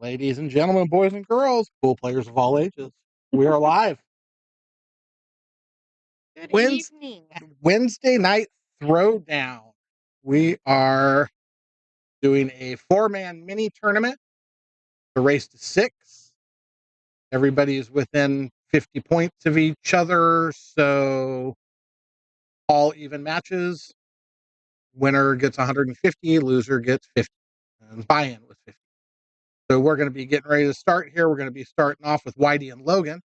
Ladies and gentlemen, boys and girls, pool players of all ages, we are live. Good Wednesday, evening. Wednesday night throwdown. We are doing a 4-man mini tournament, the race to 6. Everybody is within 50 points of each other, so all even matches. Winner gets 150, loser gets 50. And buy-in was 50. So we're going to be getting ready to start here. We're going to be starting off with Whitey and Logan.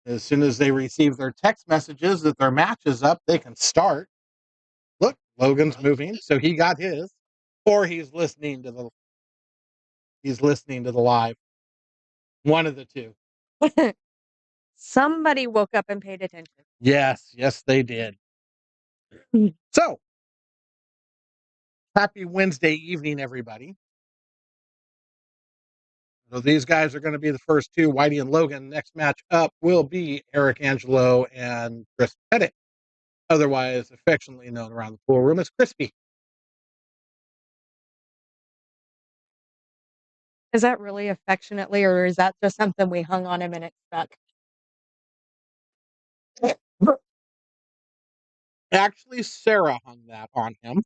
As soon as they receive their text messages that their match is up, they can start. Look, Logan's moving, so he got his. Or he's listening to the live. One of the two. Somebody woke up and paid attention. Yes, they did. So, happy Wednesday evening, everybody. So these guys are going to be the first two, Whitey and Logan. Next match up will be Eric Angelo and Chris Pettit, otherwise affectionately known around the pool room as Crispy. Is that really affectionately, or is that just something we hung on him and it stuck? Actually, Sarah hung that on him.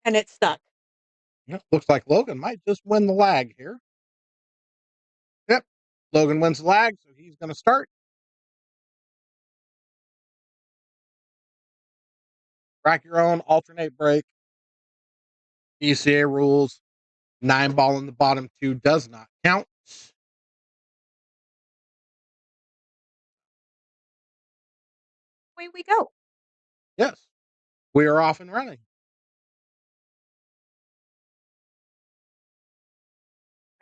And it stuck. Yep, looks like Logan might just win the lag here. Yep, Logan wins the lag, so he's going to start. Track your own, alternate break. ECA rules. 9 ball in the bottom 2 does not count. Away we go. Yes, we are off and running.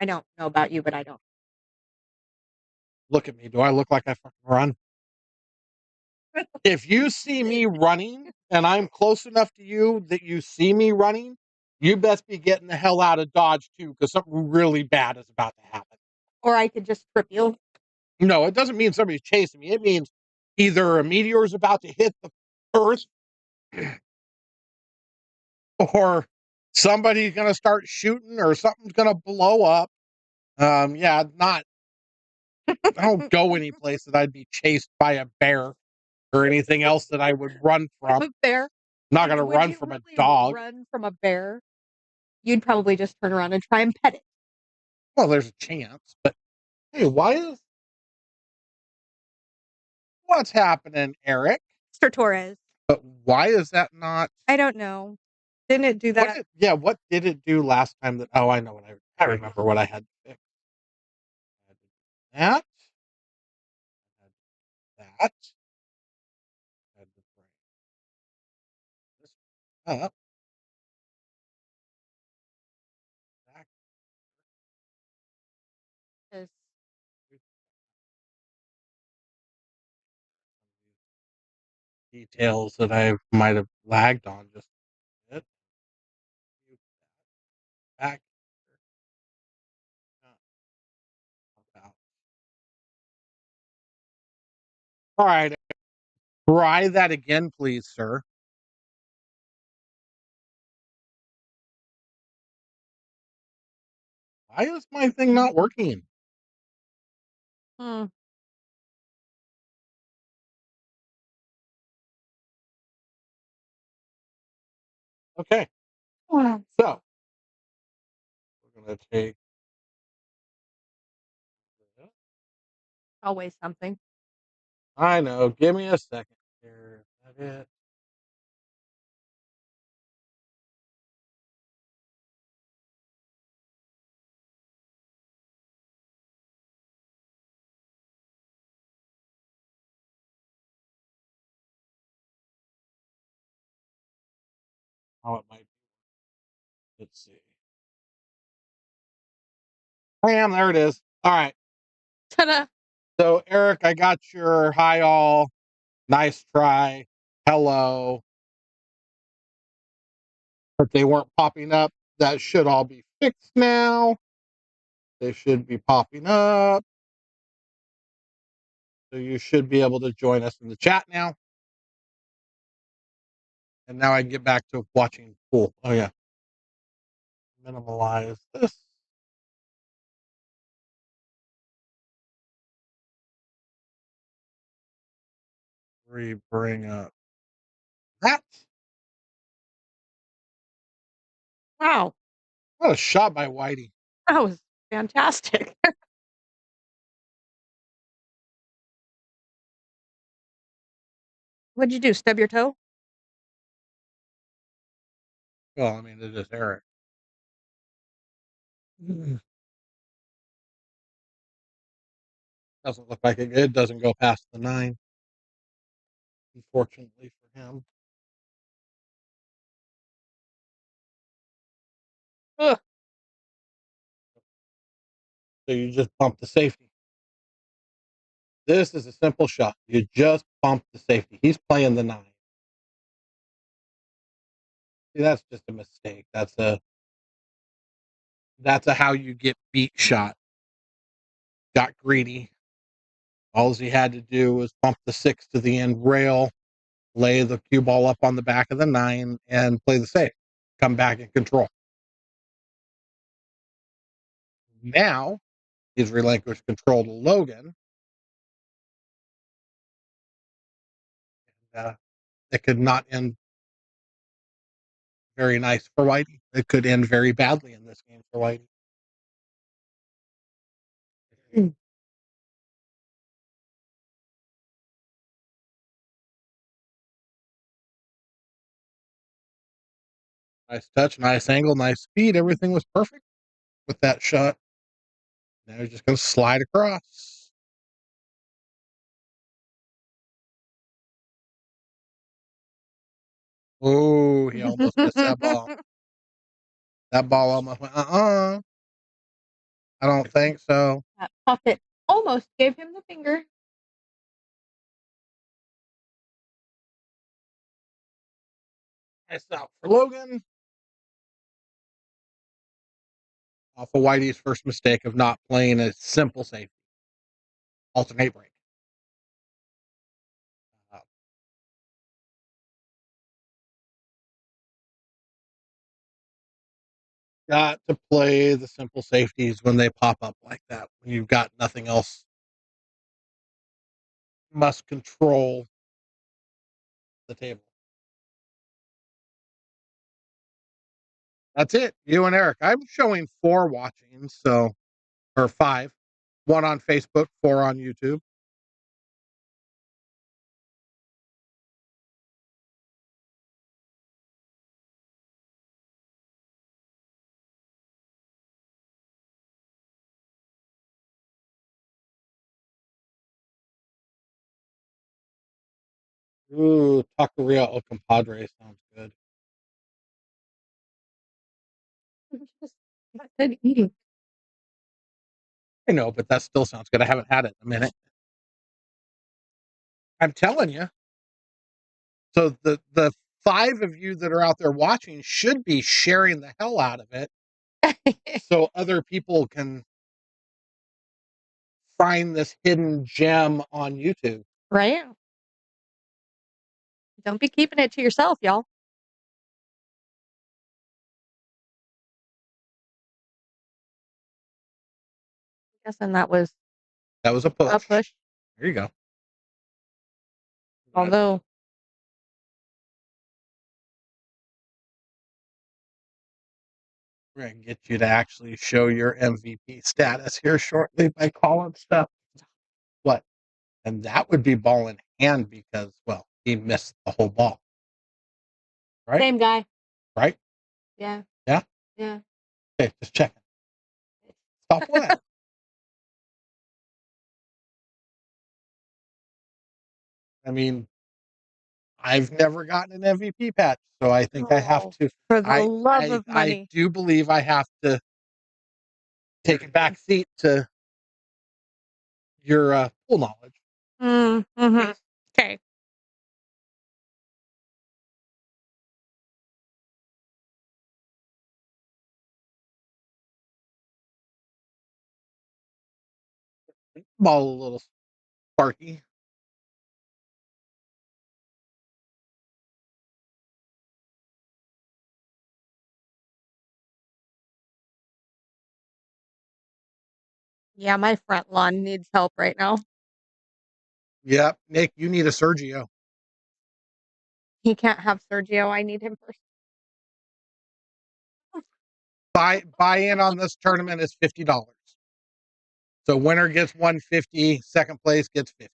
I don't know about you, but I don't. Look at me. Do I look like I fucking run? If you see me running and I'm close enough to you that you see me running, you best be getting the hell out of Dodge too, because something really bad is about to happen. Or I could just trip you. No, it doesn't mean somebody's chasing me. It means either a meteor is about to hit the Earth or somebody's going to start shooting or something's going to blow up. I don't go any place that I'd be chased by a bear or anything else that I would run from. A bear? Not going to run you from really a dog. Run from a bear? You'd probably just turn around and try and pet it. Well, there's a chance, but hey, what's happening, Eric? Mr. Torres. But why is that not? I don't know. Didn't it do that? What did it do last time that? Oh, I know what I remember what I had to fix. That. That. Had to bring this up. Back. Yes. Details that I might have lagged on just a bit. Back. All right. Try that again, please, sir. Why is my thing not working? Okay. So we're gonna take Always something. I know. Give me a second here. Is that it? Oh, it might be. Let's see. Bam, there it is. All right. Ta-da! So, Eric, I got your hi all. Nice try. Hello. But they weren't popping up. That should all be fixed now. They should be popping up. So you should be able to join us in the chat now. And now I can get back to watching pool. Oh, yeah. minimize this. Bring up that. Wow, What a shot by Whitey. that was fantastic. What'd you do, stub your toe? Well, I mean, it is Eric. Doesn't look like it doesn't go past the 9, unfortunately for him. Ugh. So you just bump the safety. This is a simple shot. You just bump the safety. He's playing the 9. See, that's just a mistake. That's a how you get beat shot. Got greedy. All he had to do was bump the 6 to the end rail, lay the cue ball up on the back of the 9, and play the safe. Come back and control. Now he's relinquished control to Logan. It could not end very nice for Whitey. It could end very badly in this game for Whitey. Nice touch, nice angle, nice speed. Everything was perfect with that shot. Now he's just going to slide across. Oh, he almost missed that ball. That ball almost went, I don't think so. That puppet almost gave him the finger. Nice out for Logan. Off of Whitey's first mistake of not playing a simple safety. Alternate break. Uh, got to play the simple safeties when they pop up like that. When you've got nothing else. Must control the table. That's it. You and Eric. I'm showing 4 watching, so or 5. 1 on Facebook, 4 on YouTube. Ooh, Taqueria El Compadre sounds good. Just said eating. I know, but that still sounds good. I haven't had it in a minute. I'm telling you. So the 5 of you that are out there watching should be sharing the hell out of it so other people can find this hidden gem on YouTube. Right? Don't be keeping it to yourself, y'all. Guessing that was That was a a push. push. There you go. Although We're going to get you to actually show your MVP status here shortly by calling stuff. What? And that would be ball in hand because, well, he missed the whole ball. Right? same guy. Right? Yeah. Yeah? Yeah. Okay, just checking. Stop playing. I mean, I've never gotten an MVP patch, so I think I have Oh, to. for the I love I of I money. do believe I have to take a back seat to your pool knowledge. Mm-hmm. Okay. Ball a little sparky. Yeah, my front lawn needs help right now. Yep. Nick, you need a Sergio. He can't have Sergio. I need him first. Buy in on this tournament is $50. So winner gets 150, second place gets 50.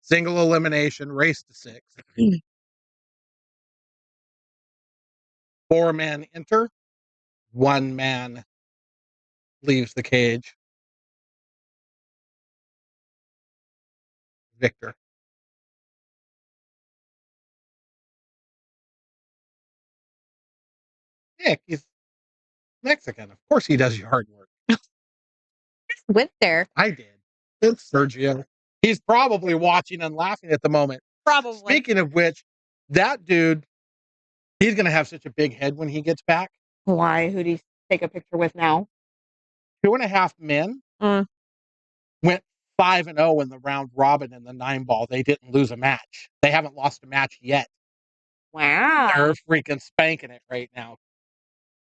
Single elimination, race to 6. 4-man enter, 1-man leaves the cage. Victor. Nick, he's Mexican. Of course he does your hard work. Went there. I did. It's Sergio. He's probably watching and laughing at the moment. Probably. Speaking of which, that dude, he's going to have such a big head when he gets back. Why? Who do you take a picture with now? 2.5 men went 5-0 in the round robin in the 9-ball. They didn't lose a match. They haven't lost a match yet. Wow. They're freaking spanking it right now.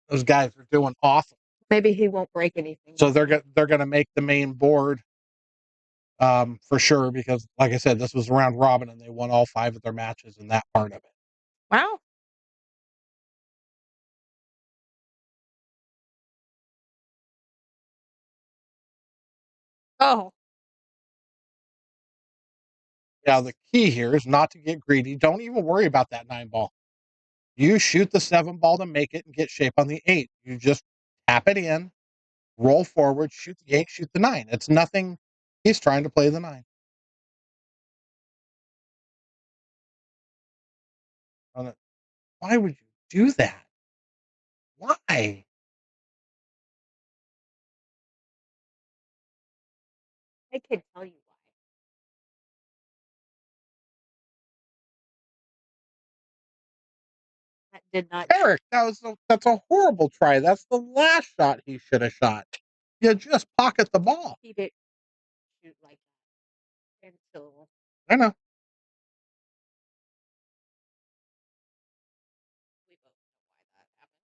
Those guys are doing awesome. Maybe he won't break anything. So they're going to make the main board for sure, because like I said, this was round robin and they won all 5 of their matches in that part of it. Wow. Oh. Now the key here is not to get greedy. Don't even worry about that 9-ball. You shoot the 7-ball to make it and get shape on the 8. You just tap it in, roll forward, shoot the 8, shoot the 9. It's nothing. He's trying to play the 9. Why would you do that? Why? I could tell you why. That did not. Eric, that's a horrible try. That's the last shot he should have shot. You just pocket the ball. He didn't shoot like that until. I know. We both know why that happened.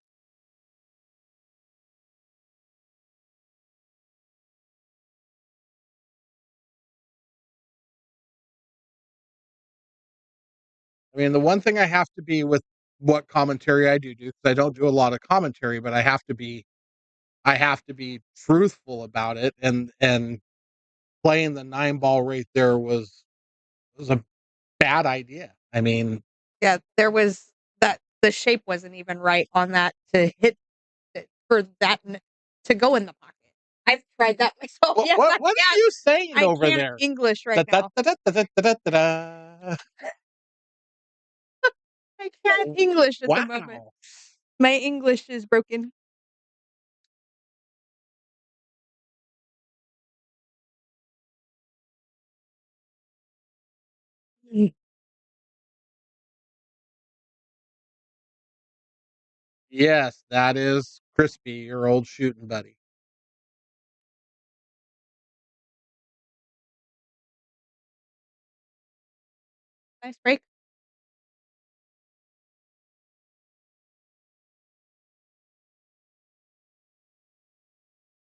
I mean, the one thing I have to be with what commentary I do, because I don't do a lot of commentary, but I have to be truthful about it. And playing the 9-ball right there was a bad idea. I mean, Yeah, there was that. The shape wasn't even right on that to hit it for that to go in the pocket. I've tried that myself. what Yes, what, I what are can. you saying I over can't there? English right Da, da, now. da, da, da, da, da, da, da. I can't English at the moment. Wow. My English is broken. Yes, that is Crispy, your old shooting buddy. Nice break.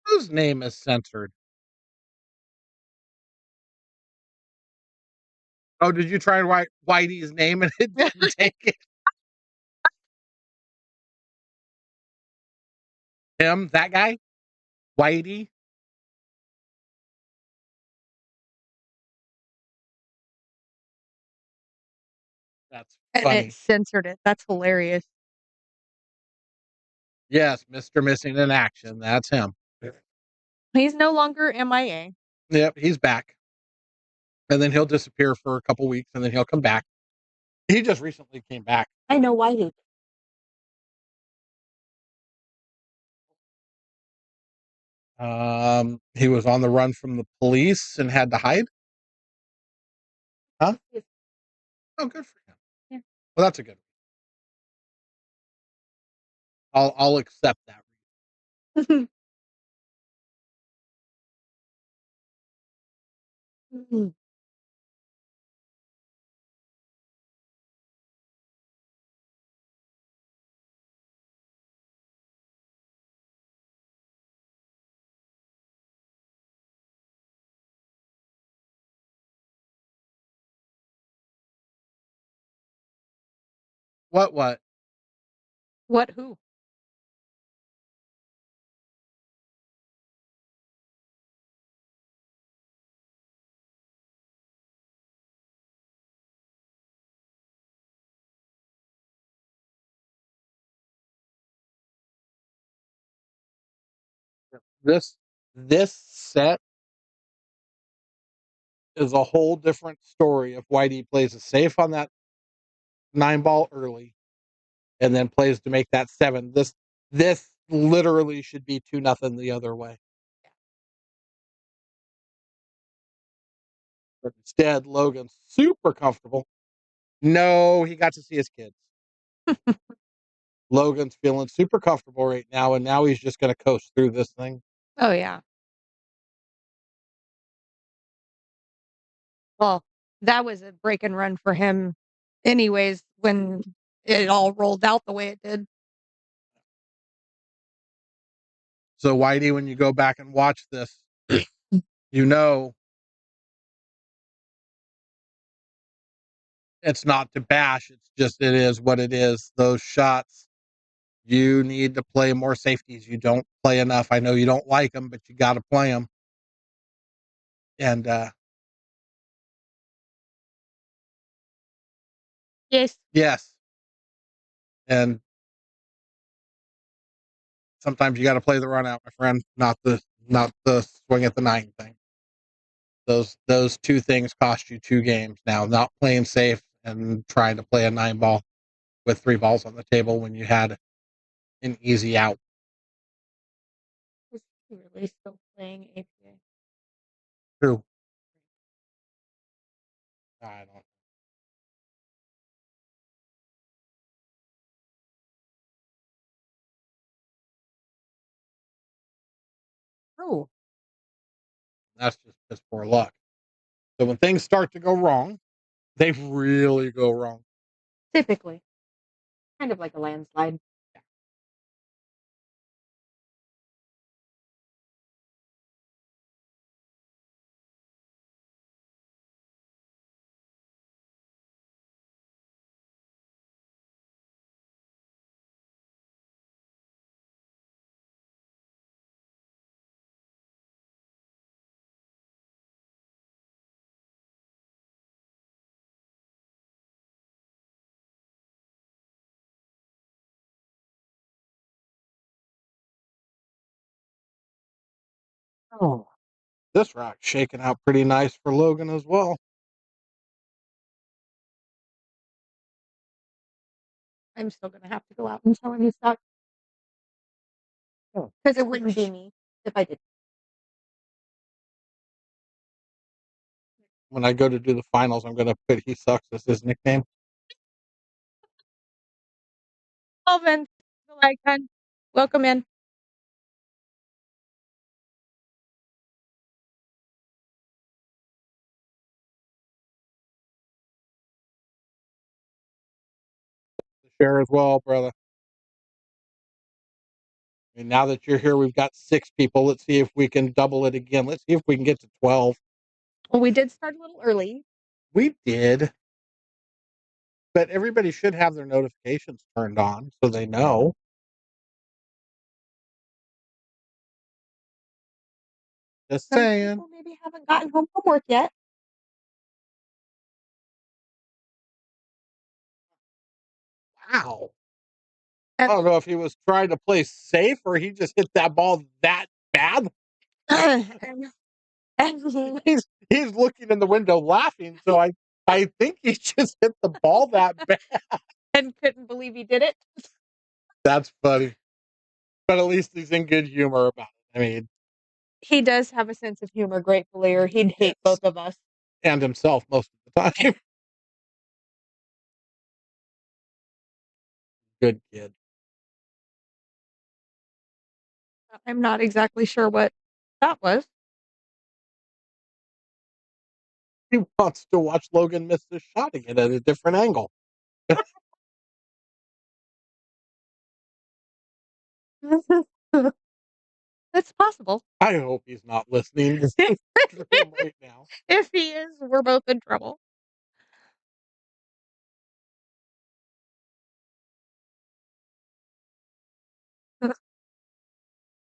Whose name is censored? Oh, did you try and write Whitey's name and it didn't take it? Him, that guy? Whitey? That's And funny. it censored it. That's hilarious. Yes, Mr. Missing in Action. That's him. He's no longer MIA. Yep, he's back. And then he'll disappear for a couple weeks and then he'll come back. He just recently came back. I know why he. He was on the run from the police and had to hide. Huh? Oh, good for him. Yeah. Well, that's a good one. I'll accept that. What? What? Who? This this set is a whole different story if Whitey plays it safe on that 9 ball early and then plays to make that 7. This literally should be 2-0 the other way. But instead, Logan's super comfortable. No, he got to see his kids. Logan's feeling super comfortable right now, and now he's just going to coast through this thing. Oh yeah. Well, that was a break and run for him, anyways. When it all rolled out the way it did. So, Whitey, when you go back and watch this, you know it's not to bash. It's just it is what it is. Those shots, you need to play more safeties. You don't play enough. I know you don't like them, but you got to play them. And Yes. yes, and sometimes you got to play the run out, my friend, not the swing at the 9 thing. Those two things cost you 2 games now. Not playing safe and trying to play a 9 ball with 3 balls on the table when you had an easy out. Is he really still playing APA? True. I don't. Oh, That's just piss poor luck. So when things start to go wrong, they really go wrong. typically. Kind of like a landslide. Oh, this rock's shaking out pretty nice for Logan as well. I'm still gonna have to go out and tell him he's stuck. Because it wouldn't be me if I did. When I go to do the finals, I'm going to put "He sucks" as his nickname. Alvin, the icon. Welcome in. Share as well, brother. And now that you're here, we've got 6 people. Let's see if we can double it again. Let's see if we can get to 12. Well, we did start a little early. We did, but everybody should have their notifications turned on so they know. Just Some saying. people maybe haven't gotten home from work yet. Wow. I And, don't know if he was trying to play safe or he just hit that ball that bad. and He's looking in the window laughing. So I think he just hit the ball that bad. and couldn't believe he did it. That's funny. But at least he's in good humor about it. I mean, He does have a sense of humor, gratefully, or he'd hate yes. both of us. And himself most of the time. Good kid. I'm not exactly sure what that was. He wants to watch Logan miss this shot again at a different angle. It's possible. I hope he's not listening to this stream right now. If he is, we're both in trouble.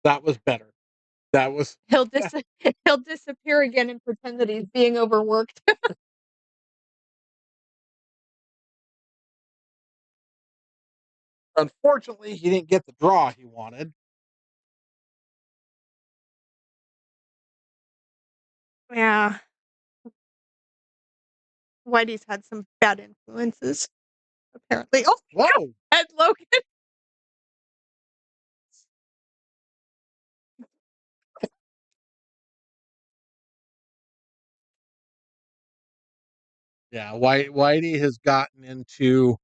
That was better. That was He'll he'll disappear again and pretend that he's being overworked. unfortunately he didn't get the draw he wanted. Yeah. Whitey's had some bad influences, apparently. Oh, Whoa. Ed Logan. Yeah, Whitey has gotten into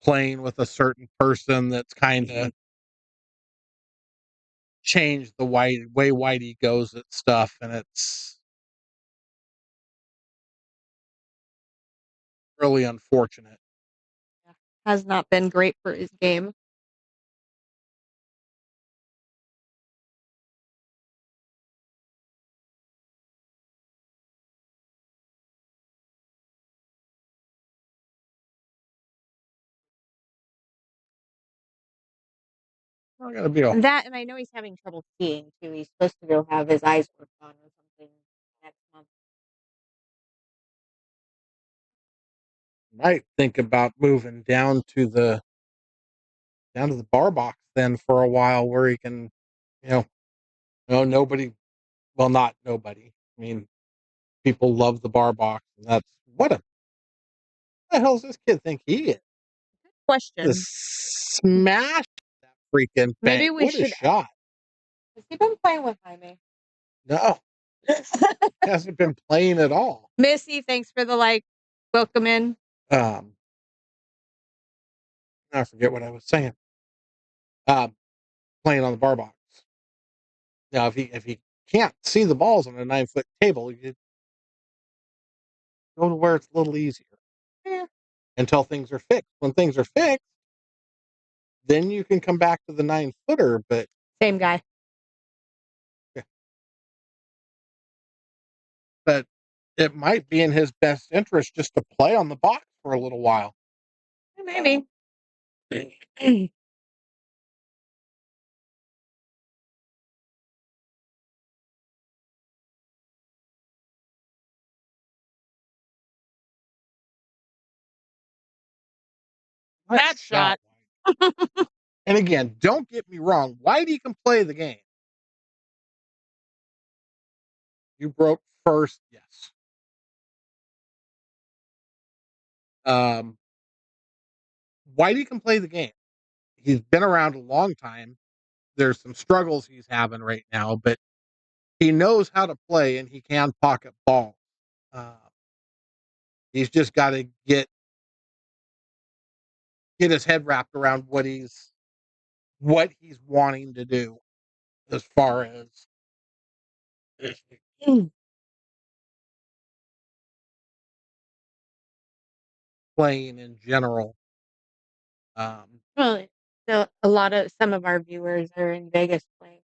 playing with a certain person that's kind of changed the way Whitey goes at stuff, and it's really unfortunate. Has not been great for his game. Not gonna be a That, and I know he's having trouble seeing too. He's supposed to go have his eyes worked on or something next month. might think about moving down to the bar box then for a while where he can, you know, no nobody, well, not nobody. I mean, people love the bar box, and that's what the hell does this kid think he is? Question. Just smash that freaking Maybe bank. we What a should. shot. Has he been playing with Jaime? No, hasn't been playing at all. Missy, thanks for the like. Welcome in. Um, I forget what I was saying. Um, playing on the bar box. Now, if he can't see the balls on a 9-foot table, you go to where it's a little easier. Yeah. Until things are fixed. When things are fixed, then you can come back to the 9-footer. But Same guy. yeah, but it might be in his best interest just to play on the box for a little while. Maybe. That shot. And again, don't get me wrong. Whitey can play the game. You broke first, yes. Um, Whitey can play the game. He's been around a long time. There's some struggles he's having right now, but he knows how to play and he can pocket balls. Uh, he's just got to get his head wrapped around what he's wanting to do as far as playing in general. Well, so some of our viewers are in Vegas playing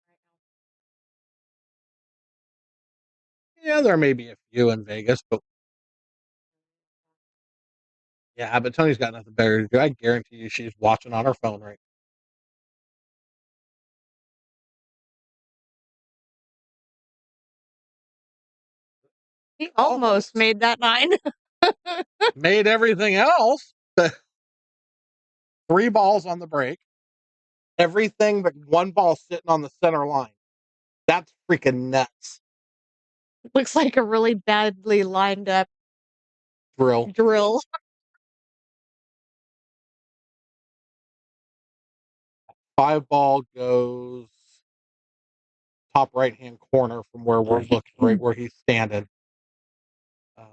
Yeah, there may be a few in Vegas, but yeah, but Tony's got nothing better to do. I guarantee you she's watching on her phone right now. He almost made that 9. made everything else. 3 balls on the break. Everything but one ball sitting on the center line. That's freaking nuts. Looks like a really badly lined up drill. 5 ball goes top right hand corner from where we're looking, right where he's standing. Um,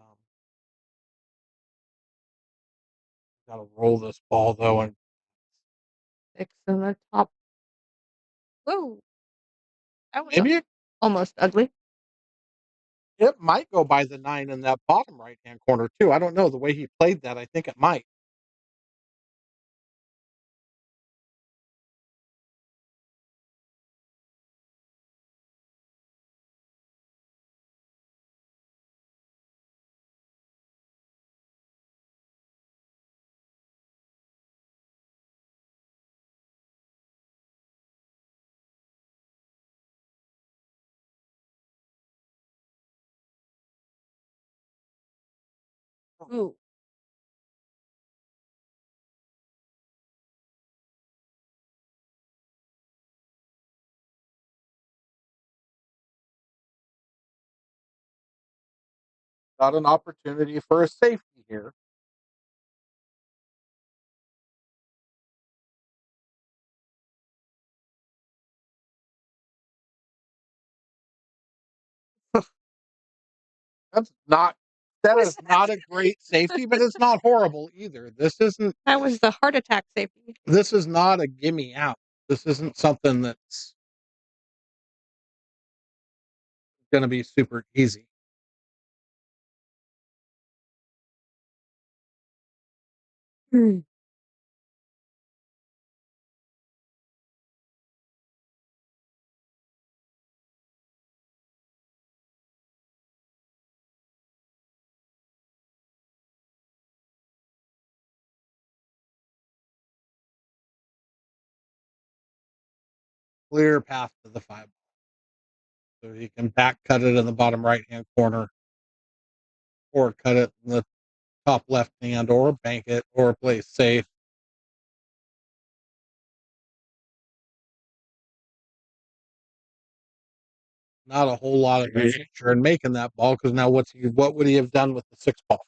Gotta roll this ball though, and 6 in the top. Whoa. That was maybe almost ugly. it might go by the 9 in that bottom right hand corner too. I don't know the way he played that. I think it might. Ooh. Got an opportunity for a safety here. That is not a great safety, but it's not horrible either. That was the heart attack safety. This is not a gimme out. This isn't something that's going to be super easy. Mm. Clear path to the 5. So he can back cut it in the bottom right hand corner, or cut it in the top left hand, or bank it, or play safe. Not a whole lot of danger in making that ball, because now what would he have done with the 6 ball?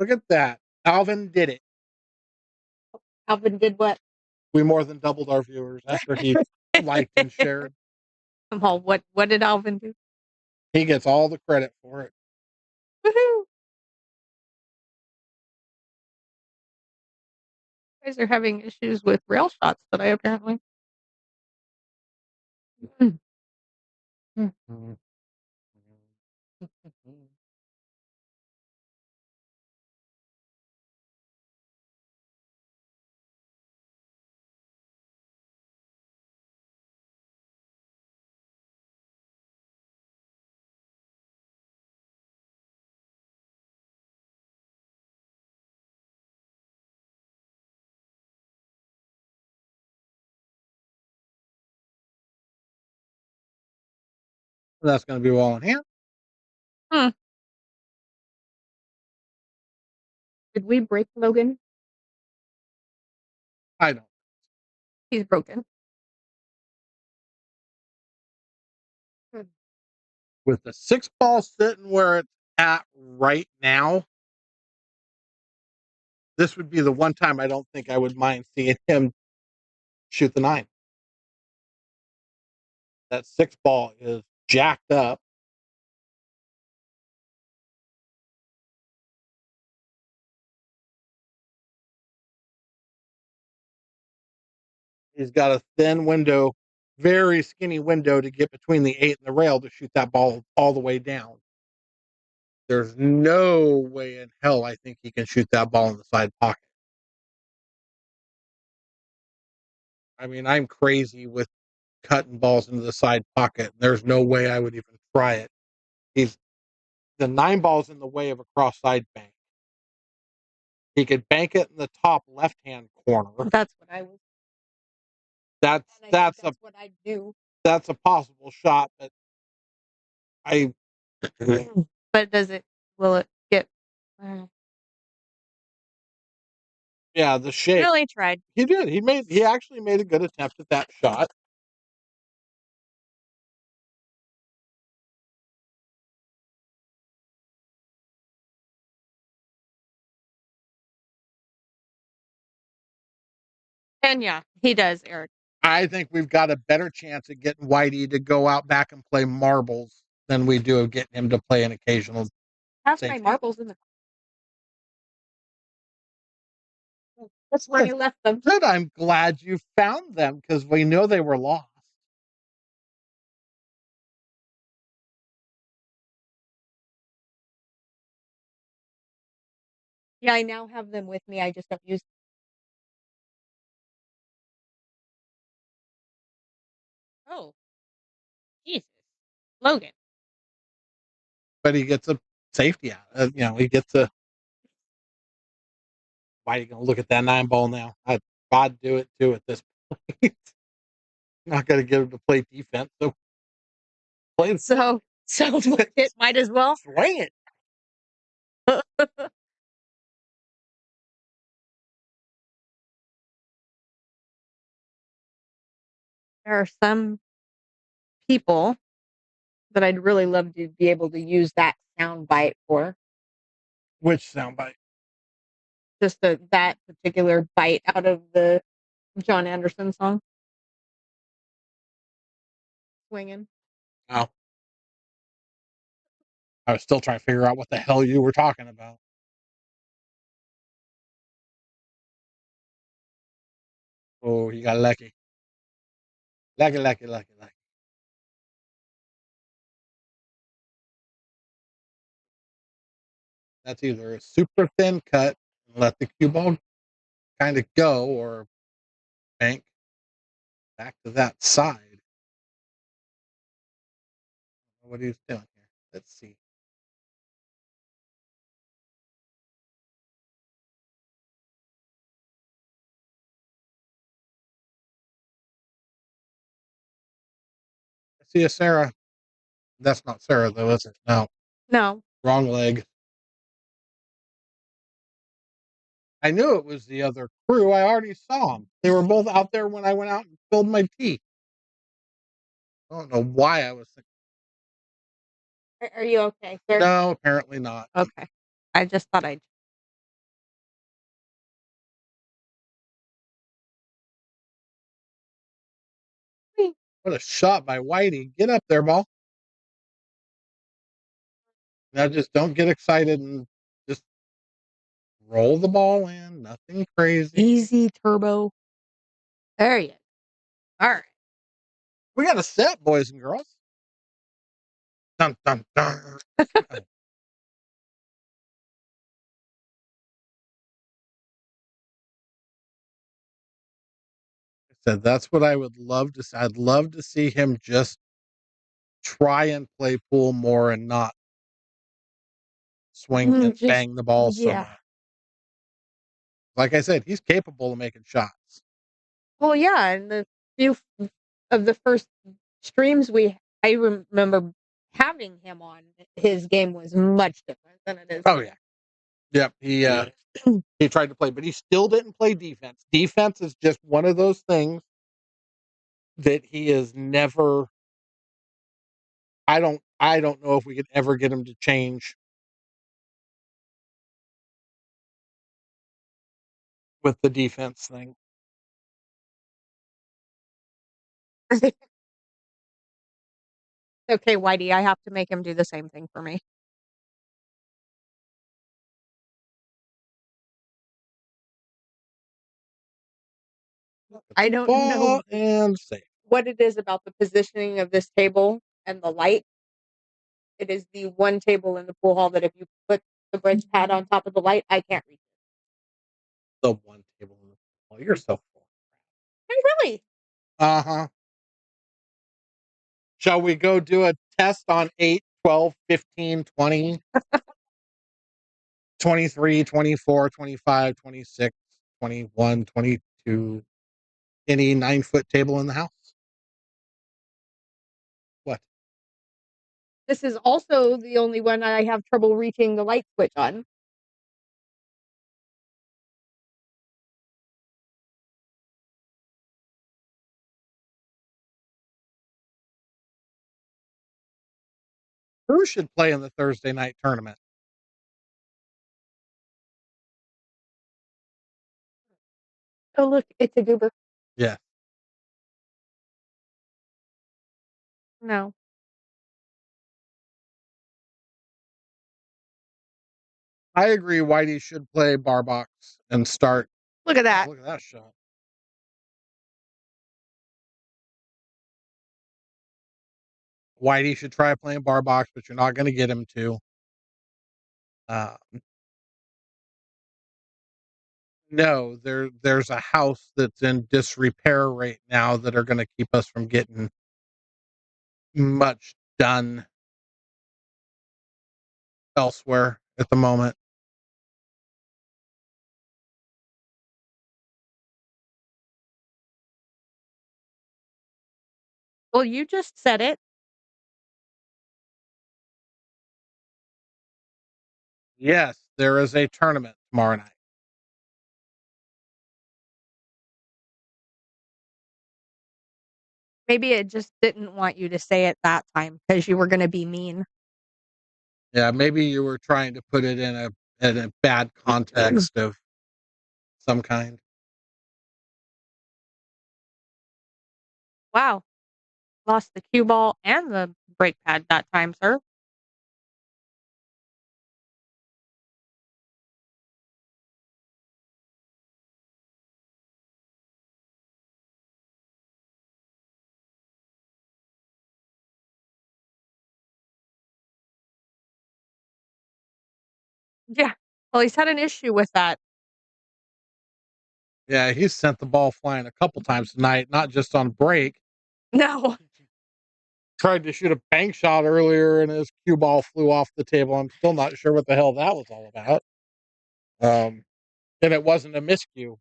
Look at that. Alvin did it. Alvin did what? We more than doubled our viewers after he liked and shared. Well, what did Alvin do? He gets all the credit for it. Woohoo! You guys are having issues with rail shots today, apparently. Mm. That's going to be well in hand. Hmm. Did we break Logan? I don't. He's broken. With the 6 ball sitting where it's at right now, this would be the one time I don't think I would mind seeing him shoot the 9. That 6 ball is jacked up. He's got a thin window, very skinny window to get between the 8 and the rail to shoot that ball all the way down. There's no way in hell I think he can shoot that ball in the side pocket. I mean, I'm crazy with cutting balls into the side pocket. There's no way I would even try it. He's the 9 ball's in the way of a cross side bank. He could bank it in the top left hand corner. That's what I was. That's what I do. that's a possible shot, but I But does it? Will it get? Uh, yeah, the shape. really tried. He did. He actually made a good attempt at that shot. And yeah, he does, Eric. I think we've got a better chance of getting Whitey to go out back and play marbles than we do of getting him to play an occasional Have my safety. marbles in the. That's where I left them. Good. I'm glad you found them because we know they were lost. Yeah, I now have them with me. I just don't use Oh, Jesus. Logan. But he gets a safety out. He gets a. Why are you going to look at that 9 ball now? I'd do it too at this point. Not going to get him to play defense. So play So it might as well. swing it. There are some people that I'd really love to be able to use that sound bite for. Which soundbite? Just that particular bite out of the John Anderson song. Swinging. Oh. I was still trying to figure out what the hell you were talking about. Oh, you got lucky. Lucky. That's either a super thin cut and let the cue ball kind of go, or bank back to that side. What he's doing here. Let's see. I see a Sarah. That's not Sarah though, is it? No. No. Wrong leg. I knew it was the other crew. I already saw them. They were both out there when I went out and filled my tea. I don't know why I was thinking. Are you okay, sir? No, apparently not. Okay. I just thought I'd. What a shot by Whitey. Get up there, ball. Now just don't get excited and just roll the ball in. Nothing crazy. Easy turbo. There you go. All right. We got a set, boys and girls. Dun, dun, dun. I said that's what I would love to see. I'd love to see him just try and play pool more and not swing and Just bang the ball so yeah. much. Like I said, he's capable of making shots. Well, yeah, and the few of the first streams I remember having him on, his game was much different than it is. Oh yeah. Yep. He tried to play, but he still didn't play defense. Defense is just one of those things that he is never. I don't know if we could ever get him to change with the defense thing. Okay, Whitey, I have to make him do the same thing for me. I don't know And safe. what it is about the positioning of this table and the light. It is the one table in the pool hall that if you put the bridge pad on top of the light, I can't reach it. The one table. Oh, you're so full. Hey, really? Uh-huh. Shall we go do a test on 8, 12, 15, 20, 23, 24, 25, 26, 21, 22? Any 9-foot table in the house? What? This is also the only one I have trouble reaching the light switch on. Who should play in the Thursday night tournament? Oh, look, it's a goober. Yeah. No. I agree Whitey should play bar box and start. Look at that. Look at that shot. Whitey should try playing bar box, but you're not going to get him to. Um, no, there's a house that's in disrepair right now that are going to keep us from getting much done elsewhere at the moment. Well, you just said it. Yes, there is a tournament tomorrow night. Maybe it just didn't want you to say it that time because you were gonna be mean. Yeah, maybe you were trying to put it in a bad context of some kind. Wow. Lost the cue ball and the brake pad that time, sir. Yeah. Well, he's had an issue with that. Yeah, he sent the ball flying a couple times tonight, not just on break. No. Tried to shoot a bank shot earlier and his cue ball flew off the table. I'm still not sure what the hell that was all about. And it wasn't a miscue.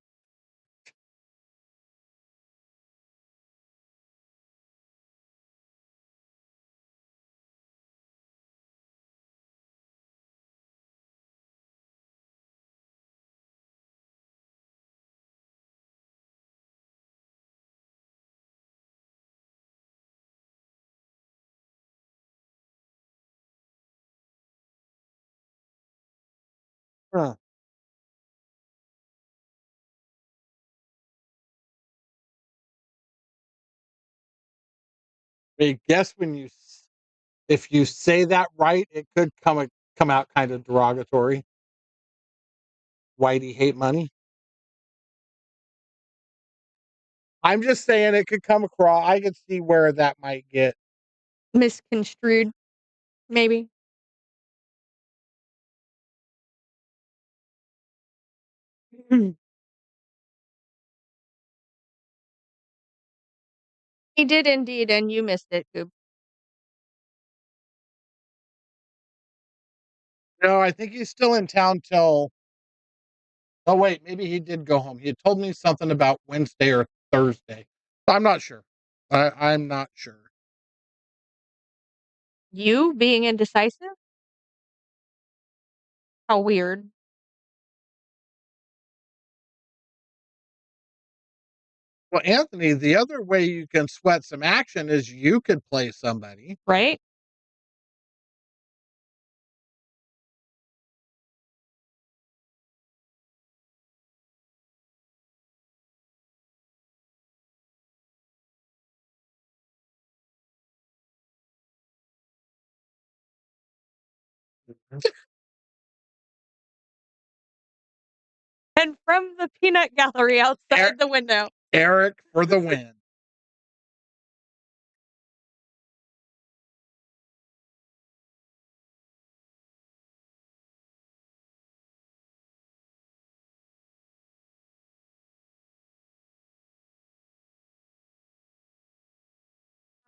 Huh. I guess if you say that right, it could come out kind of derogatory. Whitey hate money. I'm just saying it could come across. I could see where that might get. Misconstrued, maybe. He did indeed, and you missed it, Goop. No, I think he's still in town till. Oh wait, maybe he did go home. He had told me something about Wednesday or Thursday. I'm not sure. I'm not sure. You being indecisive? How weird, Well, Anthony, the other way you can sweat some action is you could play somebody. right? And from the peanut gallery outside the window. Eric for the win.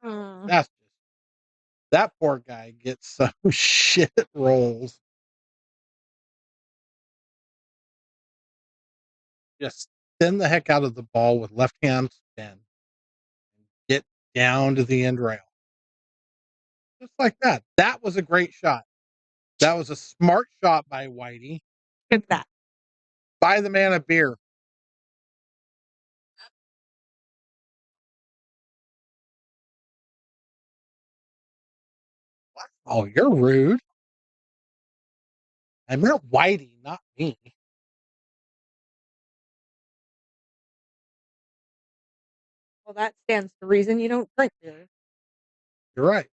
Hmm. That's just that poor guy gets some shit rolls. Just spin the heck out of the ball with left hand spin. Get down to the end rail. Just like that. That was a great shot. That was a smart shot by Whitey. Look at that. Buy the man a beer. Oh, you're rude. I meant Whitey, not me. Well, that stands to reason you don't drink beer. You're right.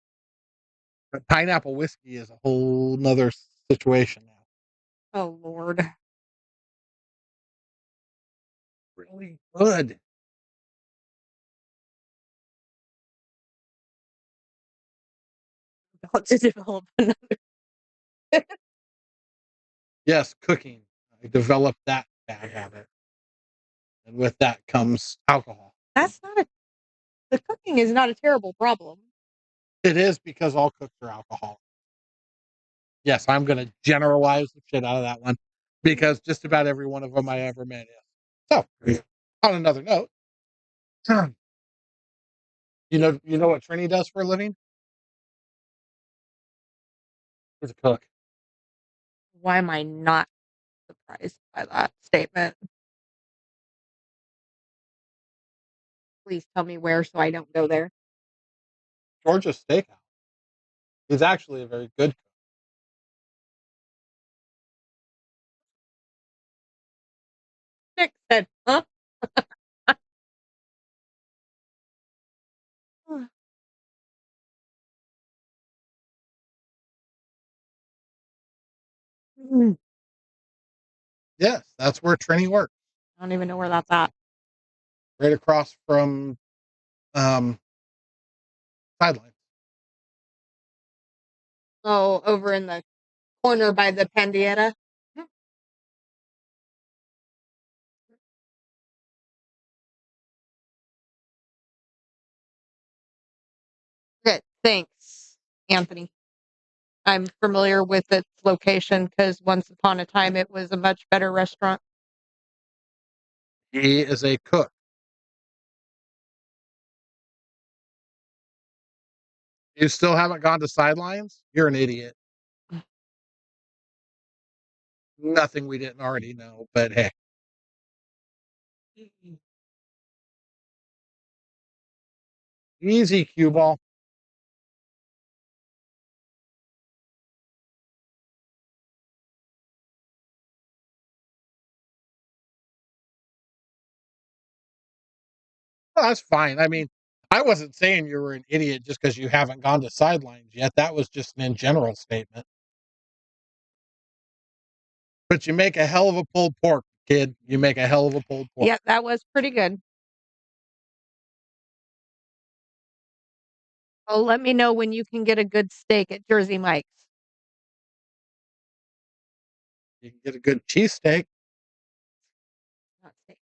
But pineapple whiskey is a whole nother situation now. Oh, Lord. Really good. About to develop another. Yes, cooking. I developed that bad habit. And with that comes alcohol. That's not a. The cooking is not a terrible problem. It is because all cooks are alcoholics. Yes, I'm gonna generalize the shit out of that one because just about every one of them I ever met is. So, on another note, you know what Trini does for a living? She's a cook. Why am I not surprised by that statement? Please tell me where so I don't go there. Georgia's Steakhouse. He's actually a very good cook. Nick said, huh? I Yes, that's where Trini works. don't even know where that's at. Right across from um sidelines. Oh, over in the corner by the Pandiera. Good. Thanks, Anthony. I'm familiar with its location because once upon a time it was a much better restaurant. He is a cook. You still haven't gone to sidelines? You're an idiot. Nothing we didn't already know, but hey. Easy cue ball. Well, that's fine. I mean, I wasn't saying you were an idiot just because you haven't gone to sidelines yet. That was just an in general statement. But you make a hell of a pulled pork, kid. You make a hell of a pulled pork. Yeah, that was pretty good. Oh, let me know when you can get a good steak at Jersey Mike's. You can get a good cheesesteak. Not steak.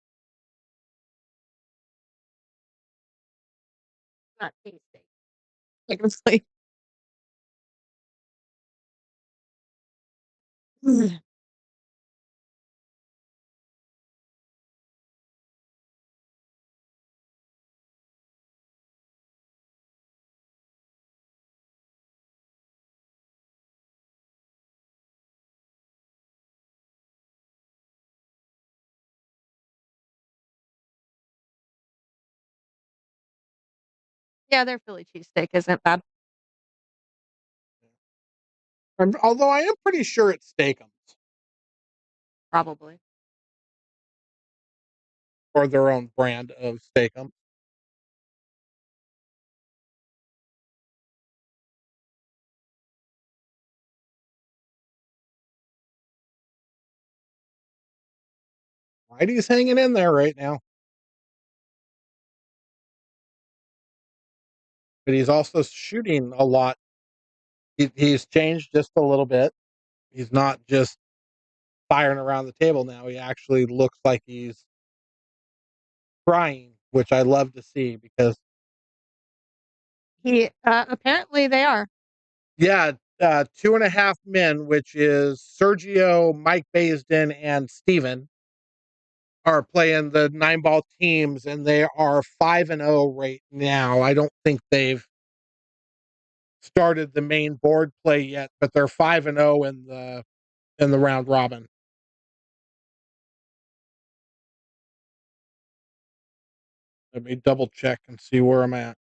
Not cheesesteak. Like it's like yeah, their Philly cheesesteak isn't bad. And although I am pretty sure it's Steakums Probably. or their own brand of Steakums. Whitey's hanging in there right now. But he's also shooting a lot. He's changed just a little bit. He's not just firing around the table now. He actually looks like he's trying, which I love to see because, He apparently they are. yeah, 2.5 men, which is Sergio, Mike Baisden, and Steven, are playing the 9-ball teams, and they are 5-0 right now. I don't think they've started the main board play yet, but they're 5-0 in the round robin. Let me double check and see where I'm at.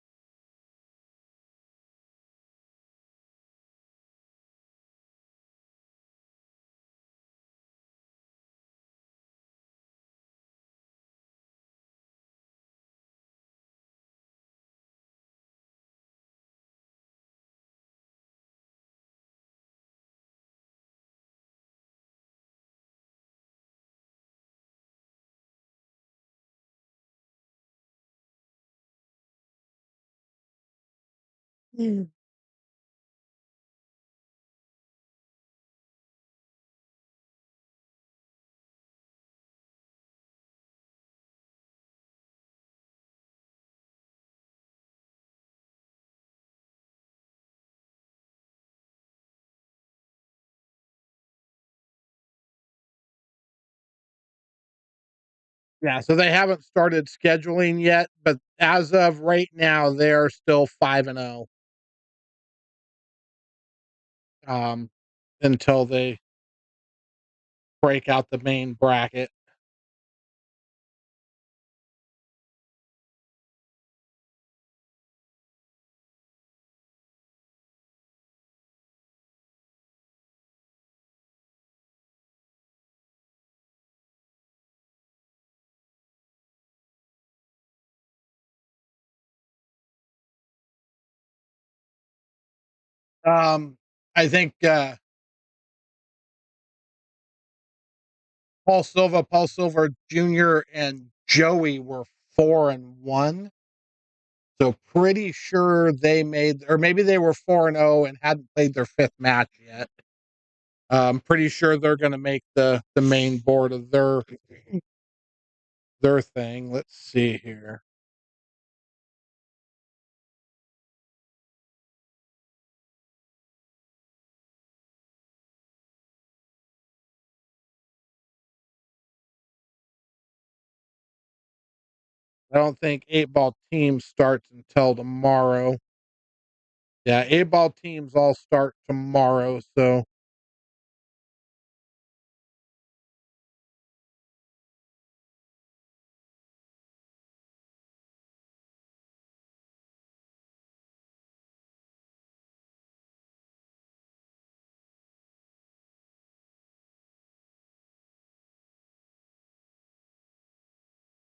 Mm. Yeah, so they haven't started scheduling yet, but as of right now, they're still 5-0. Until they break out the main bracket. I think Paul Silver Jr. and Joey were 4-1. So pretty sure they made, or maybe they were 4-0 and hadn't played their fifth match yet. I'm pretty sure they're going to make the main board of their thing. Let's see here. I don't think 8-ball team starts until tomorrow. Yeah, 8-ball teams all start tomorrow. So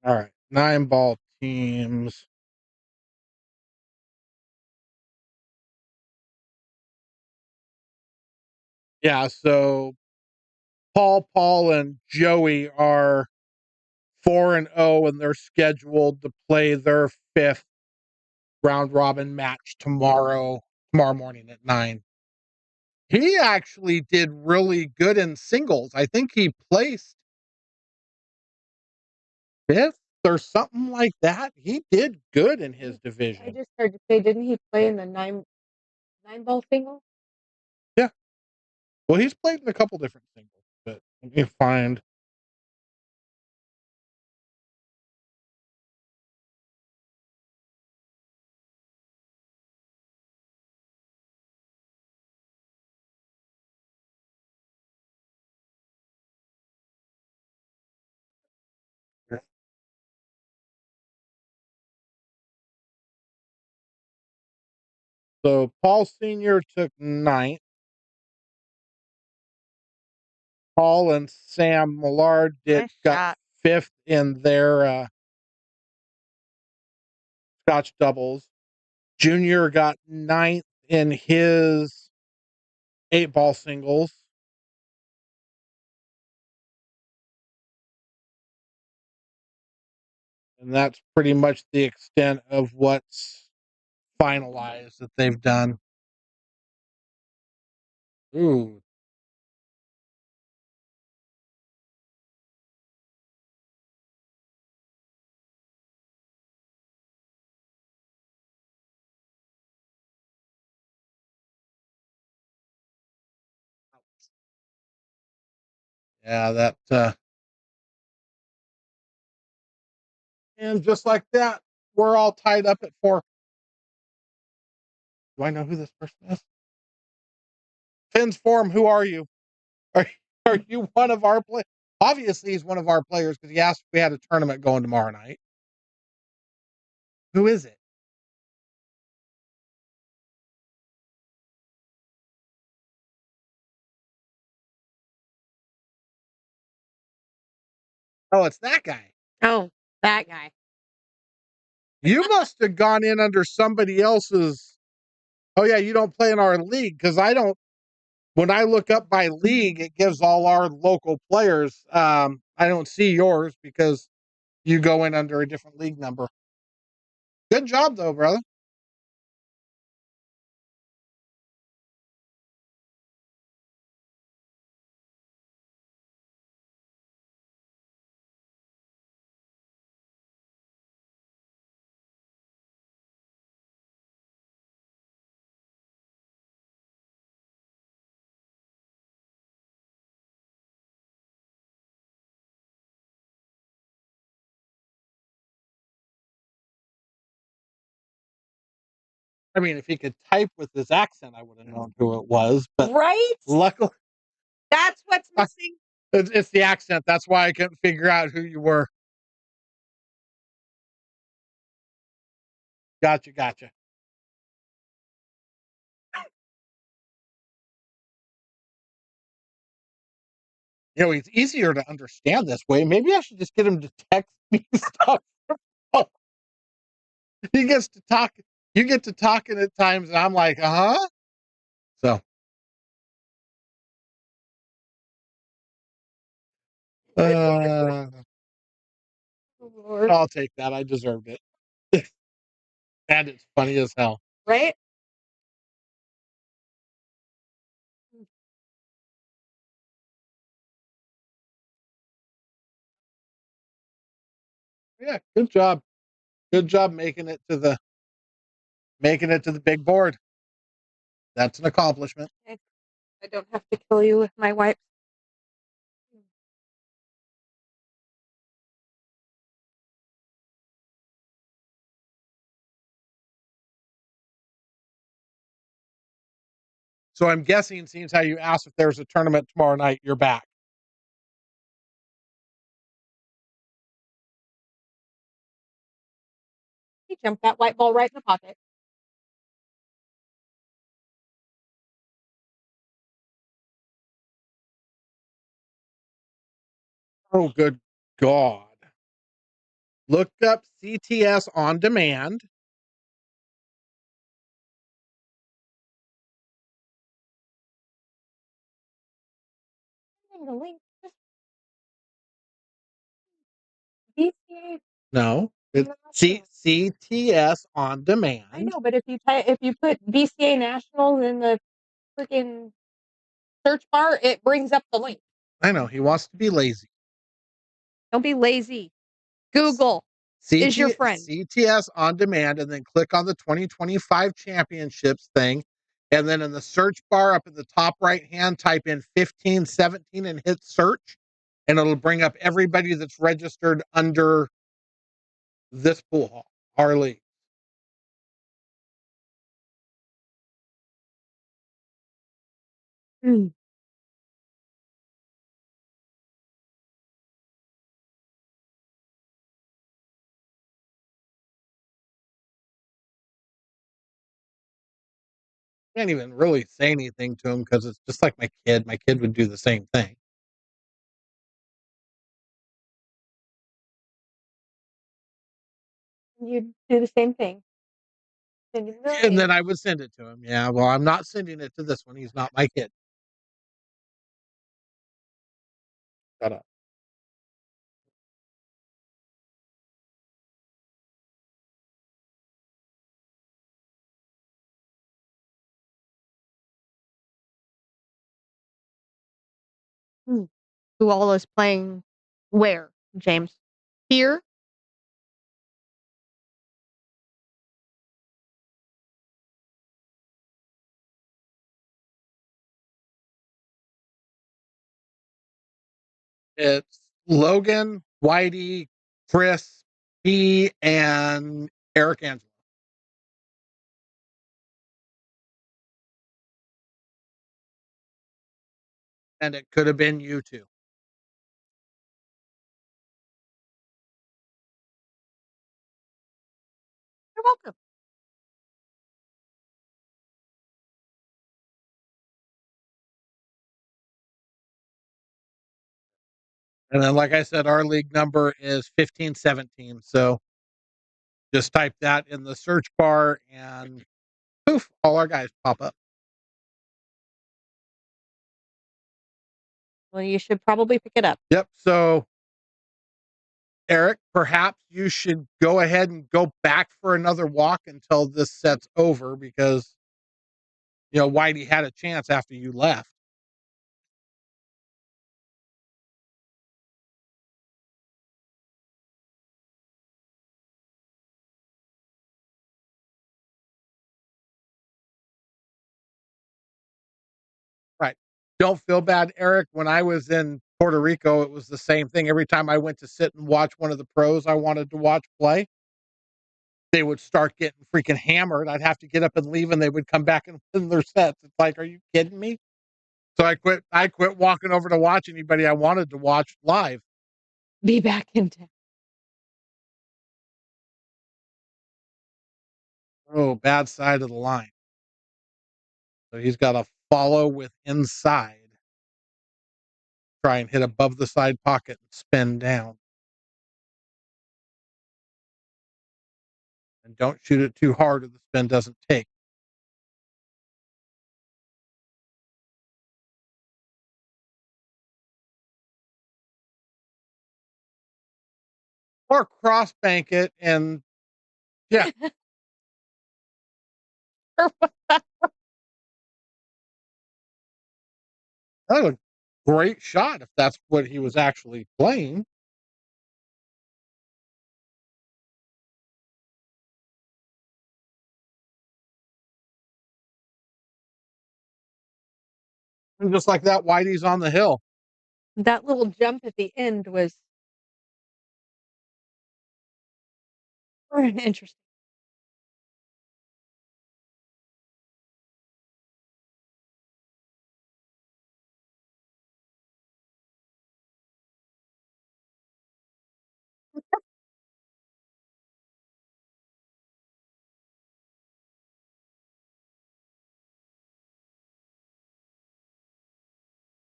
all right, 9-ball teams. Yeah, so Paul, and Joey are 4-0, and they're scheduled to play their fifth round robin match tomorrow morning at 9. He actually did really good in singles. I think he placed fifth or something like that. He did good in his I division. just heard to say, didn't he play in the nine ball single? Yeah. Well, he's played in a couple different singles, but let me find. So Paul Sr. took ninth. Paul and Sam Millard Nice got shot. fifth in their Scotch doubles. Junior got ninth in his 8-ball singles. And that's pretty much the extent of what's finalized that they've done. Ooh. Yeah, and just like that, we're all tied up at 4. Do I know who this person is? Finn's Form, who are you? Are, are you one of our players? Obviously, he's one of our players because he asked if we had a tournament going tomorrow night. Who is it? Oh, it's that guy. Oh, that guy. You must have gone in under somebody else's. Oh, yeah, you don't play in our league because I don't. When I look up my league, it gives all our local players. I don't see yours because you go in under a different league number. Good job, though, brother. I mean, if he could type with his accent, I would have known who it was. But Right? luckily, That's what's missing. it's the accent. That's why I couldn't figure out who you were. Gotcha. You know, he's easier to understand this way. Maybe I should just get him to text me stuff. He gets to talk. You get to talking at times, and I'm like, huh. So, uh, Oh, Lord. I'll take that. I deserved it, and it's funny as hell. Right? Yeah, good job. Good job making it to the big board. That's an accomplishment. I don't have to kill you with my wipes. So I'm guessing, seems how you asked if there's a tournament tomorrow night, you're back. He jumped that white ball right in the pocket. Oh, good God. Look up CTS on demand. The link. BCA. No, it's CTS on demand. I know, but if you put BCA Nationals in the freaking search bar, it brings up the link. I know, he wants to be lazy. Don't be lazy. Google is your friend. CTS on demand, and then click on the 2025 championships thing. And then in the search bar up at the top right hand, type in 1517 and hit search. And it'll bring up everybody that's registered under this pool hall, our league. Mm. Can't even really say anything to him because it's just like my kid. My kid would do the same thing. You do the same thing. And then I would send it to him. Yeah, well, I'm not sending it to this one. He's not my kid. Shut up. Who all is playing where, James? Here? It's Logan, Whitey, Chris, P, and Eric Angelo. And it could have been you too. You're welcome. And then, like I said, our league number is 1517. So just type that in the search bar and poof, all our guys pop up. Well, you should probably pick it up. Yep. So, Eric, perhaps you should go ahead and go back for another walk until this set's over because, Whitey had a chance after you left. Right. Don't feel bad, Eric. When I was in Puerto Rico, it was the same thing. Every time I went to sit and watch one of the pros I wanted to watch play, they would start getting freaking hammered. I'd have to get up and leave, and they would come back and win their sets. It's like, are you kidding me? So I quit walking over to watch anybody I wanted to watch live. Be back in town. Oh, bad side of the line. So he's got to follow with inside, try and hit above the side pocket and spin down. And don't shoot it too hard or the spin doesn't take. Or cross bank it and yeah, that was a great shot if that's what he was actually playing. And just like that, Whitey's on the hill. That little jump at the end was interesting.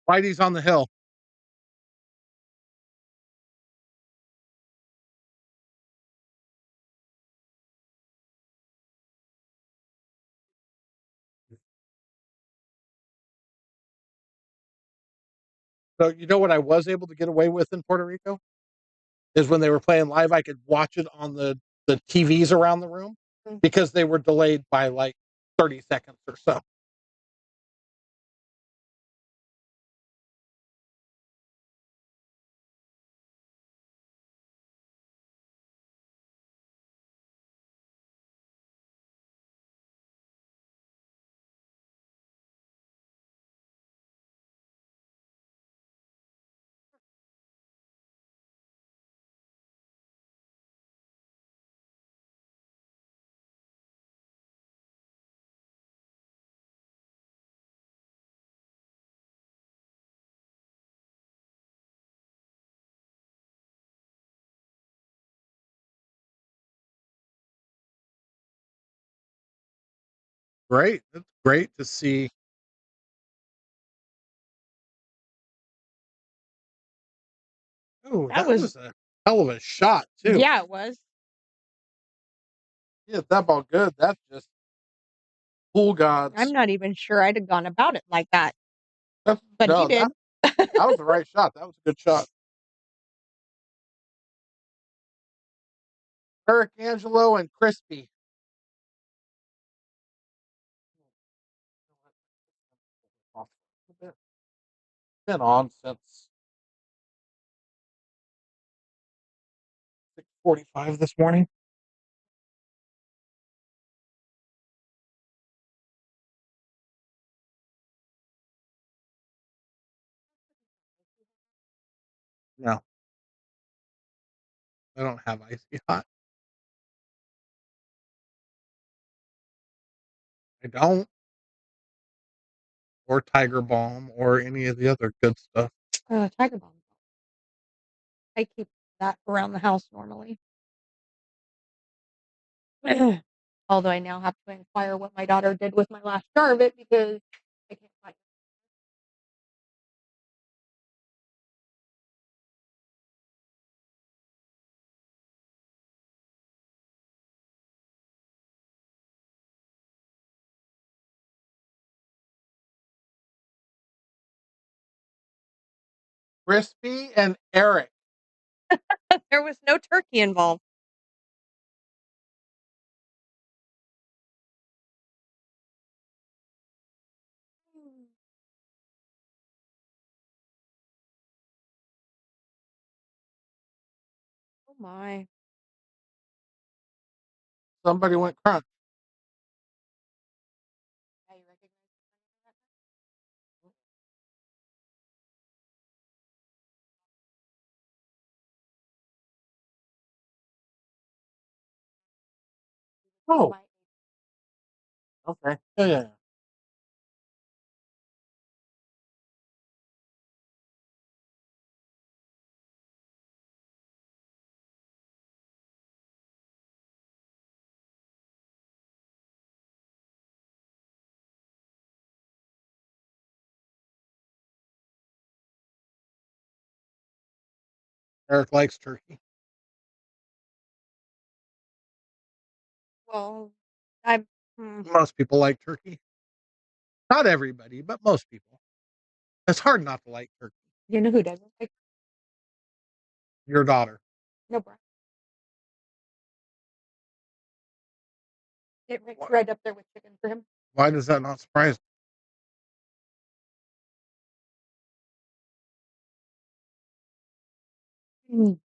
Whitey's on the hill. So you know what I was able to get away with in Puerto Rico is when they were playing live, I could watch it on the TVs around the room Mm. because they were delayed by like 30 seconds or so. Great. It's great to see. Oh, That that was was a hell of a shot too. yeah, it was. Yeah, that ball good. That's just pool I'm gods. not even sure I'd have gone about it like that, but he No, did. that was the right shot. That was a good shot. Eric Angelo and Crispy. Been on since 6:45 this morning. No, I don't have icy hot. I don't, or Tiger Balm, or any of the other good stuff. Tiger Balm. I keep that around the house normally. Although I now have to inquire what my daughter did with my last jar of it because I can't find it. Crispy and Eric. There was no turkey involved. Oh my. Somebody went crunch. Yeah, you recognize the Oh, My okay. Yeah, yeah, yeah. Eric likes turkey. well, I hmm, Most people like turkey. Not everybody, but most people. It's hard not to like turkey. you know who doesn't like Your daughter. no breast. It ranks Why, right up there with chicken for him. why does that not surprise Mm.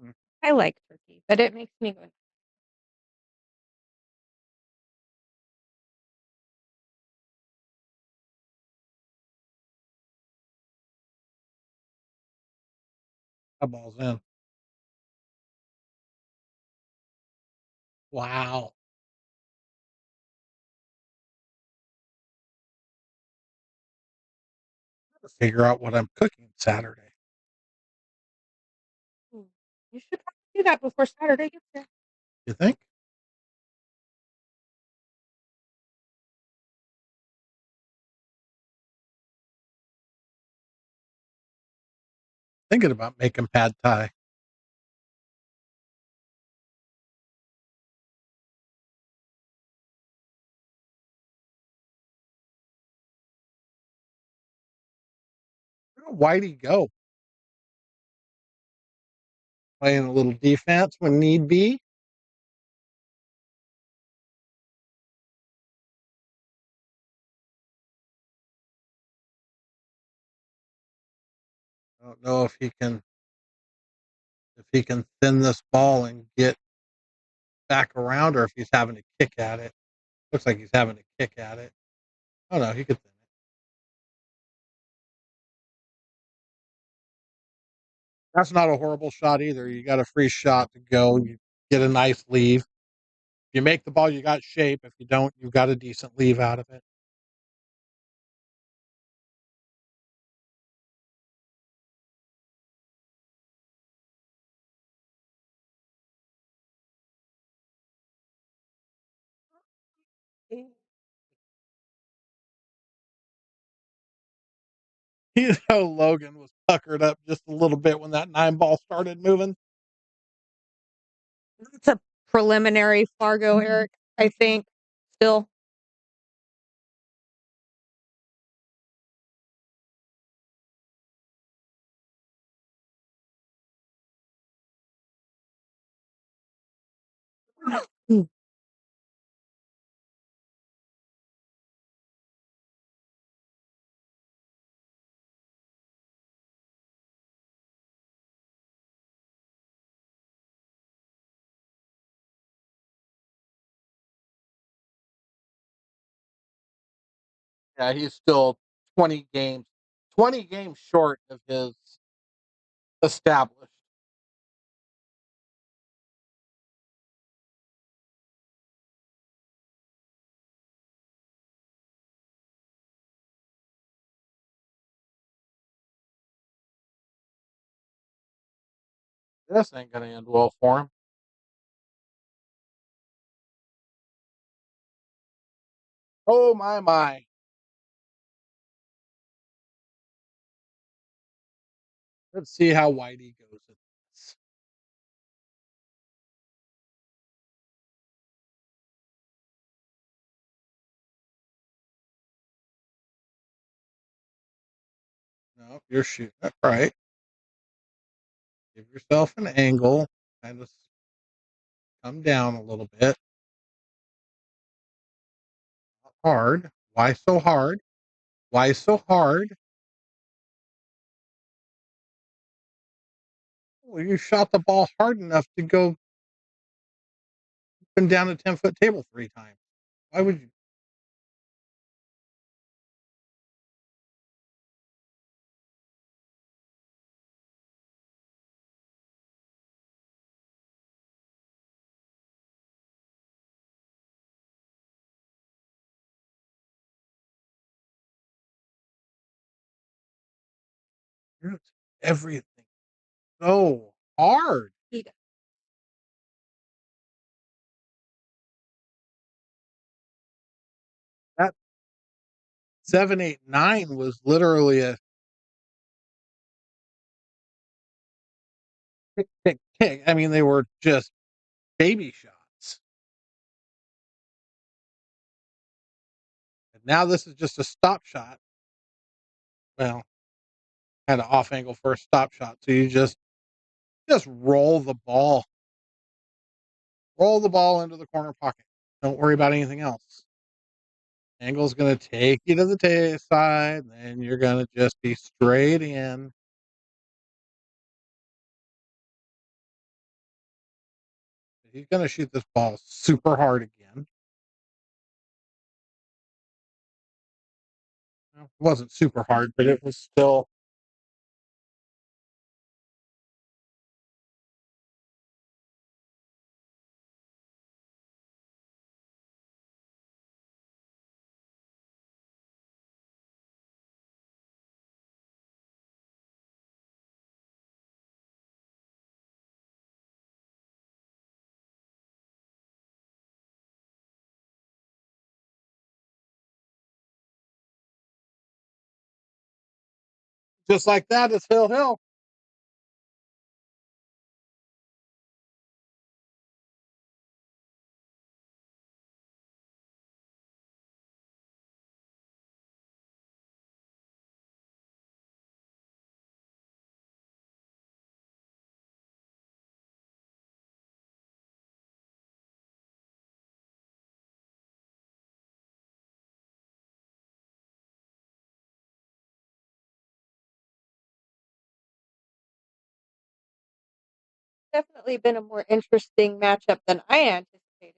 me? I like turkey, but it makes me go. That ball's in. Wow. Gotta figure out what I'm cooking Saturday. Mm. You should probably do that before Saturday gets there. You think? Thinking about making pad thai. Where'd Whitey go? Playing a little defense when need be. I don't know if he can thin this ball and get back around or if he's having to kick at it. Looks like he's having to kick at it. Oh no, he could thin it. That's not a horrible shot either. You got a free shot to go. You get a nice leave. If you make the ball, you got shape. If you don't, you've got a decent leave out of it. You know, Logan was puckered up just a little bit when that 9 ball started moving. It's a preliminary Fargo, Eric. I think still. Mm. Yeah, he's still 20 games, 20 games short of his established. This ain't gonna end well for him. Oh my. Let's see how Whitey goes at this. No, you're shooting it right. Give yourself an angle. Kind of come down a little bit. Not hard. Why so hard? Why so hard? Well, you shot the ball hard enough to go up and down a 10-foot table 3 times. Why would you? It's everything so hard. He does. That 789 was literally a tick, tick, tick. I mean, they were just baby shots. And now this is just a stop shot. Well, kind of off angle for a stop shot. So you just roll the ball into the corner pocket. Don't worry about anything else. Angle's going to take you to the side, and then you're going to just be straight in. He's going to shoot this ball super hard again. Well, it wasn't super hard, but it was still. Just like that, it's Hill Hill. Definitely been a more interesting matchup than I anticipated.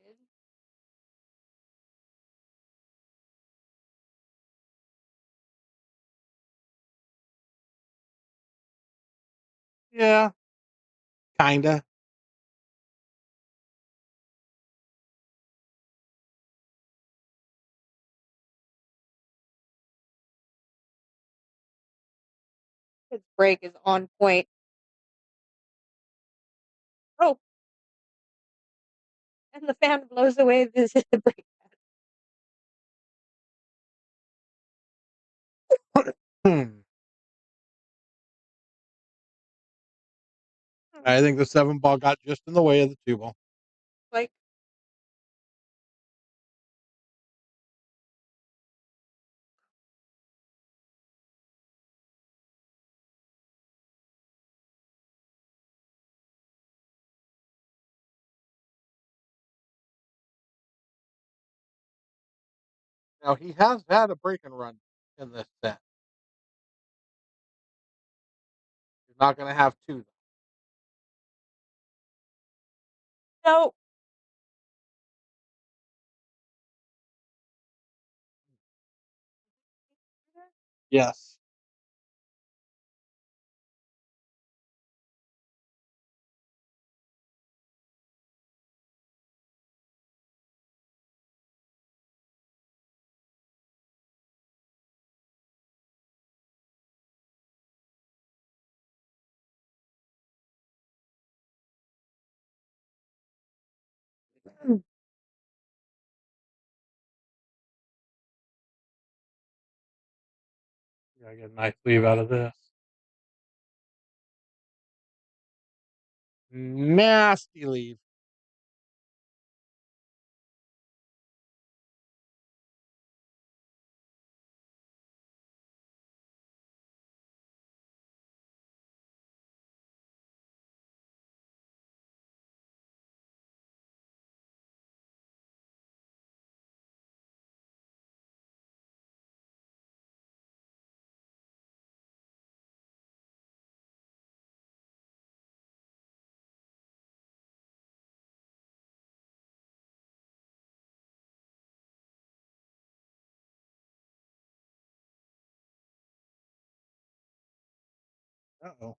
Yeah, kinda. His break is on point. Oh, and the fan blows away the break. Hmm. I think the 7 ball got just in the way of the 2 ball. Like, Now he has had a break and run in this set. He's not gonna have 2 though. no. Yes. Gotta get a nice leave out of this. Nasty leave. Uh-oh.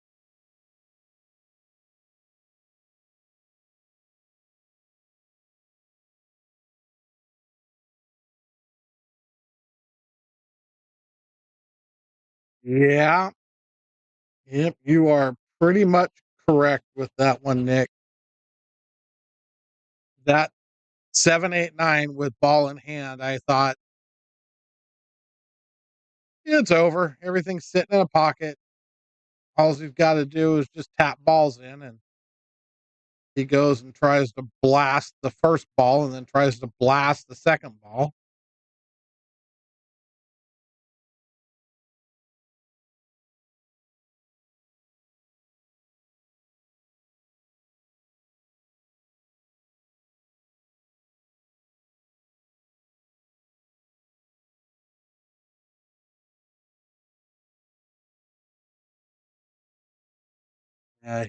Yeah. Yep, you are pretty much correct with that one, Nick. That 7, 8, 9 with ball in hand, I thought, it's over. Everything's sitting in a pocket. All you've got to do is just tap balls in, and he goes and tries to blast the first ball and then tries to blast the second ball.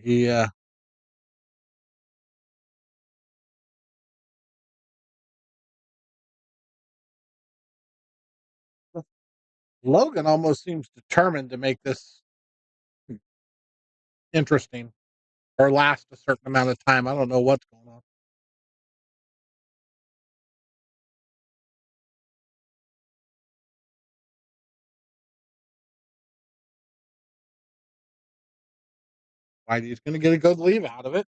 He Logan almost seems determined to make this interesting or last a certain amount of time. I don't know what's going on. Whitey's going to get a good leave out of it.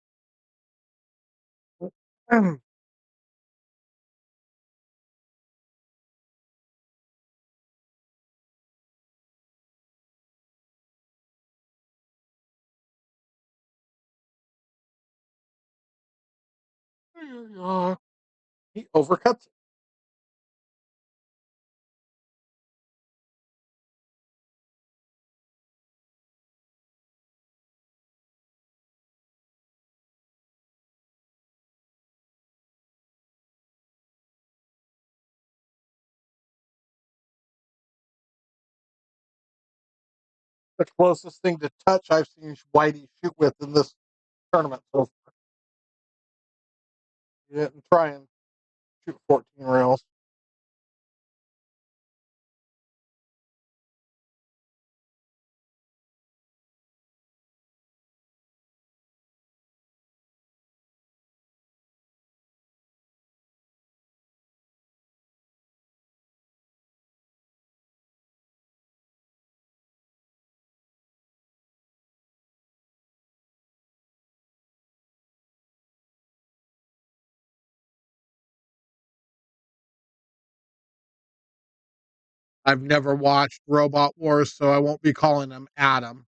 He overcuts it. The closest thing to touch I've seen Whitey shoot with in this tournament so far. He didn't try and shoot 14 rails. I've never watched Robot Wars, so I won't be calling him Adam.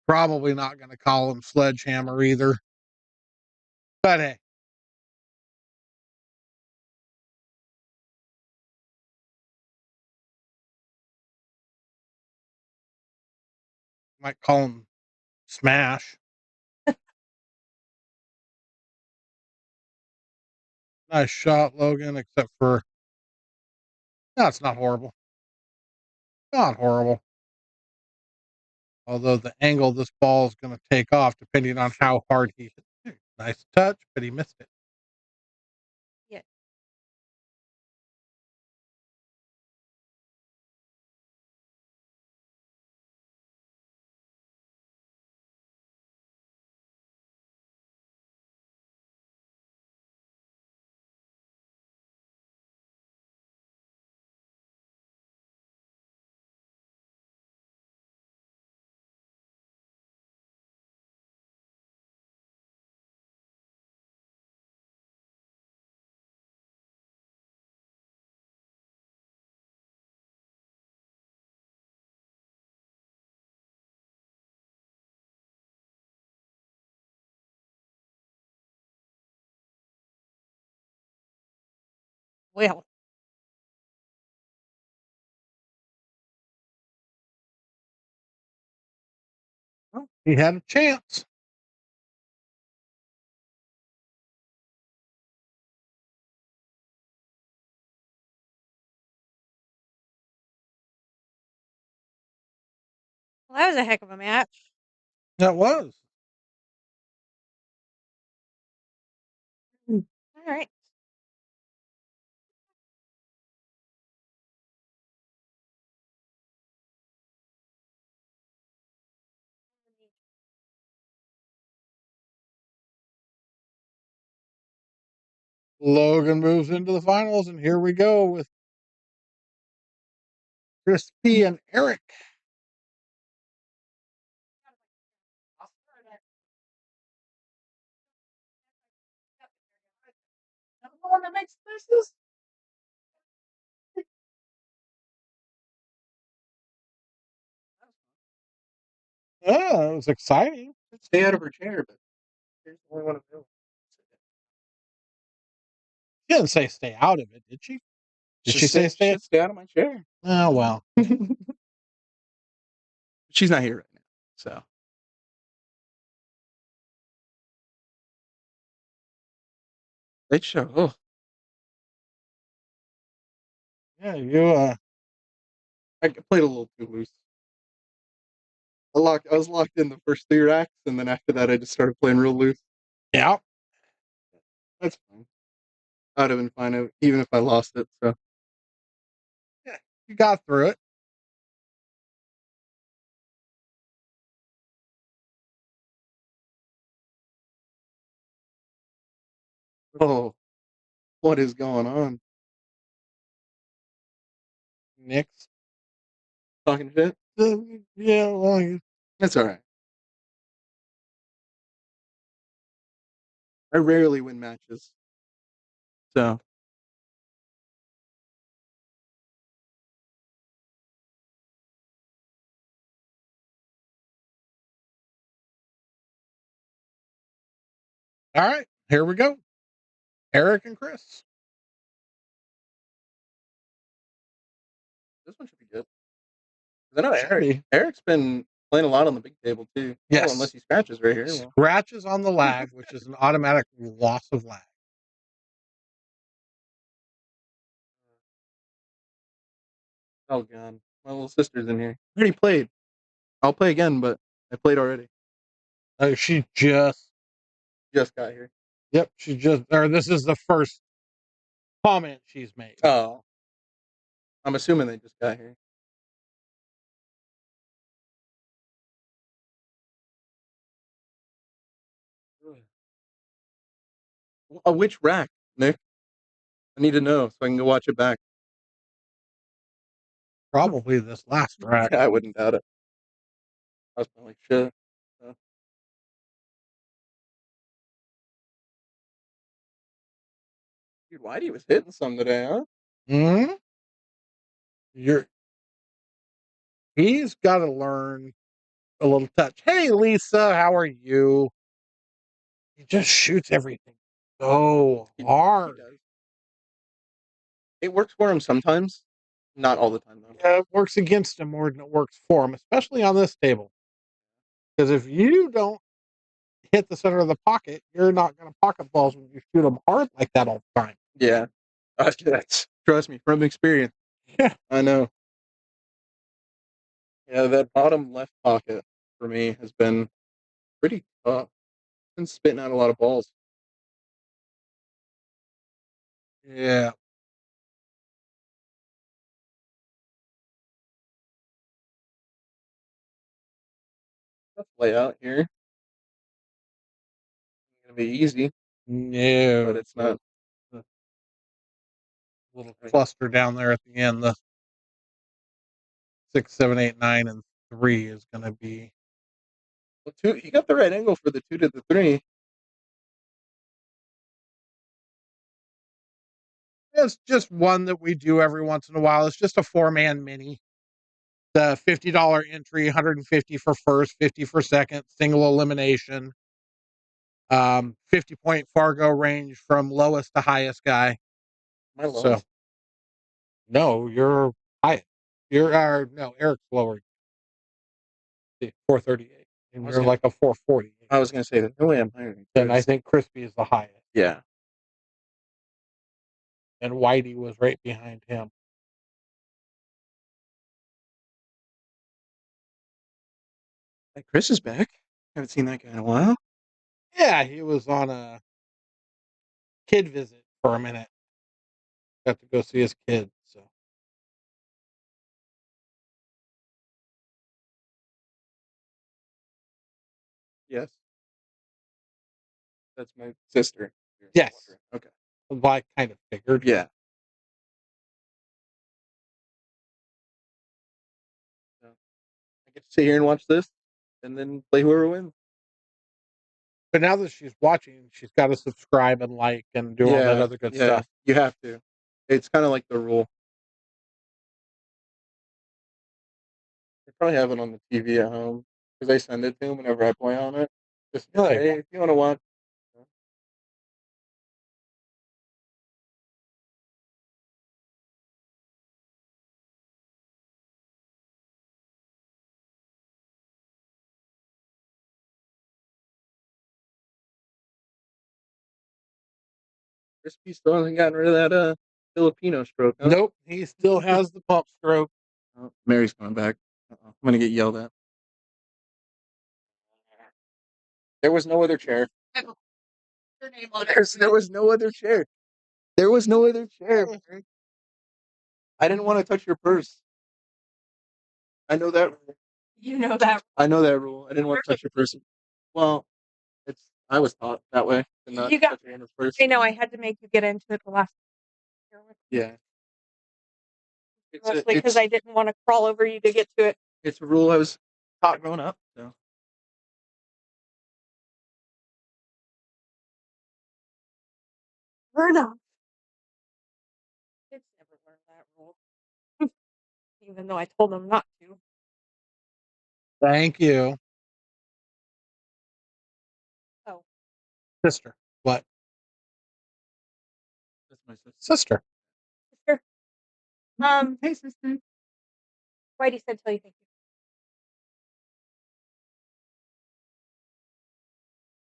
Probably not going to call him Sledgehammer either. But hey, might call him Smash. Nice shot, Logan, except for, no, it's not horrible. Not horrible. Although the angle this ball is going to take off, depending on how hard he hits it. Nice touch, but he missed it. Yeah. Well, Well, he had a chance. that was a heck of a match. That was. All right. Logan moves into the finals, and here we go with Crispy and Eric. The one that makes faces. Yeah, it was exciting. Stay out of her chair, but here's the only one available. She didn't say stay out of it, did she? Did she say stay? Stay out of my chair? Oh well. She's not here right now, so late show. Oh, Yeah, you I played a little too loose. I was locked in the first 3 acts, and then after that, I just started playing real loose. yeah. That's fine. I'd have been fine even if I lost it. So Yeah, you got through it. oh, what is going on? Nick's Talking shit? yeah, well, That's all right. I rarely win matches, so all right, here we go. Eric and Chris. this one should be good. I know Should be. Eric's been playing a lot on the big table too. Yes. Oh, unless he scratches right here. Well. Scratches on the lag, which is an automatic loss of lag. Oh god, my little sister's in here. I already played. I'll play again, but I played already. She just Got here. Yep, she just or this is the first comment she's made. Oh, I'm assuming they just got here. Which rack, Nick? I need to know so I can go watch it back. Probably this last rack. I wouldn't doubt it. I was playing like shit. So. Dude, Whitey was hitting some today, huh? Hmm. He's got to learn a little touch. Hey, Lisa, how are you? He just shoots everything so hard. He does. It works for him sometimes, not all the time though. Yeah, it works against him more than it works for him, especially on this table. Because if you don't hit the center of the pocket, you're not going to pocket balls when you shoot them hard like that all the time. Yeah, that's trust me from experience. Yeah, I know. Yeah, that bottom left pocket for me has been pretty tough. Been spitting out a lot of balls. yeah. Let's lay out here. It's gonna be easy, No, but it's not. little cluster down there at the end. The 6, 7, 8, 9, and 3 is going to be. Well, you got the right angle for the 2 to the 3. It's just one that we do every once in a while. It's just a 4-man mini. The $50 entry, 150 for first, 50 for second, single elimination. 50-point Fargo range from lowest to highest guy. My lowest. So, no, you're high. No, Eric's lower. 438. And you're like a 440. I was gonna say that. No way I'm higher than Chris. And I think Crispy is the highest. Yeah. And Whitey was right behind him. Hey, Chris is back. Haven't seen that guy in a while. Yeah, he was on a kid visit for a minute. Got to go see his kids. So Yes. That's my sister. yes, Okay. Well, I kind of figured. Yeah. So, I get to sit here and watch this, and then play whoever wins. But now that she's watching, she's got to subscribe and like and do all that other good stuff. You have to. It's kind of like the rule. They probably have it on the TV at home because I send it to them whenever I play on it. Just Really? hey, if you want to watch. Crispy still hasn't gotten rid of that Filipino stroke, huh? Nope, he still has the pump stroke. Oh, Mary's coming back. I'm gonna get yelled at. There was no other chair. Your name on it. There was no other chair. There was no other chair. I didn't want to touch your purse. I know that. You know that. I know that rule. I didn't want to touch your purse. Well, it's. I was taught that way to not You got- touch your hand purse. I know I had to make you get into it the last year with me, Yeah. mostly because I didn't want to crawl over you to get to it. It's a rule I was taught growing up. So. Fair enough. Kids never learn that rule, even though I told them not to. Thank you, Oh, sister. What? That's my sister. Sister. sister. Hey, sister. Whitey said tell you thank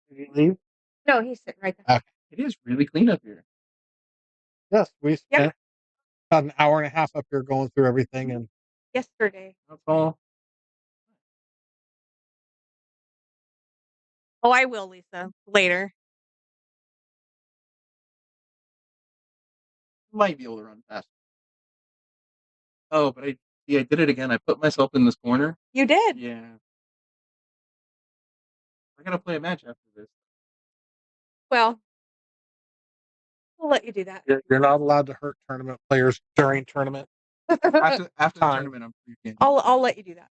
you. Did you leave? No, he's sitting right there. Okay. It is really clean up here. Yes, we spent about an hour and a half up here going through everything, and Yesterday. That's all. Oh, I will, Lisa. Later. Might be able to run fast. Oh, but I did it again. I put myself in this corner. You did. Yeah. I gotta play a match after this. Well, we'll let you do that. you're not allowed to hurt tournament players during tournament. After the Time. tournament, I'm free again. I'll let you do that.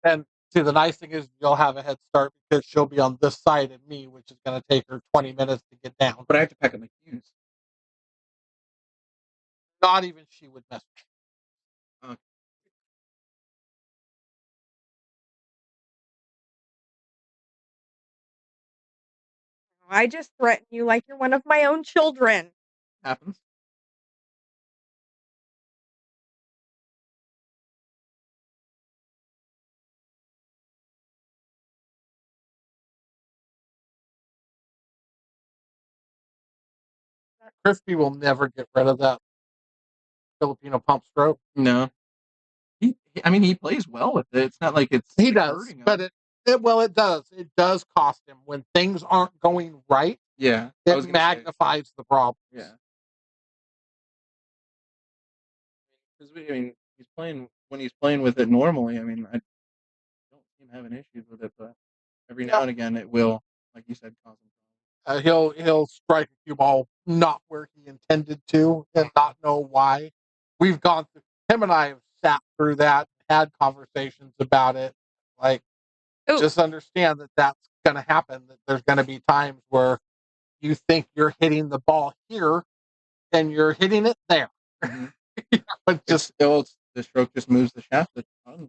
And see, the nice thing is you'll have a head start because she'll be on this side of me, which is going to take her 20 minutes to get down. But I have to pack up my cues. Not even she would mess with Okay. I just threaten you like you're one of my own children. Happens. Crispy will never get rid of that Filipino pump stroke. No. I mean, he plays well with it. It's not like it's He does, hurting him. but it does. It does cost him when things aren't going right. Yeah. It magnifies the problem. Yeah. Because I mean, he's playing with it normally. I mean, I don't see him having issues with it, but every now and again it will, like you said, cause him. He'll strike a cue ball not where he intended to and not know why. We've gone through him and I have sat through that, had conversations about it. Like, Ooh. just understand that that's going to happen. That there's going to be times where you think you're hitting the ball here and you're hitting it there. Mm-hmm. But just the stroke just moves the shaft.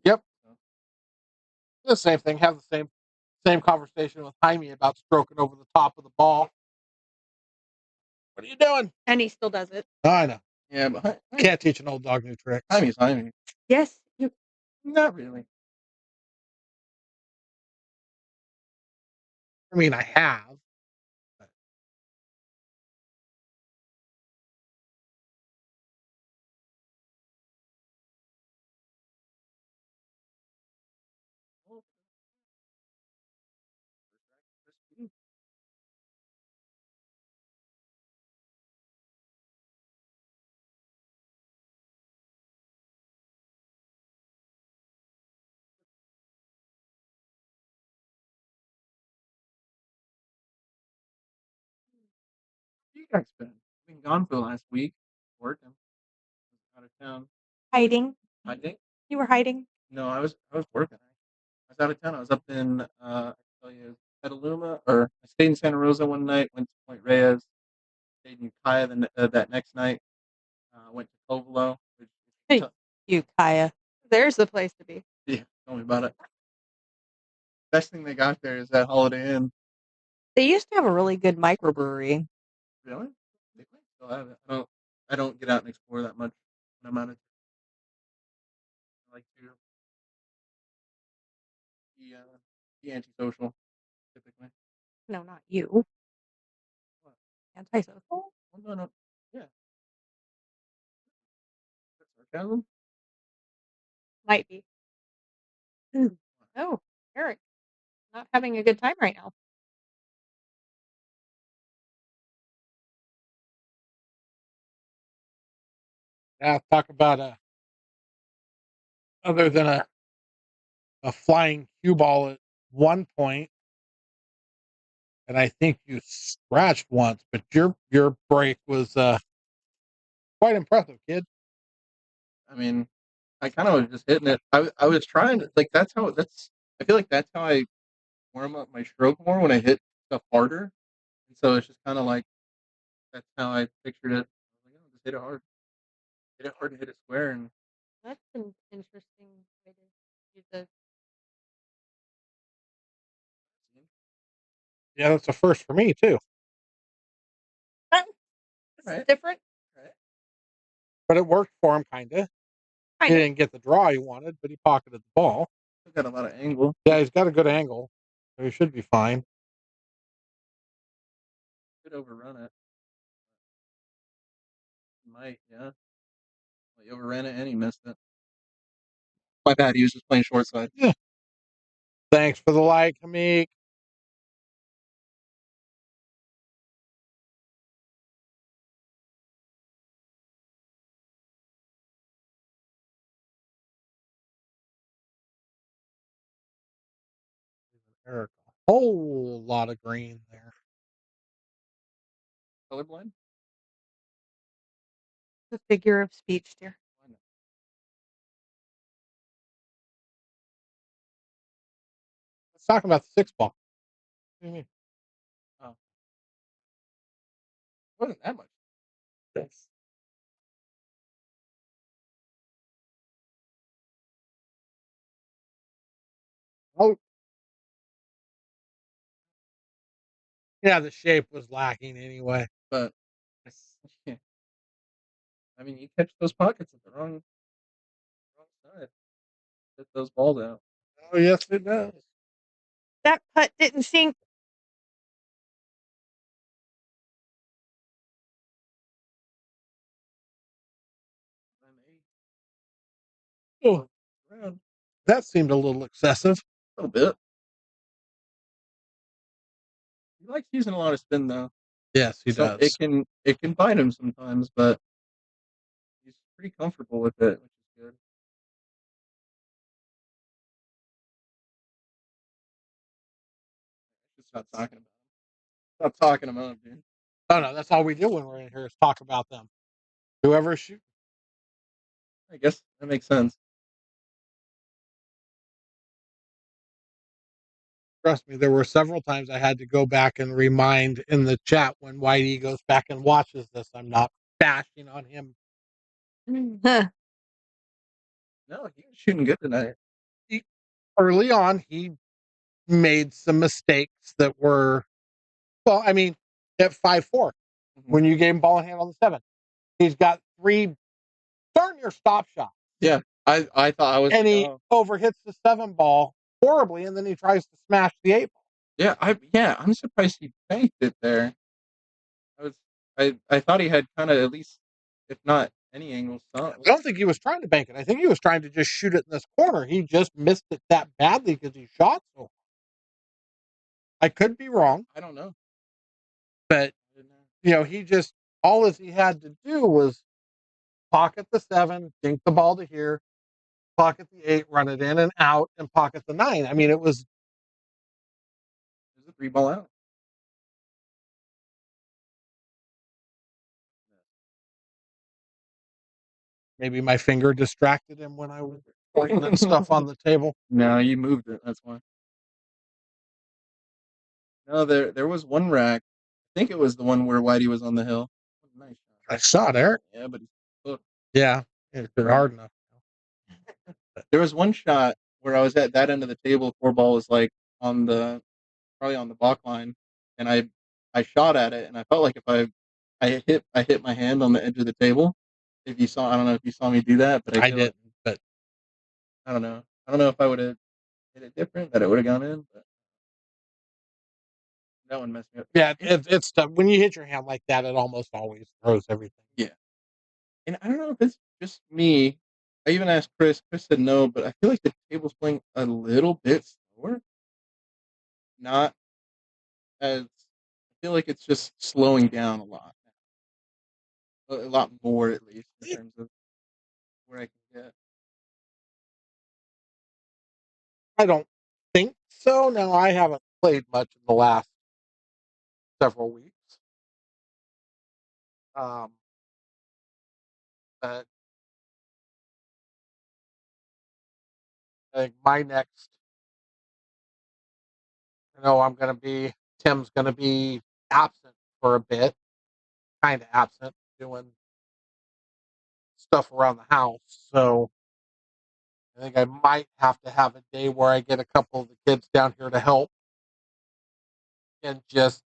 Yep. The same thing. Have the same conversation with Jaime about stroking over the top of the ball. What are you doing? And he still does it. Oh, I know. Yeah, but Can't teach an old dog new tricks. Jaime. Yes, you. Not really. I mean, I have. Jack's been gone for the last week, working. Out of town. Hiding. Hiding? You were hiding. No, I was working. I was out of town. I was up in I tell you, Petaluma, or I stayed in Santa Rosa one night. Went to Point Reyes. Stayed in Ukiah that next night. Went to Covelo. Which, Hey, Ukiah. There's the place to be. yeah, tell me about it. Best thing they got there is that Holiday Inn. They used to have a really good microbrewery. Really? They might still have it. I don't get out and explore that much when I'm out of. I like to be antisocial typically. No, not you. What? Antisocial? Oh, no. Yeah. That's sarcasm. Might be. Oh, Eric, not having a good time right now. Yeah, talk about other than a flying cue ball at one point, and I think you scratched once, but your break was quite impressive, kid. I mean, I kind of was just hitting it. I was trying to like that's. I feel like that's how I warm up my stroke more when I hit stuff harder, and so it's just kind of like that's how I pictured it. I was like, oh, just hit it hard and hit it square, and That's an interesting way to use a. Yeah, that's a first for me too. It's right, different. right. But it worked for him, kinda. He Kind of. didn't get the draw he wanted, but he pocketed the ball. Still got a lot of angle. Yeah, he's got a good angle, so he should be fine. Could overrun it. Might, yeah. Well, he overran it and he missed it. My bad. He was just playing short side. Yeah. Thanks for the like, Hamik. Eric, a whole lot of green there. Colorblind? The figure of speech, dear. Why not? Let's talk about the six ball. What do you mean? Oh, wasn't that much. Yes. Oh, yeah, the shape was lacking anyway. But yeah. I mean, you catch those pockets at the wrong side. Hit those balls out. Oh, yes, it does. That putt didn't sink. Oh, Around that seemed a little excessive. a little bit. He likes using a lot of spin though. Yes, he So does. it can bite him sometimes, but he's pretty comfortable with it, which is good. I should stop talking about him. Stop talking about him, dude. Oh, no, that's all we do when we're in here is talk about them. Whoever shoot. I guess that makes sense. Trust me, there were several times I had to go back and remind in the chat when Whitey goes back and watches this. I'm not bashing on him. Huh. No, he was shooting good tonight. Early on, he made some mistakes that were, well, I mean, at 5-4, when you gave him ball in hand on the 7, he's got 3 darn near stop shots. Yeah, I thought I was. And he overhits the 7 ball horribly, and then he tries to smash the 8 ball. I'm surprised he banked it there. I thought he had kind of at least, if not any angle, some. I don't think he was trying to bank it. I think he was trying to just shoot it in this corner. He just missed it that badly because he shot so hard. I could be wrong, I don't know. but he just all he had to do was pocket the 7, dink the ball to here, pocket the 8, run it in and out, and pocket the 9. I mean, it was There's a 3 ball out. Maybe my finger distracted him when I was pointing at stuff on the table. No, you moved it. That's why. No, there was one rack. I think it was the one where Whitey was on the hill. Nice shot. I saw it, Eric. Yeah, but look, Yeah, if they're hard enough. there was one shot where I was at that end of the table. Four ball was like on the probably on the block line, and I shot at it, and I felt like if I hit my hand on the edge of the table. If you saw, I don't know if you saw me do that, but I I feel like didn't, but I don't know. I don't know if I would have hit it different, that it would have gone in, but that one messed me up. yeah, it's tough. When you hit your hand like that, it almost always throws everything. Yeah. And I don't know if it's just me. I even asked Chris. Chris said no, but I feel like the table's playing a little bit slower. Not as I feel like it's just slowing down a lot. A lot more at least in terms of where I can get. I don't think so. No, I haven't played much in the last several weeks. But I think my next, Tim's going to be absent for a bit, kind of absent, doing stuff around the house. So I think I might have to have a day where I get a couple of the kids down here to help and just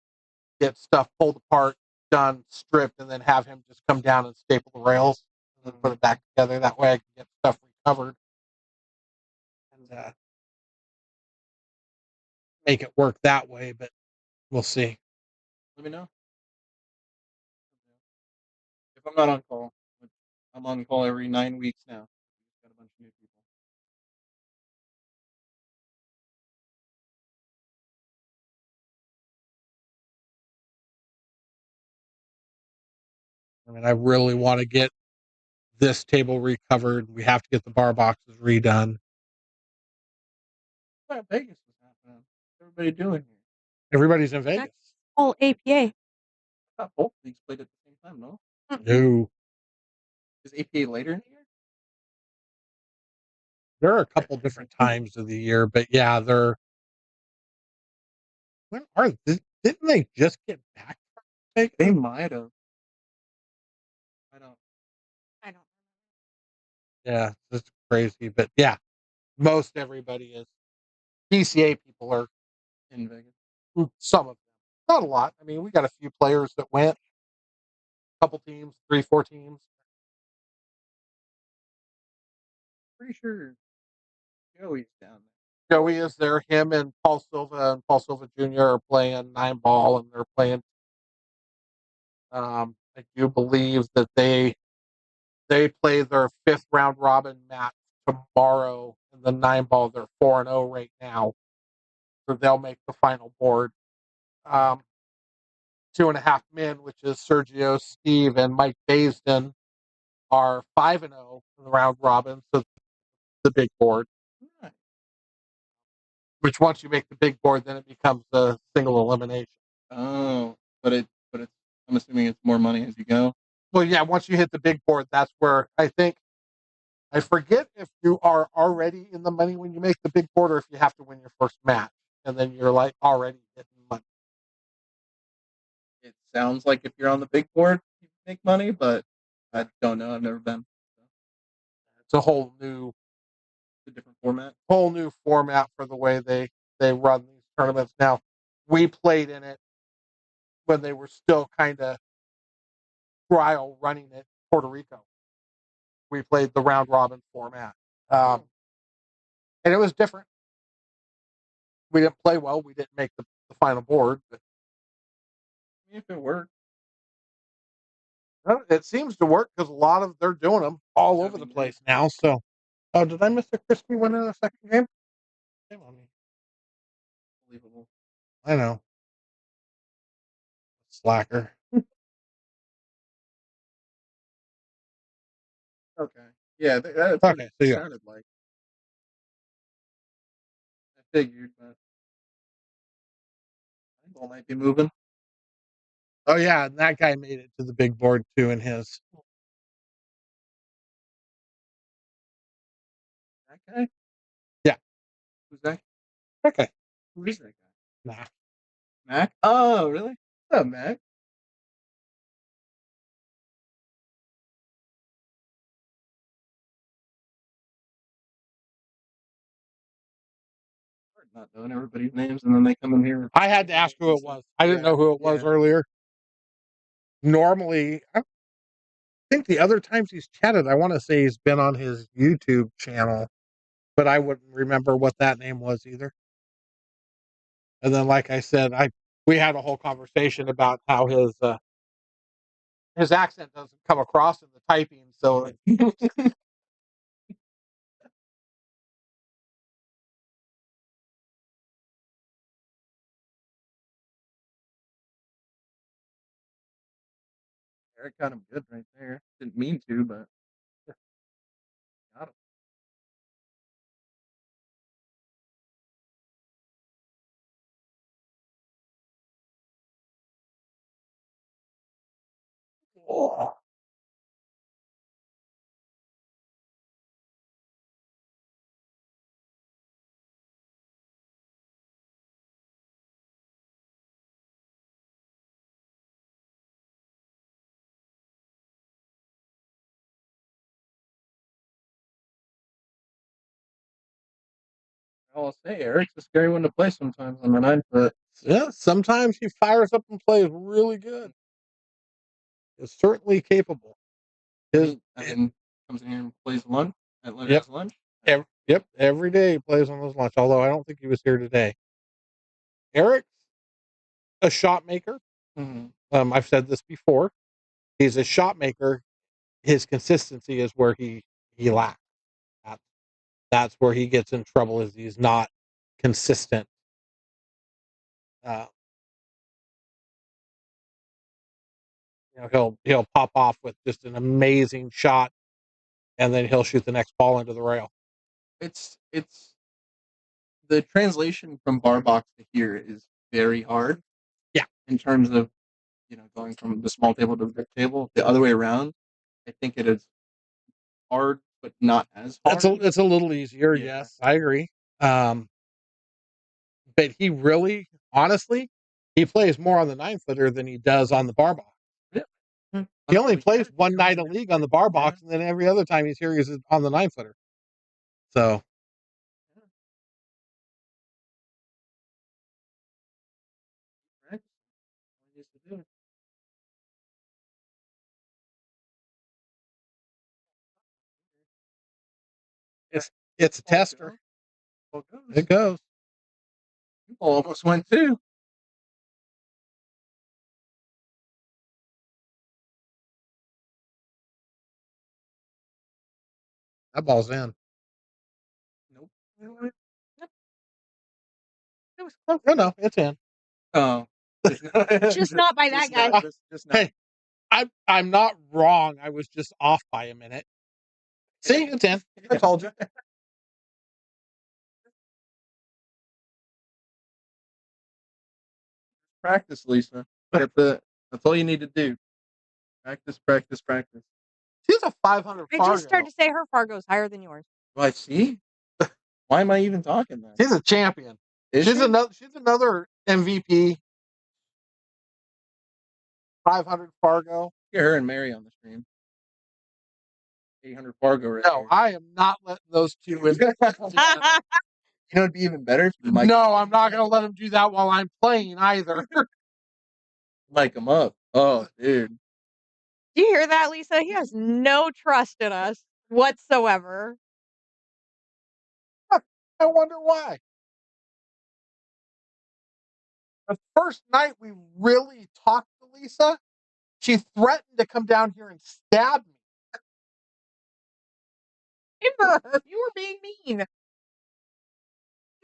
get stuff pulled apart, done, stripped, and then have him just come down and staple the rails and then put it back together. That way I can get stuff recovered and make it work that way, but we'll see. Let me know if I'm not on call. I'm on call every 9 weeks now. Got a bunch of new people. I mean, I really want to get this table recovered. We have to get the bar boxes redone. I thought Vegas was happening. What's everybody doing here? Everybody's in Vegas. All APA. I thought both leagues played at the same time, no? No. Is APA later in the year? There are a couple different times of the year, but yeah, didn't they just get back from Vegas? They might have. I don't. I don't. Yeah, it's crazy. But yeah, most everybody is. PCA people are In Vegas. some of them. Not a lot. I mean, we got a few players that went, a couple teams, 3, 4 teams. Pretty sure Joey's down Joey is there. Him and Paul Silva Jr. are playing 9-ball, and they're playing. I do believe that they play their 5th round robin match tomorrow in the 9-ball. They're 4-0 right now, so they'll make the final board. 2.5 men, which is Sergio, Steve, and Mike Baisden, are 5-0 in the round robin, so the big board. there. Which once you make the big board, then it becomes a single elimination. Oh, but it's. I'm assuming it's more money as you go. Well, yeah, once you hit the big board, that's where I forget if you are already in the money when you make the big board or if you have to win your first match, and then you're like already hitting money. It sounds like if you're on the big board, you make money, but I don't know. I've never been. It's a whole new It's a different format. for the way they run these tournaments. Now, we played in it when they were still kind of trial running it in Puerto Rico. We played the round robin format, and it was different. We didn't play well. We didn't make the final board, but If it works. it seems to work because a lot of they're doing them all over the place now. So, oh, did I miss a crispy one in the second game? Shame on me. Unbelievable. I know, slacker. Okay. Yeah, that's what Okay, it so yeah, sounded like. I figured, but I think might be moving. oh yeah, and that guy made it to the big board too in his. That guy? Yeah. Who's that? Okay. Who is that guy? Nah. Mac? Oh, really? What's up, Mac? Hard not knowing everybody's names, and then they come in here. I had to ask who it was. I didn't know who it was earlier. Normally, I think the other times he's chatted, I want to say he's been on his YouTube channel, but I wouldn't remember what that name was either. And then, like I said, we had a whole conversation about how his accent doesn't come across in the typing. So Eric got him good right there. Didn't mean to, but got him. oh, I'll say Eric's a scary one to play sometimes on the 9-foot. yeah, sometimes he fires up and plays really good. Is certainly capable. I mean, comes in here and plays lunch at Yep. lunch. Yep, every day he plays on his lunch, although I don't think he was here today. Eric's a shot maker. Mm-hmm. I've said this before. He's a shot maker. His consistency is where he lacks. That's where he gets in trouble, is he's not consistent. He'll pop off with just an amazing shot, and then he'll shoot the next ball into the rail. It's the translation from bar box to here is very hard. Yeah. In terms of going from the small table to the big table, the other way around, I think it is hard, but not as hard. It's a little easier. Yeah. Yes, I agree. But he really, honestly, he plays more on the 9-footer than he does on the bar box. Yeah. He only plays one night a league on the bar box, and then every other time he's here, he's on the 9-footer. So. Right. All he needs to do. It's a tester. It goes. Almost went too. That ball's in. Nope. It was close. No, it's in. Oh. Just not by that guy. Just not. Hey, I'm not wrong. I was just off by a minute. See, it's in. I told you. Practice, Lisa. That's all you need to do. Practice, practice, practice. She's a 500 I Fargo. just started to say her Fargo's higher than yours. Well, I see. Why am I even talking then? She's a champion. She's another MVP. 500 Fargo. Get her and Mary on the stream. 800 Fargo right No, I am not letting those two in. It'd be even better if you No, I'm not going to let them do that while I'm playing either. mic them up. Oh, dude. Do you hear that, Lisa? He has no trust in us whatsoever. I wonder why. The first night we really talked to Lisa, she threatened to come down here and stab me. Timber, you were being mean.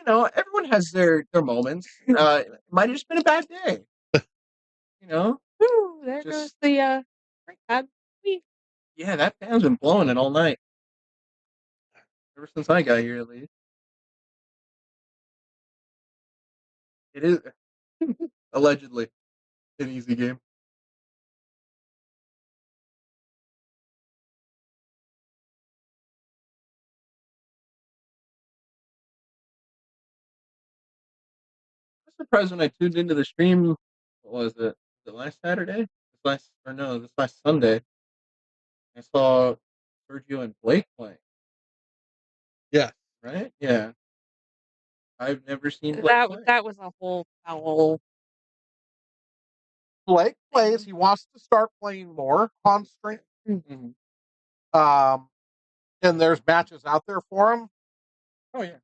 Everyone has their moments. It might have just been a bad day. Ooh, there goes the pad. Yeah, that fan's been blowing it all night. Ever since I got here, at least. It is allegedly an easy game. surprised when I tuned into the stream. What was it? Was it last Saturday? This last Sunday. I saw Sergio and Blake playing. Yeah. Right? Yeah. I've never seen Blake play. That was a whole foul. Blake plays. He wants to start playing more on stream. Mm-hmm. And there's matches out there for him. Oh yeah.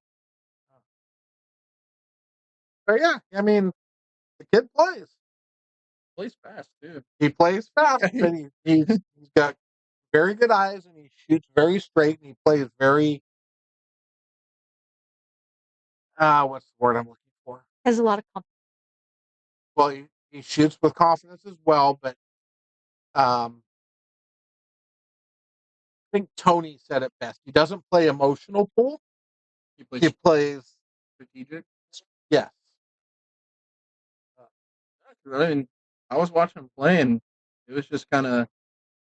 But yeah, I mean, the kid plays. Plays fast too. He plays fast, but he's got very good eyes, and he shoots very straight, and he plays very. What's the word I'm looking for? Has a lot of confidence. Well, he shoots with confidence as well, but I think Tony said it best. He doesn't play emotional pool. He plays strategic. Yes. I mean, I was watching him play, and it was just kind of,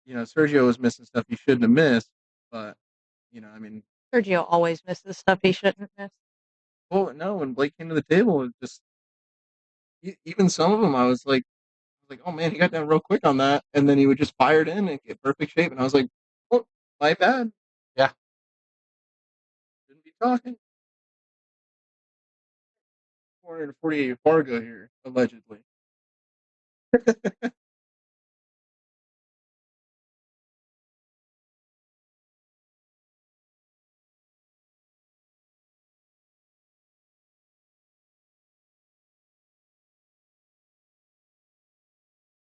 Sergio was missing stuff he shouldn't have missed, but I mean, Sergio always misses stuff he shouldn't miss. well, no, when Blake came to the table, it just even some of them, I was like, oh man, he got down real quick on that, and then he would just fire it in and get perfect shape, and I was like, oh, my bad. Yeah. Shouldn't be talking. 448 Fargo here, allegedly.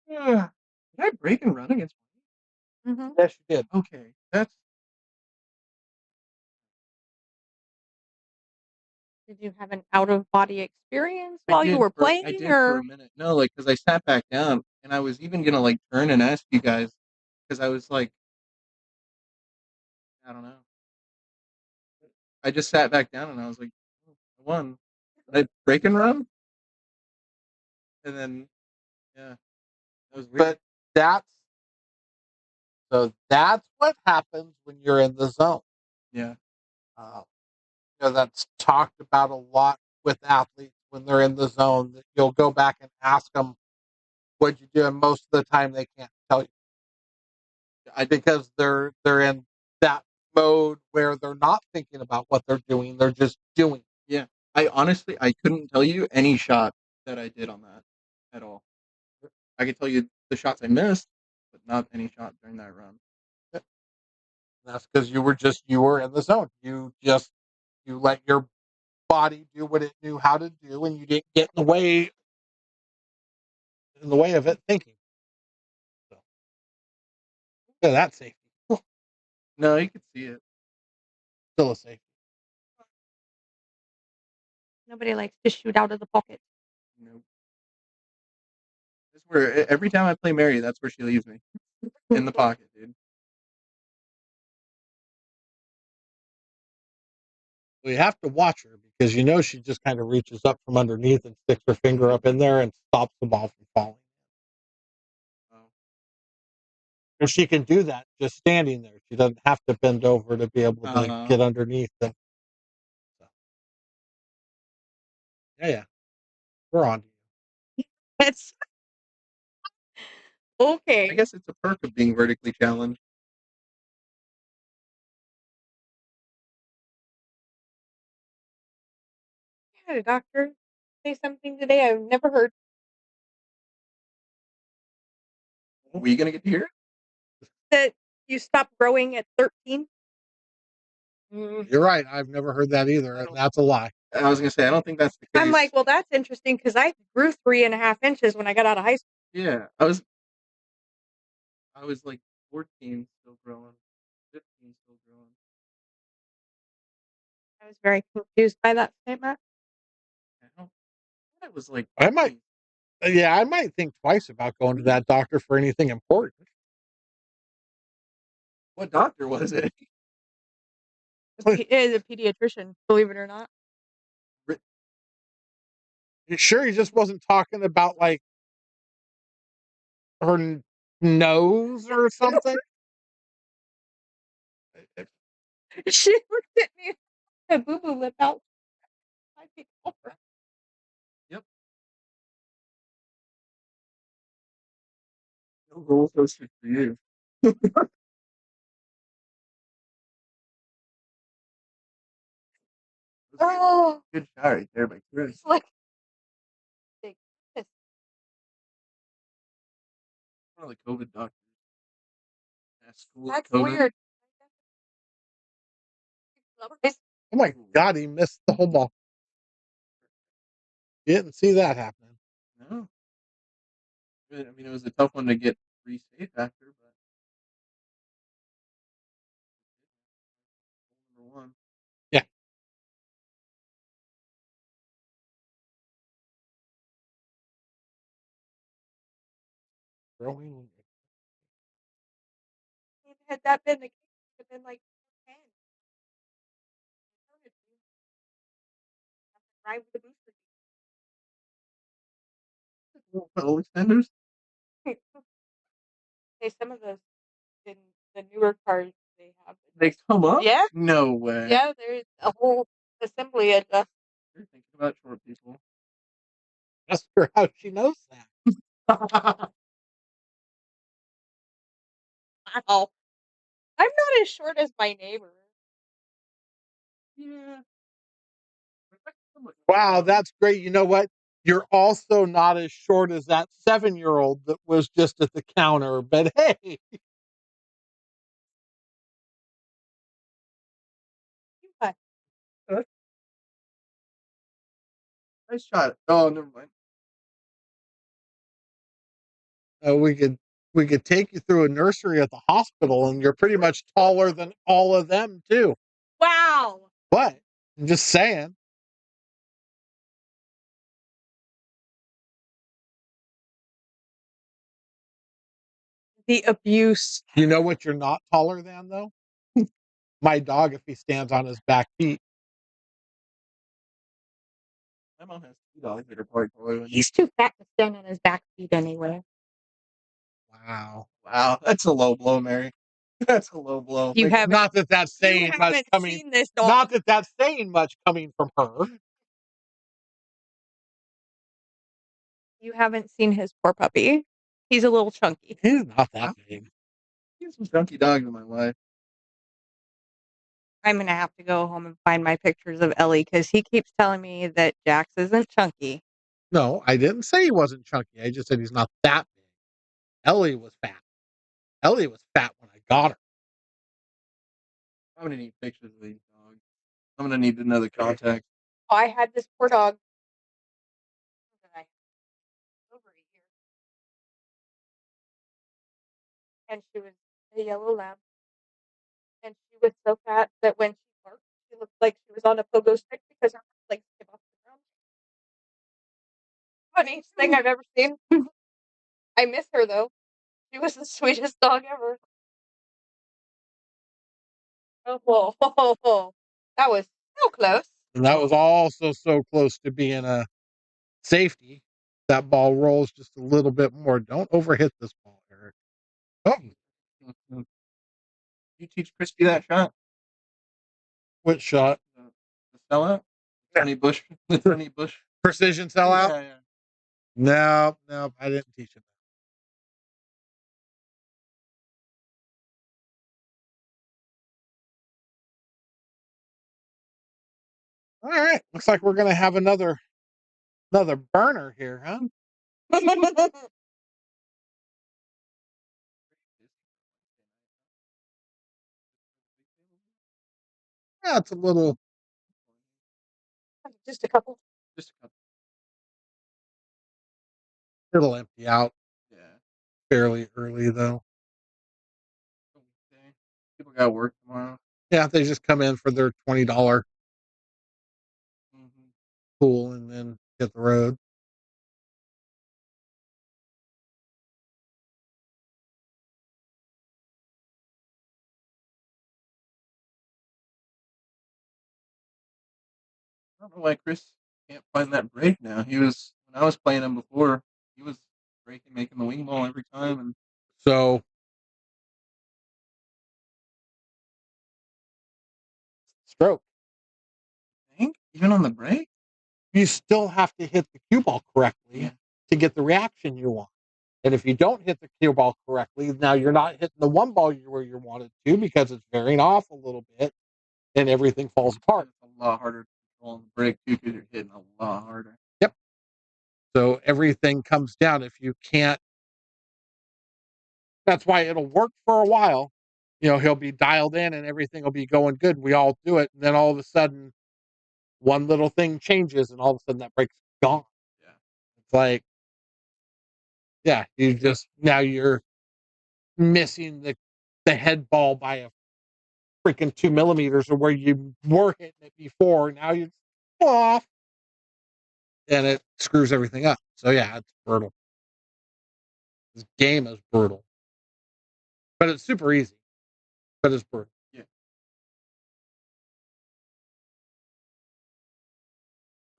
Yeah. Did I break and run against? Mm-hmm. Yes, you did. Okay, that's. Did you have an out of body experience while you were playing? I did for a minute. No, like, because I sat back down and I was even gonna like turn and ask you guys because I was like, I don't know. I just sat back down and I was like, oh, I won. Did I break and run? And then, yeah, that was weird. But that's what happens when you're in the zone. Yeah. That's talked about a lot with athletes when they're in the zone. That you'll go back and ask them, "What'd you do?" And most of the time, they can't tell you. Because they're in that mode where they're not thinking about what they're doing; they're just doing. Yeah, I couldn't tell you any shot that I did on that at all. I could tell you the shots I missed, but not any shot during that run. That's because you were in the zone. You let your body do what it knew how to do, and you didn't get in the way of it thinking. So, yeah, that's safety. No, you could see it. Still a safety. Nobody likes to shoot out of the pocket. Nope. That's where every time I play Mary, that's where she leaves me. In the pocket, dude. We have to watch her because she just kind of reaches up from underneath and sticks her finger up in there and stops the ball from falling. Oh. And she can do that just standing there. She doesn't have to bend over to be able to get underneath them. So. Yeah. We're on to you. It's okay. I guess it's a perk of being vertically challenged. I had a doctor say something today I've never heard. Are we gonna get to hear it? That you stop growing at 13. You're right. I've never heard that either, and that's a lie. I was gonna say I don't think that's the case. I'm like, well, that's interesting because I grew 3.5 inches when I got out of high school. Yeah, I was like 14, still growing, 15, still growing. I was very confused by that statement. It was like I might think twice about going to that doctor for anything important. What doctor was it? It is a pediatrician, believe it or not. You sure he just wasn't talking about like her nose or something? She looked at me, a boo boo lip out. Yep. roller coaster for you. Oh, Good shot right there by Chris. it's like big. One of the COVID doctors. At school That's COVID. weird. Oh my God, he missed the whole ball. You didn't see that happening. No. I mean, it was a tough one to get free safe after, but number one. Yeah. Throwing. Had that been the case, it would have been like 10. Right with the booster. Pedal extenders? Hey, some of those in the newer cars they have. They come up? Yeah. No way. Yeah, there's a whole assembly adjust. You're thinking about short people. Ask her how she knows that. Wow. I'm not as short as my neighbor. Yeah. Wow, that's great. You know what? You're also not as short as that 7-year-old that was just at the counter. But hey, What? Nice shot. Oh, never mind. we could take you through a nursery at the hospital, and you're pretty much taller than all of them too. Wow. What? I'm just saying. The abuse. You know what you're not taller than though? My dog, if he stands on his back feet. My mom has 2 dogs that are probably taller than you. He's too fat to stand on his back feet anyway. Wow. Wow, that's a low blow, Mary. That's a low blow. You haven't, Not that that's saying much coming. seen this dog. Not that that's saying much coming from her. You haven't seen his poor puppy. He's a little chunky. He's not that big. He's some chunky dogs in my life. I'm gonna have to go home and find my pictures of Ellie because he keeps telling me that Jax isn't chunky. No, I didn't say he wasn't chunky. I just said he's not that big. Ellie was fat. Ellie was fat when I got her. I'm gonna need pictures of these dogs. I'm gonna need another contact. I had this poor dog over a year, and she was a yellow lab, and she was so fat that when she barked, she looked like she was on a pogo stick because her legs came off the ground. Funniest thing I've ever seen. I miss her though. She was the sweetest dog ever. Oh, that was so close. And that was also so close to being a safety. That ball rolls just a little bit more. Don't overhit this ball, Eric. Oh, You teach Christy that shot? which shot? The sellout? Tony Bush? The Tony Bush? Precision sellout? Yeah, yeah. No, I didn't teach him. All right. Looks like we're gonna have another burner here, huh? Yeah, it's a little Just a couple. Just a couple. it'll empty out Yeah. fairly early though. Okay. People got work tomorrow. Yeah, they just come in for their $20 Mm-hmm. pool and then hit the road. I don't know why Chris can't find that break now. He was when I was playing him before. He was breaking, making the wing ball every time, and So stroke. I think even on the break, You still have to hit the cue ball correctly to get the reaction you want. And if you don't hit the cue ball correctly, now you're not hitting the one ball where you wanted to because it's veering off a little bit and everything falls apart. It's a lot harder to control the brake too because you're hitting a lot harder. Yep. So everything comes down. If you can't, that's why it'll work for a while. He'll be dialed in and everything will be going good. We all do it. And then all of a sudden, one little thing changes and all of a sudden that brake's gone. Yeah. It's like, yeah, now you're missing the head ball by a freaking 2 millimeters of where you were hitting it before. Now you're off and it screws everything up. So yeah, it's brutal. This game is brutal, but it's super easy, but it's brutal. Yeah.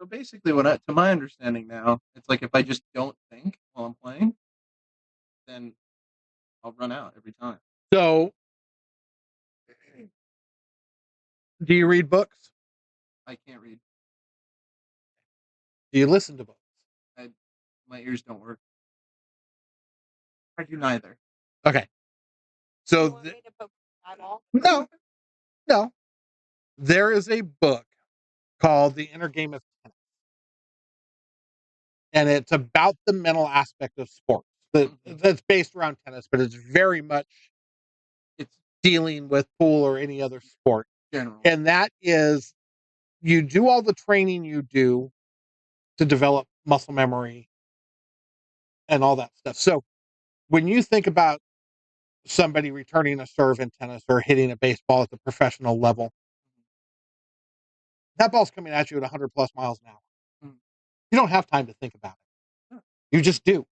So basically, to my understanding now, it's like if I just don't think while I'm playing, then I'll run out every time. So, do you read books? I can't read. Do you listen to books? My ears don't work. I do neither. Okay. So, You want me to put that off? no. There is a book called The Inner Game of Tennis, and it's about the mental aspect of sports. That's based around tennis, but it's very much dealing with pool or any other sport. General. And that is, you do all the training you do to develop muscle memory and all that stuff. So when you think about somebody returning a serve in tennis or hitting a baseball at the professional level, that ball's coming at you at 100 plus miles an hour. You don't have time to think about it. You just do.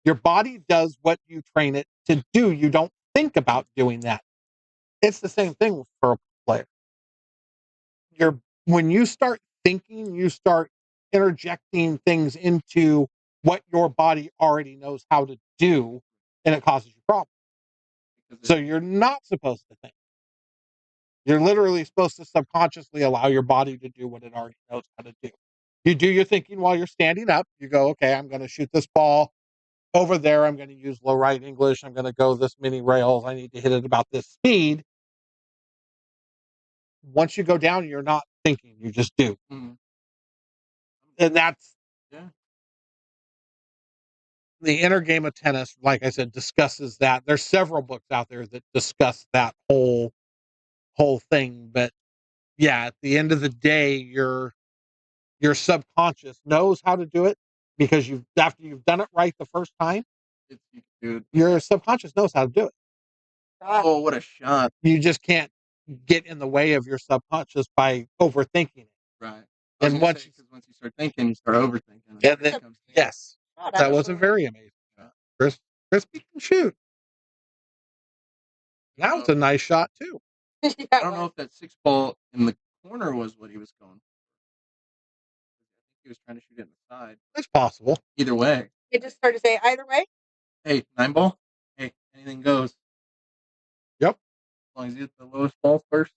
Your body does what you train it to do. You don't think about doing that. It's the same thing for a player. When you start thinking, you start interjecting things into what your body already knows how to do, and it causes you problems. So you're not supposed to think. You're literally supposed to subconsciously allow your body to do what it already knows how to do. You do your thinking while you're standing up. You go, okay, I'm going to shoot this ball over there. I'm going to use low right English. I'm going to go this many rails. I need to hit it about this speed. Once you go down, you're not thinking. You just do. Mm-hmm. And that's the inner game of tennis. Like I said, discusses that. There's several books out there that discuss that whole thing. But yeah, at the end of the day, your subconscious knows how to do it because after you've done it right the first time, your subconscious knows how to do it. Oh, what a shot. You just can't get in the way of your subconscious by overthinking it. Right. And once you start thinking, you start overthinking. And then, yes, that was a very amazing. Chris can shoot. That was a nice shot too. Yeah, I don't know if that 6 ball in the corner was what he was going for. I think he was trying to shoot it in the side. It's possible. Either way. It just started to say either way. Hey, 9 ball. Hey, anything goes. Yep. As long as you hit the lowest ball first.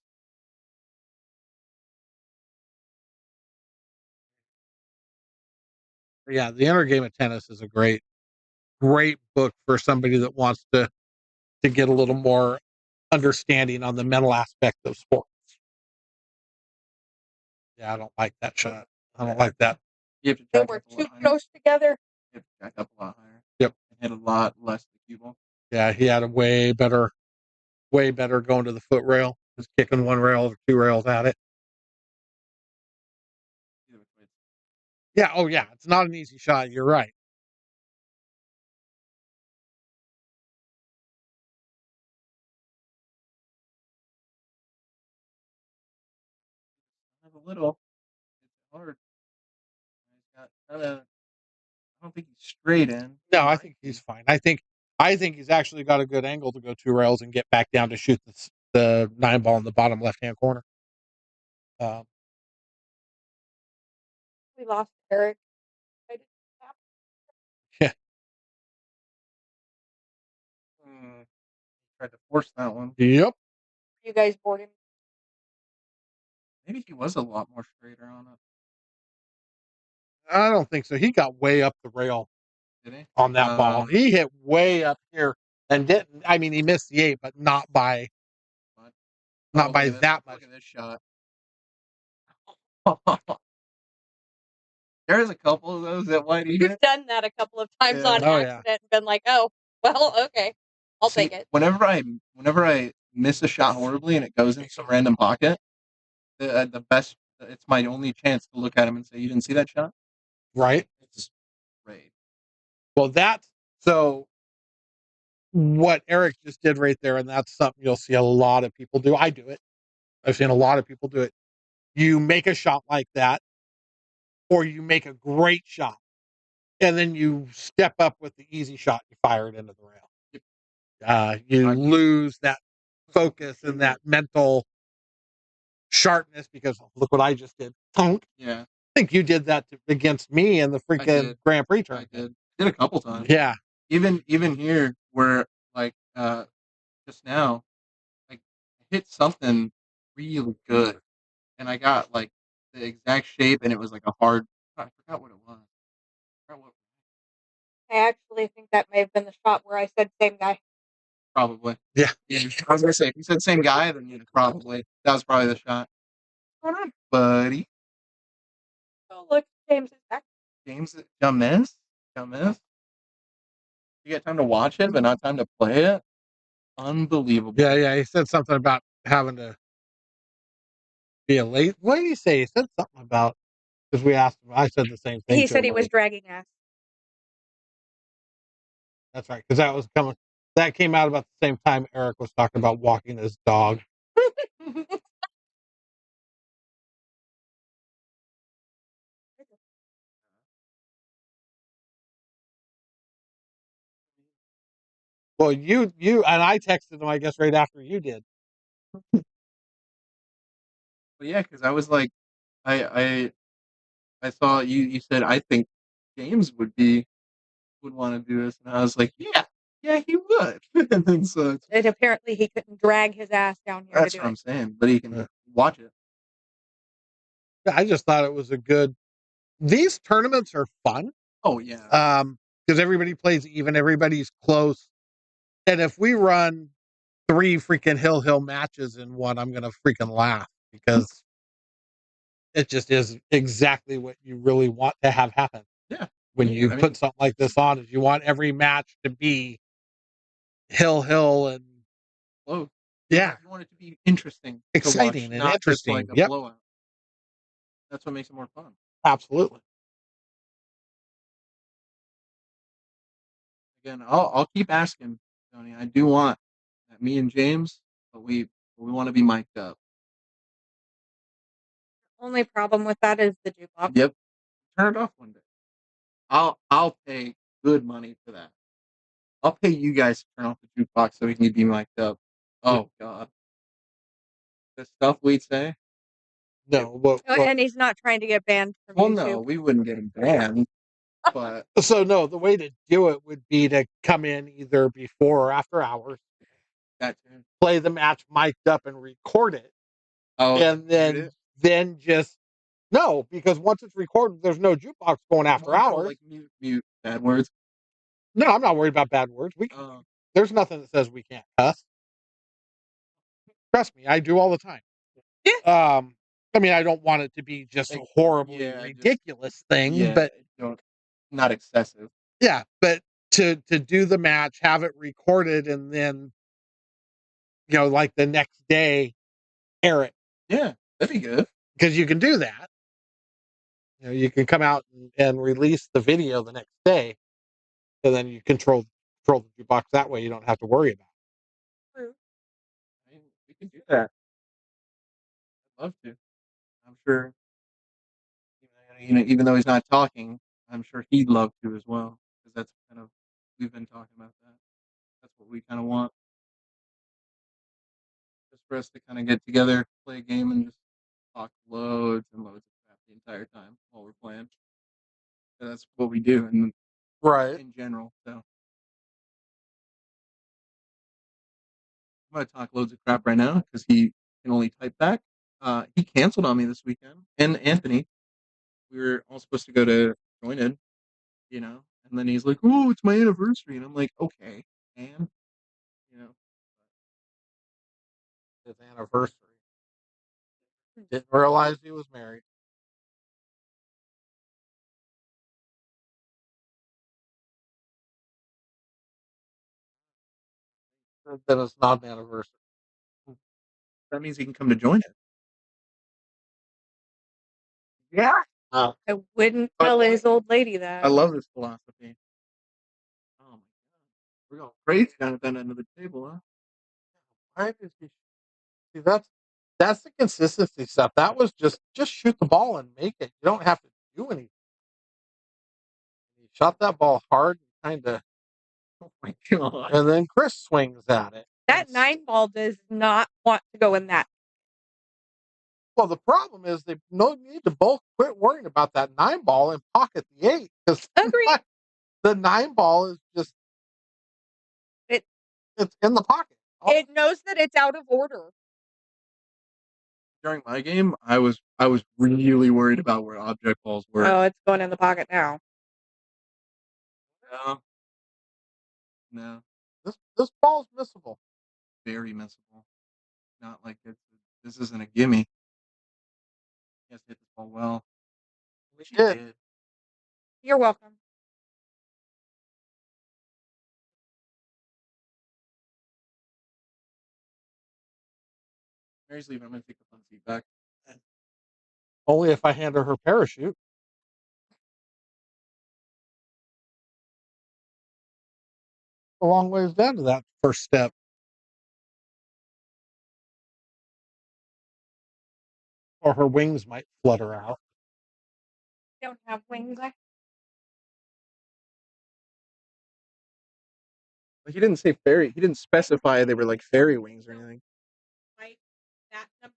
Yeah, The Inner Game of Tennis is a great book for somebody that wants to get a little more understanding on the mental aspect of sports. Yeah, I don't like that shot. I don't like that. You have to They were too close together. You have to jack up a lot higher. Yep. And hit a lot less the cue ball. Yeah, he had a way better going to the foot rail. Just kicking one rail or 2 rails at it. Yeah, oh yeah, it's not an easy shot. You're right. A little. It's hard. I don't think he's straight in. No, I think he's fine. I think he's actually got a good angle to go 2 rails and get back down to shoot the 9 ball in the bottom left-hand corner. We lost Eric. Yeah. Tried to force that one. Yep. You guys bored him? Maybe he was a lot more straighter on it. I don't think so. He got way up the rail. on that ball. He hit way up here and didn't. I mean, he missed the 8, but not by that much. Look at this shot. There's a couple of those that Whitey You've hit. done that a couple of times Yeah. on Oh, yeah. accident and been like, oh, well, okay. I'll take it. Whenever I miss a shot horribly and it goes in some random pocket, the best, it's my only chance to look at him and say, "You didn't see that shot?" Right. It's great. Well, that's so what Eric just did right there, and that's something you'll see a lot of people do. I do it. I've seen a lot of people do it. You make a shot like that, or you make a great shot, and then you step up with the easy shot. You fire it into the rail. You lose that focus and that mental sharpness because look what I just did. Yeah. I think you did that against me in the freaking Grand Prix tournament. I did a couple times. Yeah. Even here where like just now, like I hit something really good and I got like the exact shape and it was like a hard, I forgot what it was. I actually think that may have been the shot where I said same guy. Probably. Yeah. I was gonna say if you said same guy, then yeah, probably. That was probably the shot. What's on, buddy? Oh, look, James is back. James James? You get time to watch it, but not time to play it? Unbelievable. Yeah. He said something about having to be a late. What did he say? He said something about because we asked him. I said the same thing. He said he was dragging ass. That's right, because that was coming. That came out about the same time Eric was talking about walking his dog. Well, you and I texted him, I guess, right after you did. But yeah, because I was like, I saw you said I think James would want to do this, and I was like, yeah, he would. And then so And apparently he couldn't drag his ass down here that's to do what I'm it. saying, but he can watch it. I just thought it was a good. These tournaments are fun. Oh yeah. Because everybody plays even, everybody's close, and if we run 3 freaking hill matches in one, I'm gonna freaking laugh because it just is exactly what you really want to have happen. Yeah. When you put something like this on, is you want every match to be hill and close. Yeah. You want it to be interesting, Exciting to watch, and not interesting. just like a Yep. blowout. That's what makes it more fun. Absolutely. Again, I'll keep asking, Tony. I do want me and James, but we want to be mic'd up. Only problem with that is the jukebox. Yep. Turn it off one day. I'll pay good money for that. I'll pay you guys to turn off the jukebox so we can be mic'd up. Oh God. The stuff we'd say. No, but And he's not trying to get banned from Well, YouTube. no, we wouldn't get him banned. But so no, the way to do it would be to come in either before or after hours, that too. play the match mic'd up and record it. Oh, And then just no, because once it's recorded, there's no jukebox going after hours. Like mute bad words. No, I'm not worried about bad words. There's nothing that says we can't cuss. Trust me, I do all the time. Yeah. I mean, I don't want it to be just a horribly ridiculous thing, but not excessive. Yeah, but to do the match, have it recorded, and then like the next day, air it. Yeah, that'd be good because you can do that. You can come out and release the video the next day, and then you control the jukebox that way. You don't have to worry about it. True. I mean, we can do that. I'd love to. I'm sure. Even though he's not talking, I'm sure he'd love to as well because that's kind of we've been talking about that. That's what we kind of want. Just for us to kind of get together, play a game, and just talk loads and loads of crap the entire time while we're playing. So that's what we do, and in general. So I'm gonna talk loads of crap right now because he can only type back. He canceled on me this weekend, and Anthony. We were all supposed to go to join in, And then he's like, "Oh, it's my anniversary," and I'm like, "Okay, and you know, His anniversary. Didn't realize he was married. Then it's not an anniversary. that means he can come to join it." Yeah. I wouldn't tell his old lady that. I love this philosophy. Oh my god, we're going crazy down at that end of the table, huh? Why did he? See, that's the consistency stuff. That was just shoot the ball and make it. You don't have to do anything. He shot that ball hard, kind of, Oh my god. and then Chris swings at it. That 9 ball does not want to go in that. Well, the problem is they need to both quit worrying about that 9 ball and pocket the 8 because Agreed. the 9 ball is just it's in the pocket. It knows that it's out of order. During my game, I was really worried about where object balls were. Oh, it's going in the pocket now. No. No. This ball's missable. Very missable. Not like this isn't a gimme. He has to hit this ball well. Which he did. You're welcome. Mary's leaving. I'm gonna take the fun seat back. Only if I hand her her parachute. A long ways down to that first step. Or her wings might flutter out. Don't have wings. Like he didn't say fairy. He didn't specify they were like fairy wings or anything. Right. That number.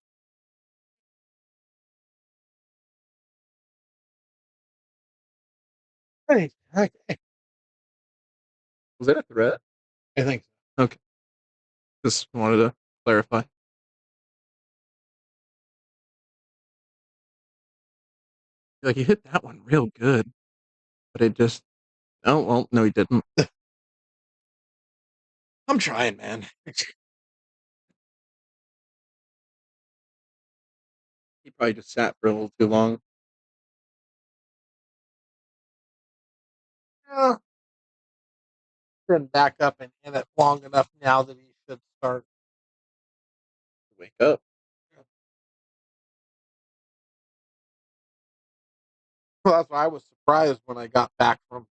Hey, okay. Was that a threat? I think Okay. Just wanted to clarify. Like he hit that one real good, but it just. Oh well, no, he didn't. I'm trying, man. He probably just sat for a little too long. yeah. Been back up and in it long enough now that he should start. Wake up. Well, that's why I was surprised when I got back from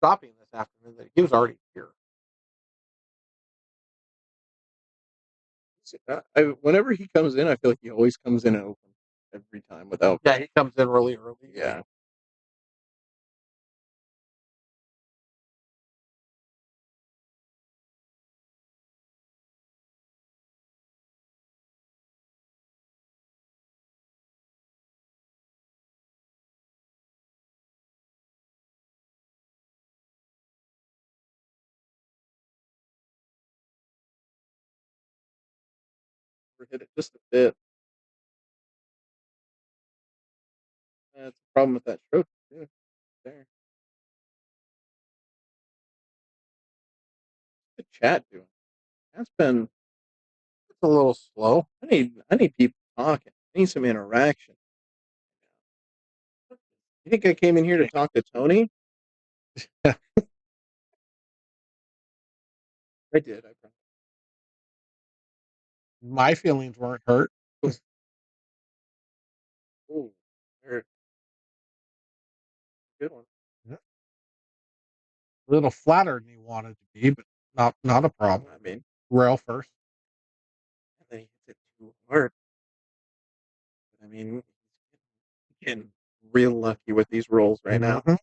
shopping this afternoon that he was already here. Whenever he comes in, I feel like he always comes in open every time without. Yeah, he comes in really early. Yeah. Hit it just a bit. That's the problem with that stroke too. There. The chat doing. That's been. It's a little slow. I need people talking. I need some interaction. You think I came in here to talk to Tony? I did. I promise. My feelings weren't hurt. Ooh, there. Good one. A little flatter than he wanted to be, but not a problem. I mean, Rail first. and then he hits it too hard. But I mean, he's getting real lucky with these rolls right now. Mhm.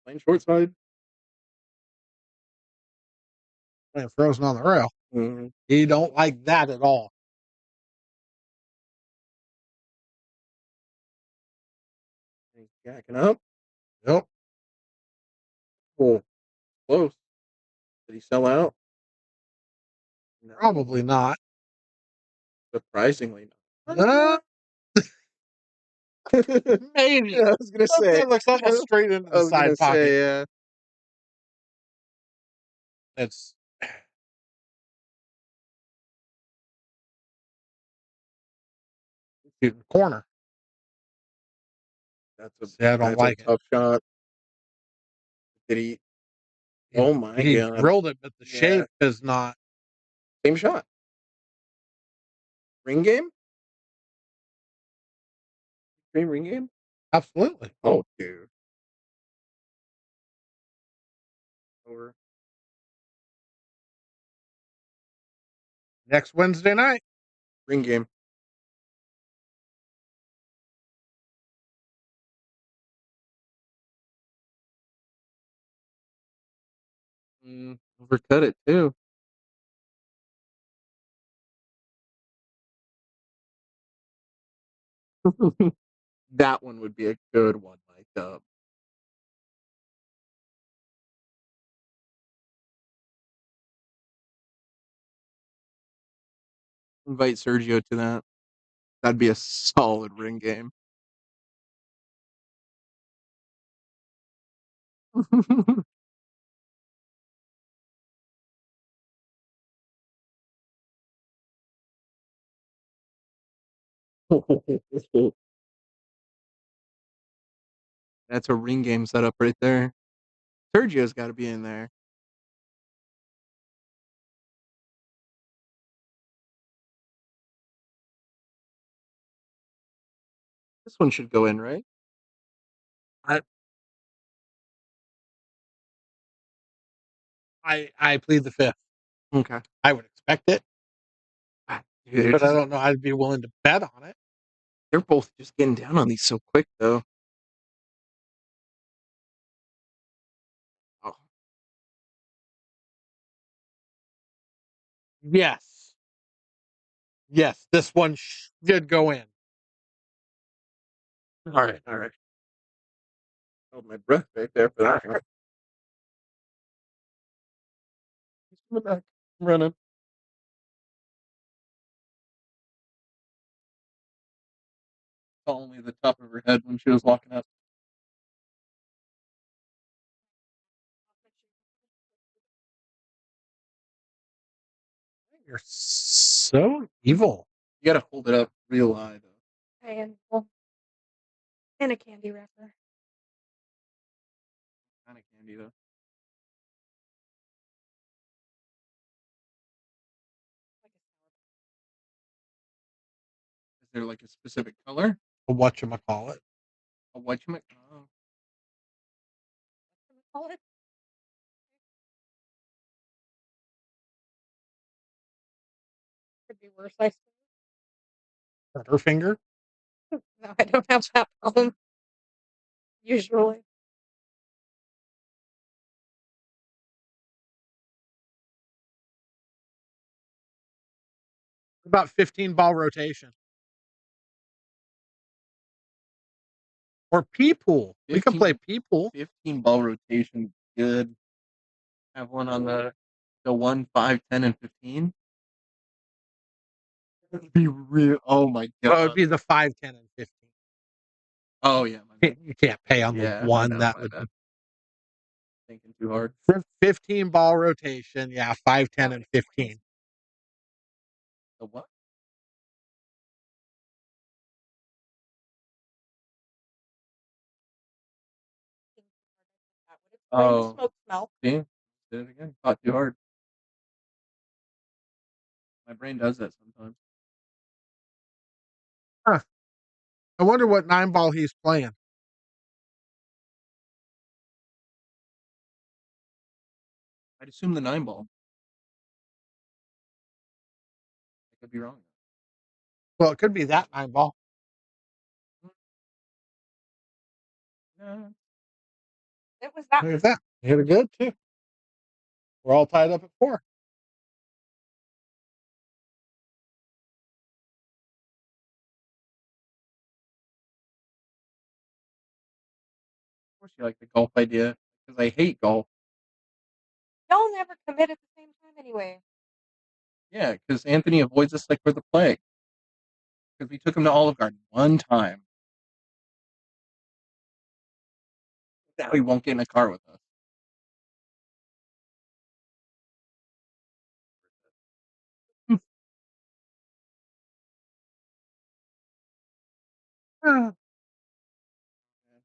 Playing short side. And frozen on the rail. Mm-hmm. He don't like that at all. He's jacking up. Nope. Oh, close. Did he sell out? No. Probably not. Surprisingly, not. Maybe. Yeah, I was gonna say. That looks almost straight into I the was gonna side pocket. say, yeah. It's in the corner. That's See, I don't like it. tough shot. Did he? Oh my He god! drilled it, but the Yeah. shape is not. Same shot. Ring game. Same ring game. Absolutely. Oh, dude. Over. Next Wednesday night. Ring game. Overcut it too. That one would be a good one, like invite Sergio to that. That'd be a solid ring game. That's a ring game setup right there. Sergio's got to be in there. This one should go in, right? I plead the fifth. Okay. I would expect it, Dude, but I don't know. I'd be willing to bet on it. they're both just getting down on these so quick, though. Oh, Yes. Yes, this one should go in. all right, all right. Held my breath right there for that one. He's coming back. I'm running. Saw only the top of her head when she was walking up. You're so evil. You gotta hold it up real high, though. And well, and a candy wrapper. Kind of candy, though. Is there like a specific color? Whatchamacallit. A whatchamacallit? Oh. Call it. Could be worse, I suppose. Butterfinger. No, I don't have that problem. Usually. About 15 ball rotation. Or pea pool. We can play pea pool. 15 ball rotation. Good. Have one on the 1, 5, 10, and 15. That'd be real. Oh my That god. would be the 5, 10, and 15. Oh yeah. My bad. You can't pay on the Yeah, one my that bad, would my bad. Thinking too hard. 15 ball rotation. Yeah, 5, 10, and 15. The what? Oh. Smoke smell. See? Did it again. Thought too hard. My brain does that sometimes. Huh. I wonder what 9 ball he's playing. I'd assume the 9 ball. I could be wrong. Well, it could be that 9 ball. No. It was that. Look at that. You hit it good, too. We're all tied up at 4. Of course you like the golf idea. Because I hate golf. Y'all never commit at the same time anyway. Yeah, because Anthony avoids us like we're the plague. because we took him to Olive Garden one time. Now he won't get in a car with us. Ah. I don't blame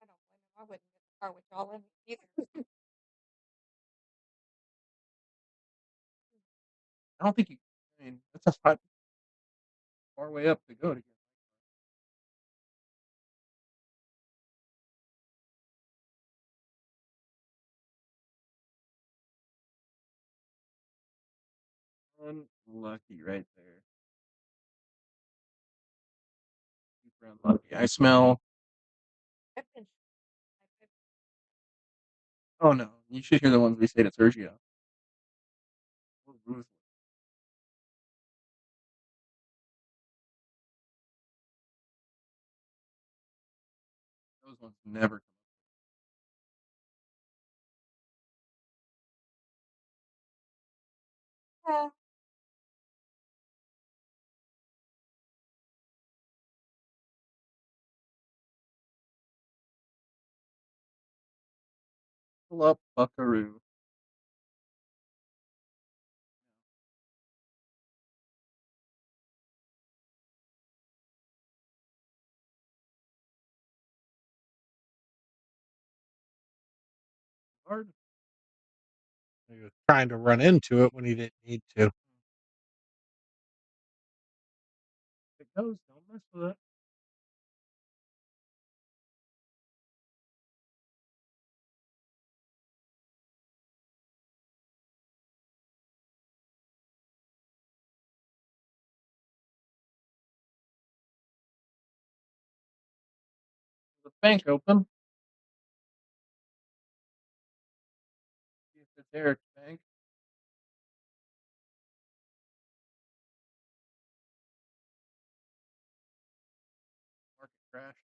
him. I wouldn't get in the car with y'all in it either. I don't think you. I mean, that's a far way up to go to get. Unlucky right there. Super unlucky. I smell. I've been- Oh no, you should hear the ones we say to Sergio. We're ruthless. Those ones never come. Pull up, Buckaroo. Hard. He was trying to run into it when he didn't need to. It goes. Don't mess with it. The bank open. See if it's Eric's bank. Market crashed.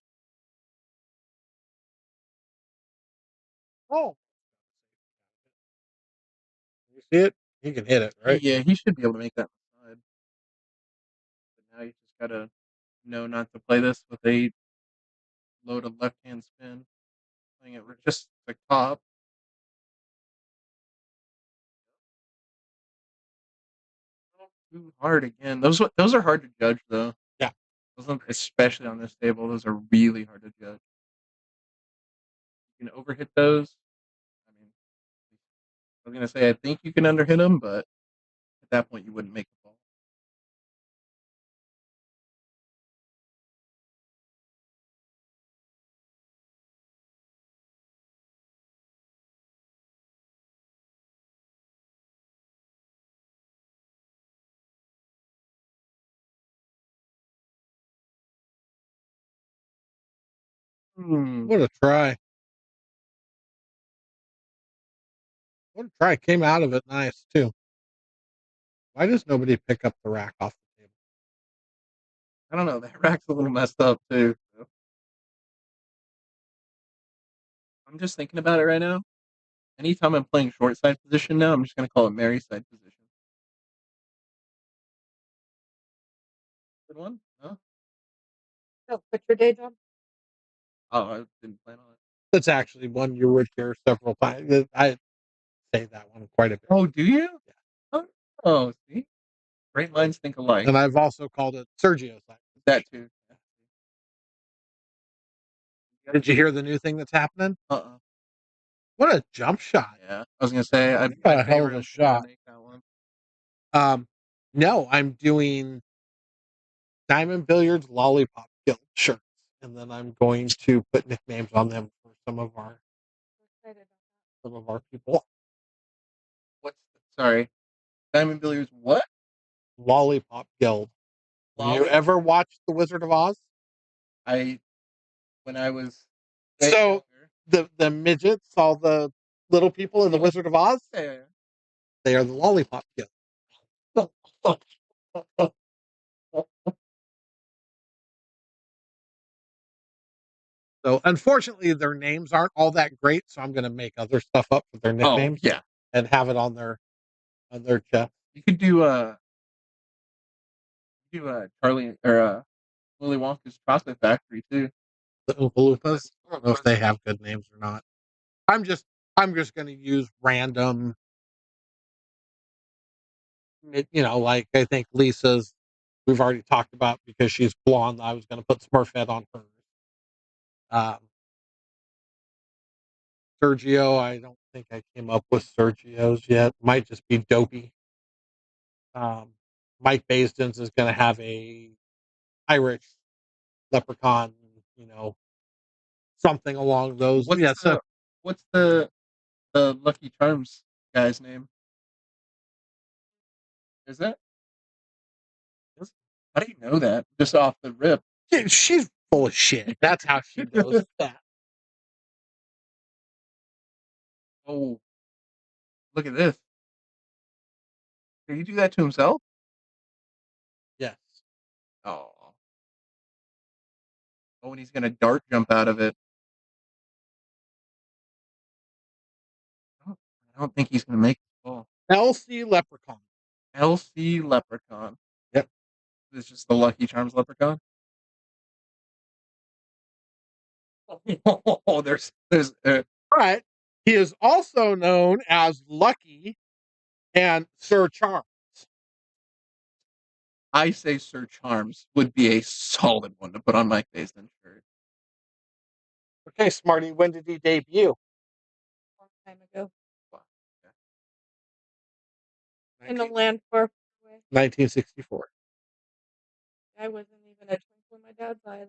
Oh, you see it? He can hit it, right? Yeah, he should be able to make that side. But now you just gotta know not to play this with a load of left hand spin. Playing it just the top. Too hard again. Those are hard to judge though. Yeah. Especially on this table, those are really hard to judge. You can overhit those. I mean, I was gonna say I think you can underhit them, but at that point you wouldn't make the ball. What a try. What a try. Came out of it nice, too. Why does nobody pick up the rack off the table? I don't know. That rack's a little messed up too. So. I'm just thinking about it right now. Anytime I'm playing short side position now, I'm just gonna call it Mary side position. Good one? Huh? So, what's your day job? Oh, I didn't plan on it. That's actually one you would hear several times. I say that one quite a bit. Oh, do you? Yeah. Oh, see? Great minds think alike. And I've also called it Sergio's side. That too. Did you hear the new thing that's happening? Uh-uh. What a jump shot. Yeah. I was gonna say I Got a hell of a shot. make that one. No, I'm doing Diamond Billiards Lollipop Guild shirts, and then I'm going to put nicknames on them for some of our people. Sorry. Diamond Billiards what? Lollipop Guild. Have you ever watched The Wizard of Oz? When I was So the midgets, all the little people in The Wizard of Oz, yeah. they are the Lollipop Guild. So unfortunately, their names aren't all that great. So I'm going to make other stuff up with their nicknames, yeah. and have it on their chest. You could do do Charlie or Willy Wonka's Chocolate Factory too. The Oompa Loompas. I don't know if they have good names or not. I'm just going to use random. Like I think Lisa's. We've already talked about because she's blonde. I was going to put Smurfette on hers. Um, Sergio, I don't think I came up with Sergio's yet. Might just be Dopey. Um, Mike Basden's is going to have a Irish leprechaun, something along those. What's Yeah, so what's the Lucky Charms guy's name? Is that? How do you know that? Just off the rip. she's full of shit. That's how she knows that. Oh, look at this. Did he do that to himself? Yes. Oh. Oh, and he's gonna dart jump out of it. I don't think he's gonna make it. Oh, LC Leprechaun. LC Leprechaun. Yep. It's just the Lucky Charms Leprechaun. Oh, there's But he is also known as Lucky and Sir Charles. I say Sir Charms would be a solid one to put on Mike Basden shirt. Okay, Smarty, when did he debut? Long time ago. Wow. In a land far away. 1964. I wasn't even a twinkle in my dad's eye then.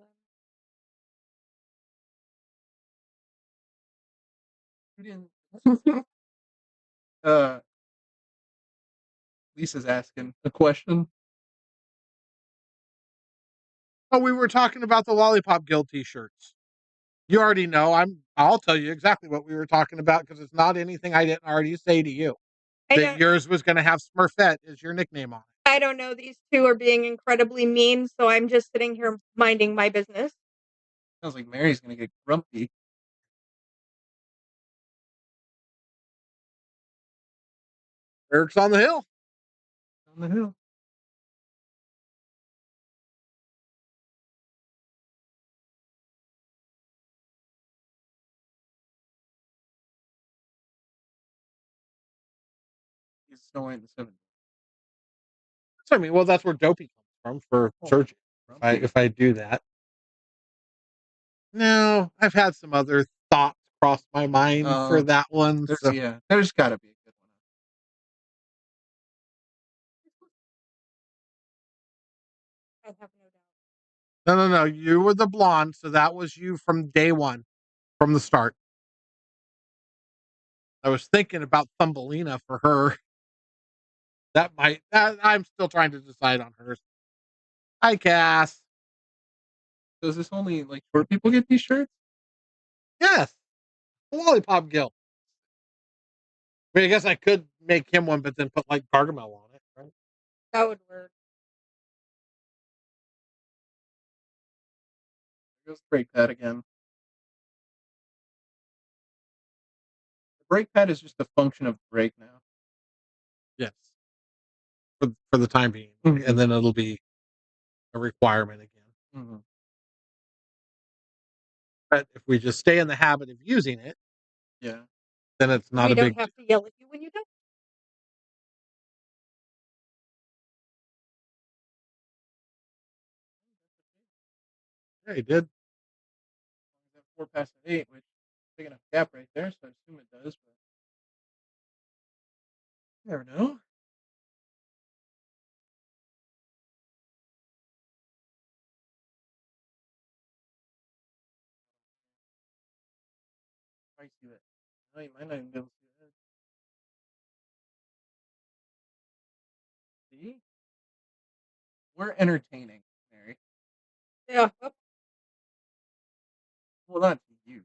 uh, Lisa's asking a question. Oh, we were talking about the Lollipop Guild t-shirts. You already know. I'll tell you exactly what we were talking about because it's not anything I didn't already say to you. That yours was going to have Smurfette as your nickname on it. I don't know. These two are being incredibly mean, so I'm just sitting here minding my business. Sounds like Mary's gonna get grumpy. Eric's on the hill. On the hill. He's Snow White in the 70s. I mean, well, that's where Dopey comes from for surgery. If I do that. No, I've had some other thoughts cross my mind for that one. So. Yeah, there's got to be a good one. I have no doubt. No. You were the blonde, so that was you from day one, from the start. I was thinking about Thumbelina for her. I'm still trying to decide on hers. Hi, Cass. So is this only like short people get these shirts? Yes, the Lollipop Guild. I mean, I guess I could make him one, but then put like Gargamel on it, right? That would work. There goes brake pad again. The brake pad is just a function of the brake now. Yes, for the time being, and then it'll be a requirement again. Mm-hmm. But if we just stay in the habit of using it, Yeah, then it's not we a don't big. have to yell at you when you don't. Yeah, he did. 4 past 8, which is a big enough gap right there, so I assume it does. But you never know. I see it. No, you might not even be able to see it. See? We're entertaining, Mary. Yeah. Well, not to you.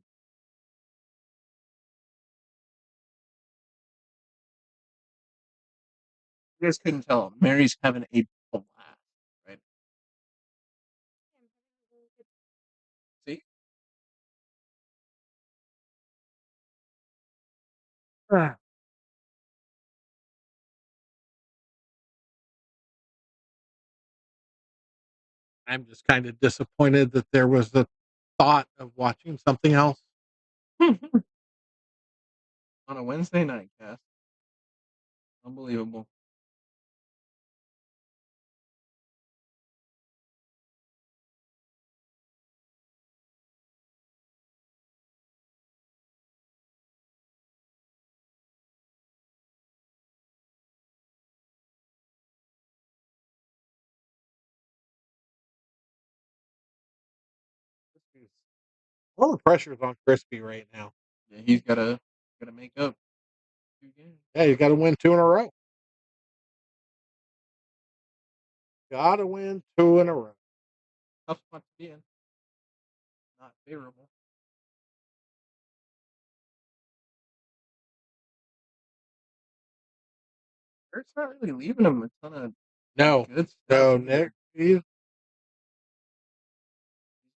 You guys couldn't tell. Mary's having a blast, right? See? I'm just kind of disappointed that there was the thought of watching something else. On a Wednesday night cast. Unbelievable. All the pressure's on Crispy right now. Yeah, he's gotta make up 2 games. Yeah, you got to win 2 in a row. Got to win 2 in a row. Tough spot to be in. Not favorable. Eric's not really leaving him a ton of No, good stuff. no, Nick. He's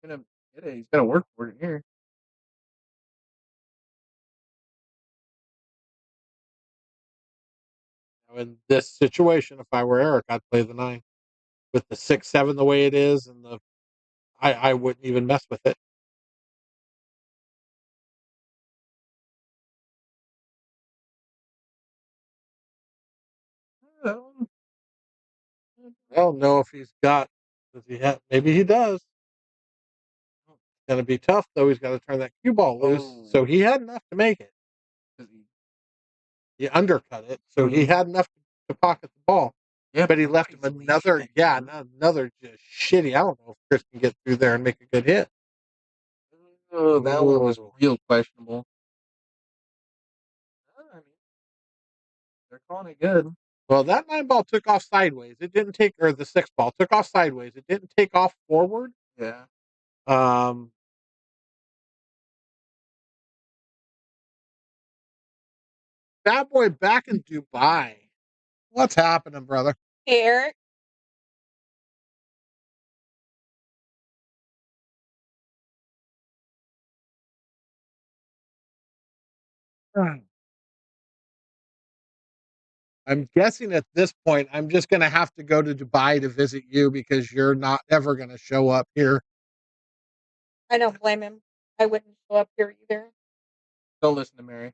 gonna get it. He's gonna work for it here. In this situation, if I were Eric, I'd play the 9 with the 6-7 the way it is, and I wouldn't even mess with it. Um, I don't know if he's got. Does he have? Maybe he does. It's gonna be tough though. He's got to turn that cue ball loose. Oh. So he had enough to make it. 'cause He undercut it, so he had enough to pocket the ball. Yeah, But he left him another. Yeah, another just shitty. I don't know if Chris can get through there and make a good hit. Oh, that one was Ooh. real questionable. I mean, they're calling it good. Well, that 9 ball took off sideways. It didn't take, or the 6 ball took off sideways. It didn't take off forward. Yeah. Bad boy back in Dubai. What's happening, brother? Hey, Eric. I'm guessing at this point, I'm just going to have to go to Dubai to visit you because you're not ever going to show up here. I don't blame him. I wouldn't show up here either. Don't listen to Mary.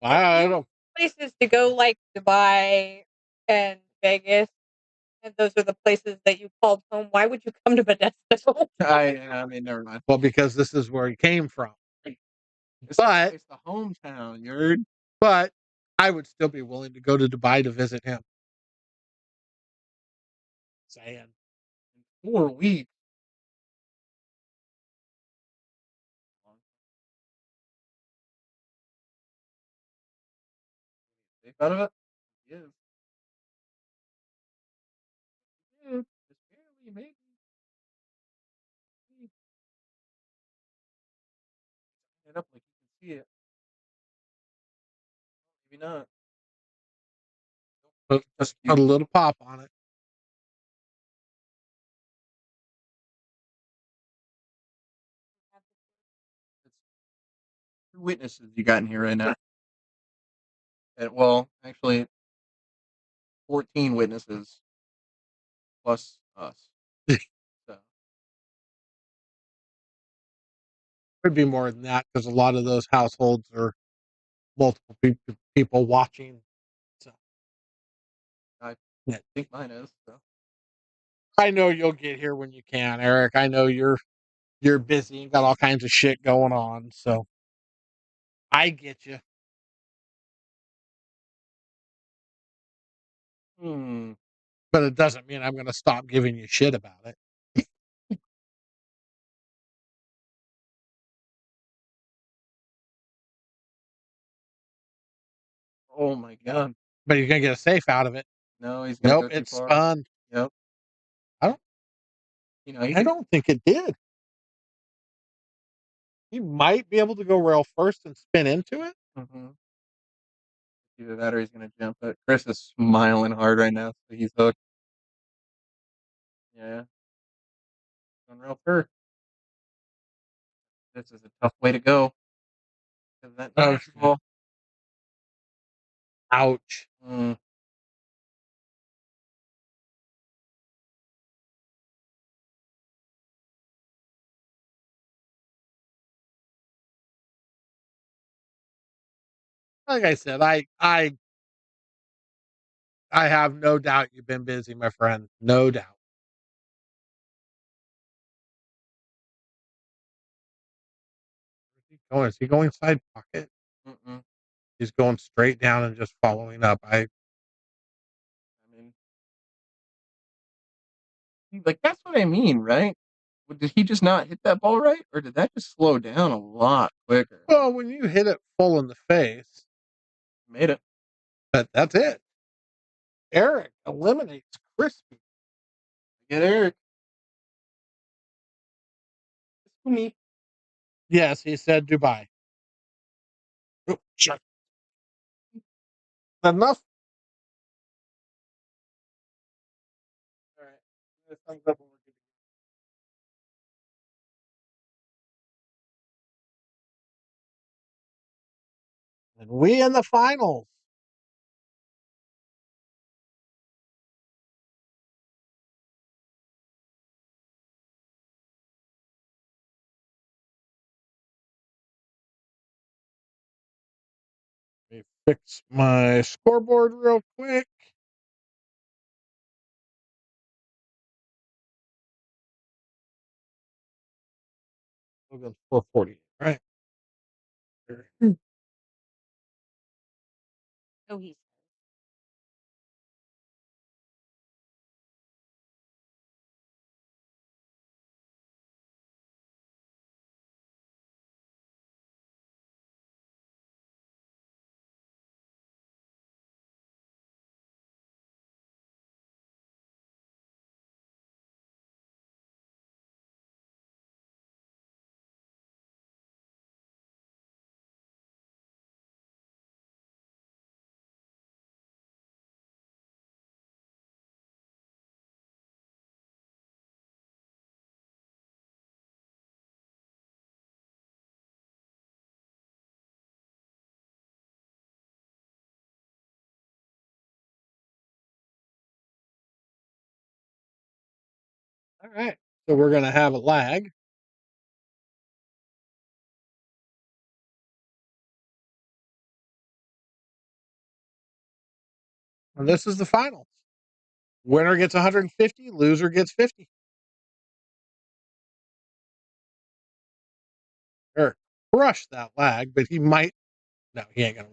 I don't. Places to go like Dubai and Vegas, and those are the places that you called home. Why would you come to Modesto? I mean, never mind. Well, because this is where he came from. It's But the hometown. You're but I would still be willing to go to Dubai to visit him. Saying 4 weeks. Safe out of it? Yes. Yeah, just barely, maybe. It up like you can see it. Maybe not. just put a little pop on it. It's 2 witnesses you got in here right now. Well, actually, 14 witnesses plus us. So, Could be more than that because a lot of those households are multiple people watching. So I yeah. think mine is. So. I know you'll get here when you can, Eric. I know you're busy and got all kinds of shit going on. So I get you. But it doesn't mean I'm going to stop giving you shit about it. Oh my god. But you're going to get a safe out of it. No, he's gonna Nope, go too it far. spun. Yep. I don't. You know, I don't think it did. He might be able to go rail first and spin into it. Either that or he's gonna jump it. Chris is smiling hard right now, so he's hooked. Yeah. Going rail first. This is a tough way to go. That Oh, ouch. like I said, I have no doubt you've been busy, my friend. No doubt. Where's he going? Is he going side pocket? Mm-mm. He's going straight down and just following up. I mean, like that's what I mean, right? Did he just not hit that ball right, or did that just slow down a lot quicker? Well, when you hit it full in the face, Made it. that's it. Eric eliminates Crispy. Get Eric. It's for me. Yes, he said Dubai. Oh, shit. Enough. All right. Thumbs up when we're good. And we in the finals. Let me fix my scoreboard real quick. Logan's 440. Right. Oh, he's All right. So we're going to have a lag. And this is the finals. Winner gets 150, loser gets 50. Eric crushed that lag, but he might. No, he ain't going to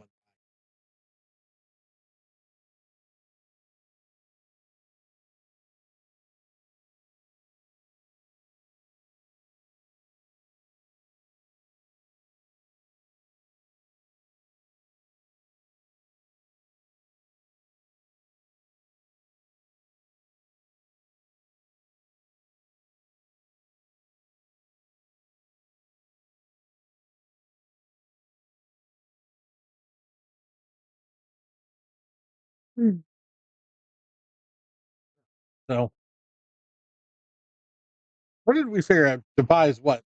win. So, what did we figure out? Dubai's what,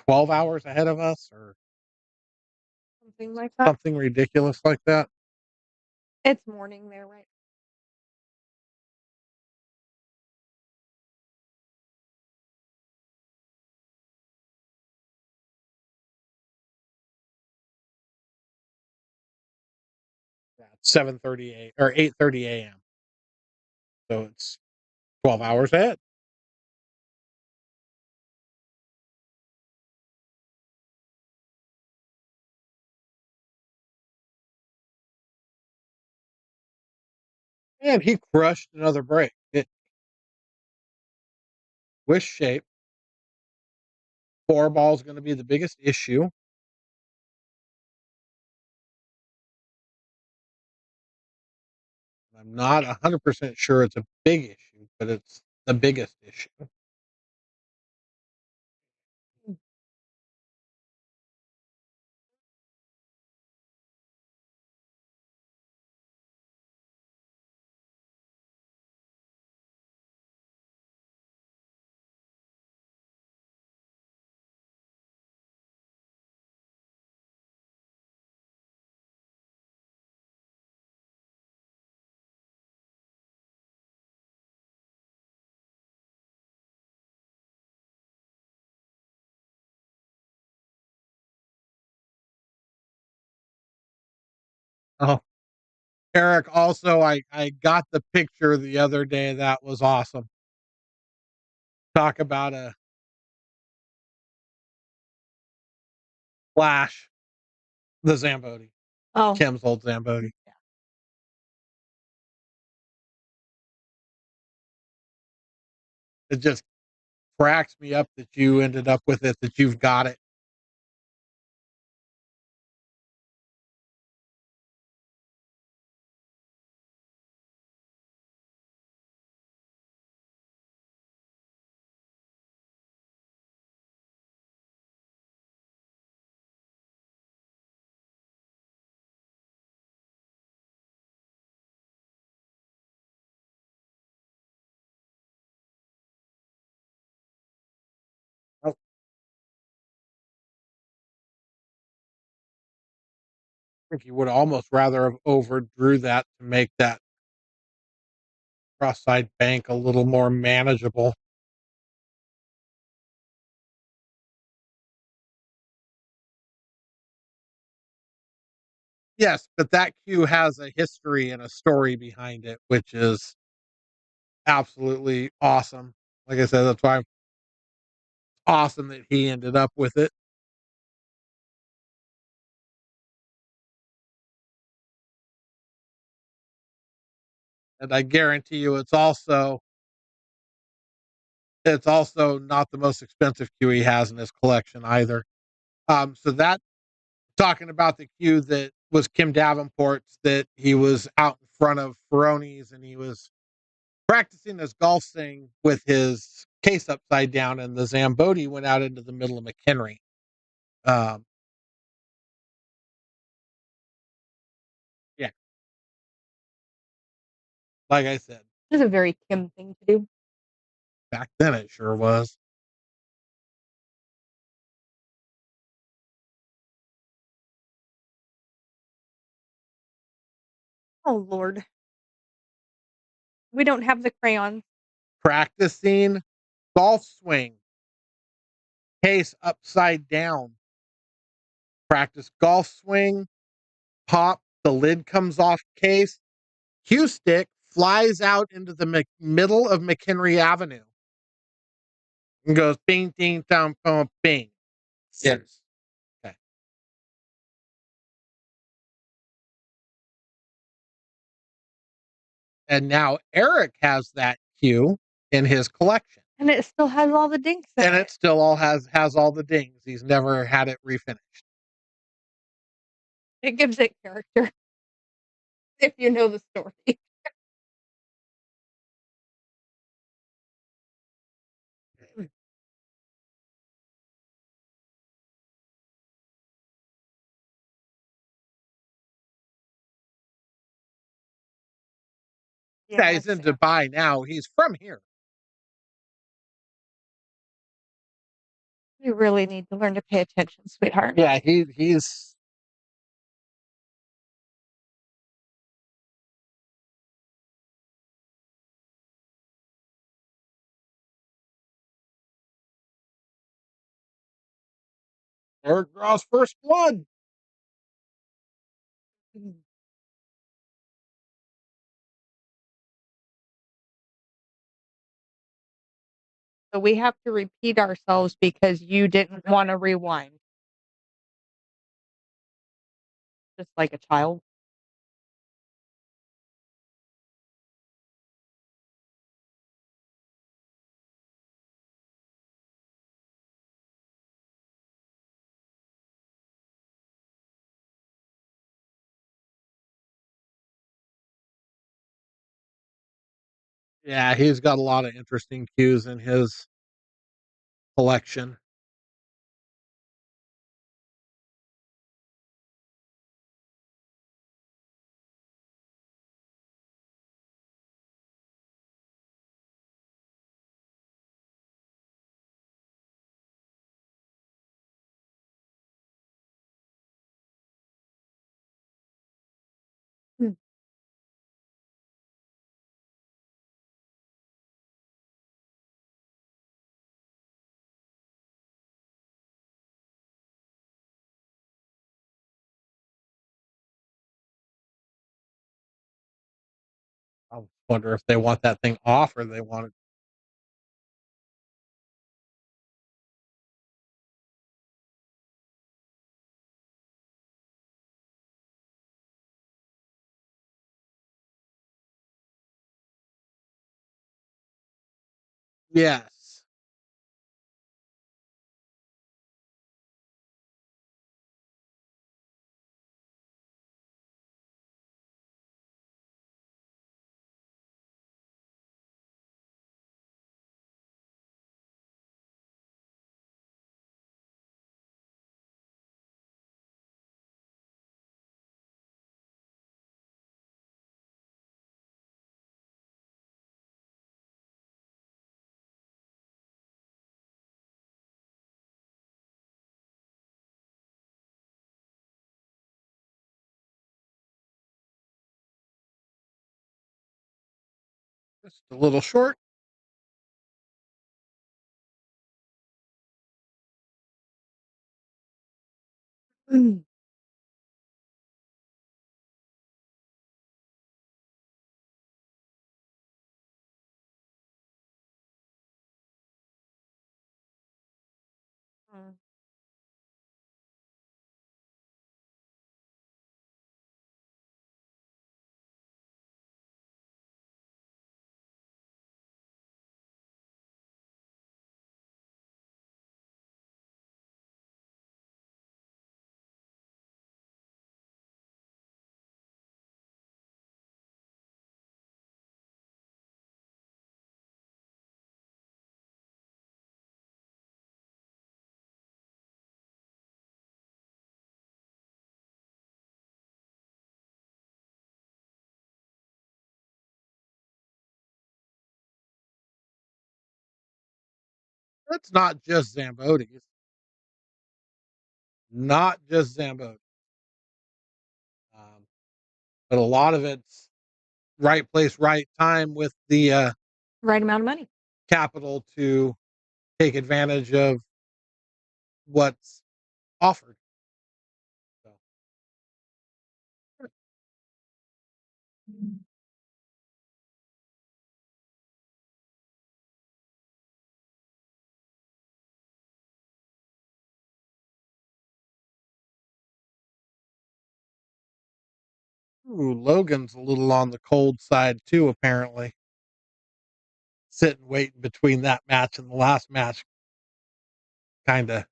12 hours ahead of us or something like that. something ridiculous like that? It's morning there, right? Yeah, it's 7:38 or 8:30 a.m. So it's 12 hours ahead. And he crushed another break. Wish shape. Four ball is going to be the biggest issue. I'm not 100% sure it's a big issue, but it's the biggest issue. Oh, Eric, also, I got the picture the other day. That was awesome. Talk about a flash. The Zamboni, Oh, Kim's old Zamboni. It just cracks me up that you ended up with it, that you've got it. I think you would almost rather have overdrew that to make that cross-side bank a little more manageable. Yes, but that cue has a history and a story behind it, which is absolutely awesome. Like I said, that's why it's awesome that he ended up with it. And I guarantee you it's also not the most expensive cue he has in his collection either. So that talking about the cue that was Kim Davenport's, that he was out in front of Ferroni's and he was practicing his golf swing with his case upside down, and the Zamboni went out into the middle of McHenry. Um, yeah, like I said, this is a very Kim thing to do. back then it sure was. Oh Lord, we don't have the crayons. Practicing golf swing, case upside down. Practice golf swing, pop, the lid comes off case, cue stick flies out into the middle of McHenry Avenue and goes bing, ding, dong, boom, bing. Yes. Okay. And now Eric has that cue in his collection. And it still has all the dinks in And it. it still all has all the dings. He's never had it refinished. It gives it character if you know the story. Yeah, he's in Sad. Dubai now. He's from here. You really need to learn to pay attention, sweetheart. Yeah, he's Eric draws first blood. So we have to repeat ourselves because you didn't want to rewind, just like a child. Yeah, he's got a lot of interesting cues in his collection. Hmm. I wonder if they want that thing off or they want it. Yes. Just a little short. Mm. Mm. It's not just Zambotis. Not just Zambotis. But a lot of it's right place, right time with the Right amount of money. capital to take advantage of what's offered. So, ooh, Logan's a little on the cold side too, apparently. Sitting waiting between that match and the last match, kind of.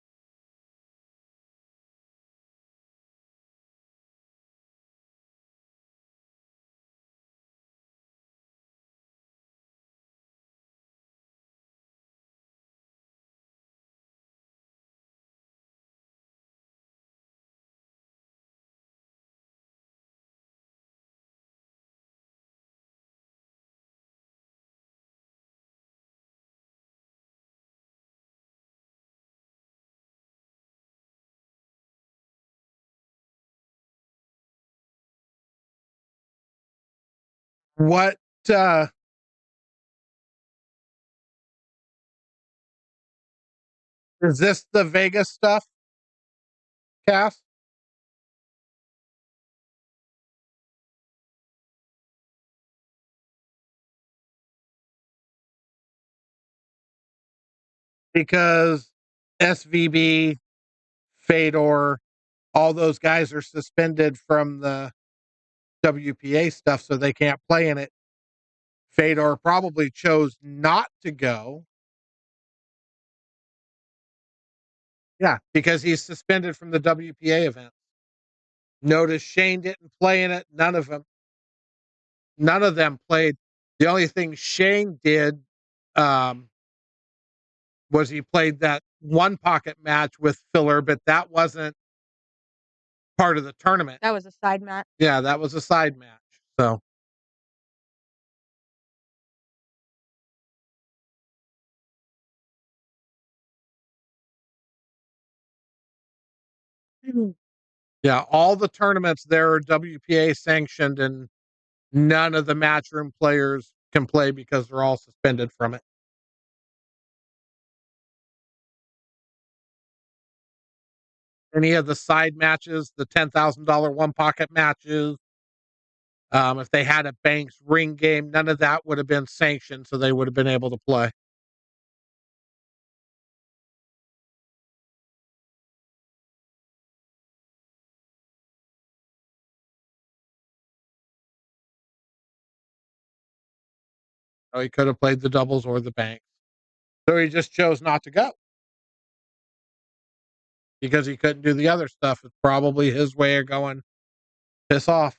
What uh is this the Vegas stuff, Cass? Because SVB, Fedor, all those guys are suspended from the WPA stuff, so they can't play in it. Fedor probably chose not to go. Yeah, because he's suspended from the WPA event. Notice Shane didn't play in it. None of them played. The only thing Shane did um, was he played that one pocket match with Filler, but that wasn't part of the tournament. That was a side match. Yeah, that was a side match. So yeah, all the tournaments there are WPA sanctioned, and none of the matchroom players can play because they're all suspended from it. Any of the side matches, the $10,000 one pocket matches, If they had a Banks ring game, none of that would have been sanctioned, so they would have been able to play. So he could have played the doubles or the Banks. So he just chose not to go because he couldn't do the other stuff. It's probably his way of going, piss off.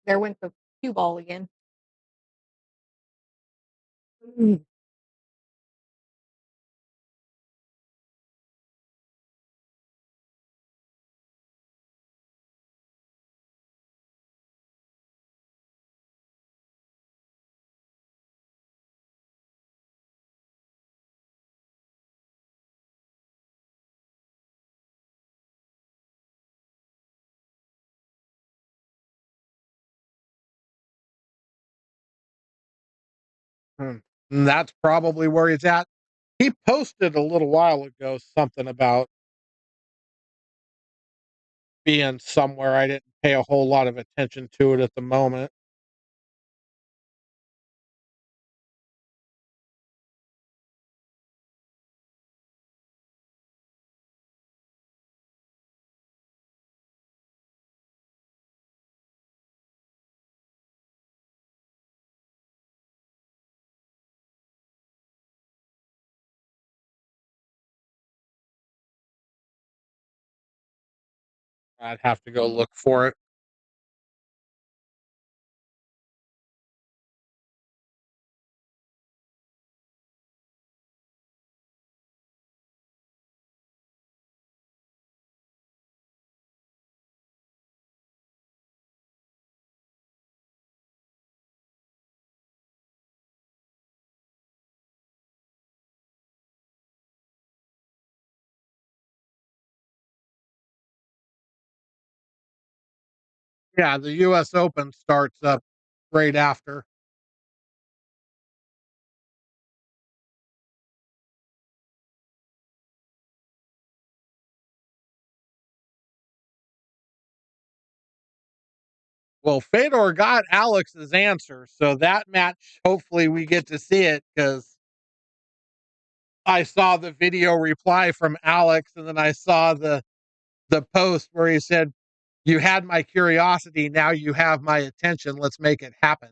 There went the cue ball again. Mm. And that's probably where he's at. He posted a little while ago something about being somewhere. I didn't pay a whole lot of attention to it at the moment. I'd have to go look for it. Yeah, the US Open starts up right after. Well, Fedor got Alex's answer, so that match, hopefully we get to see it because I saw the video reply from Alex, and then I saw the post where he said, "You had my curiosity, now you have my attention. Let's make it happen."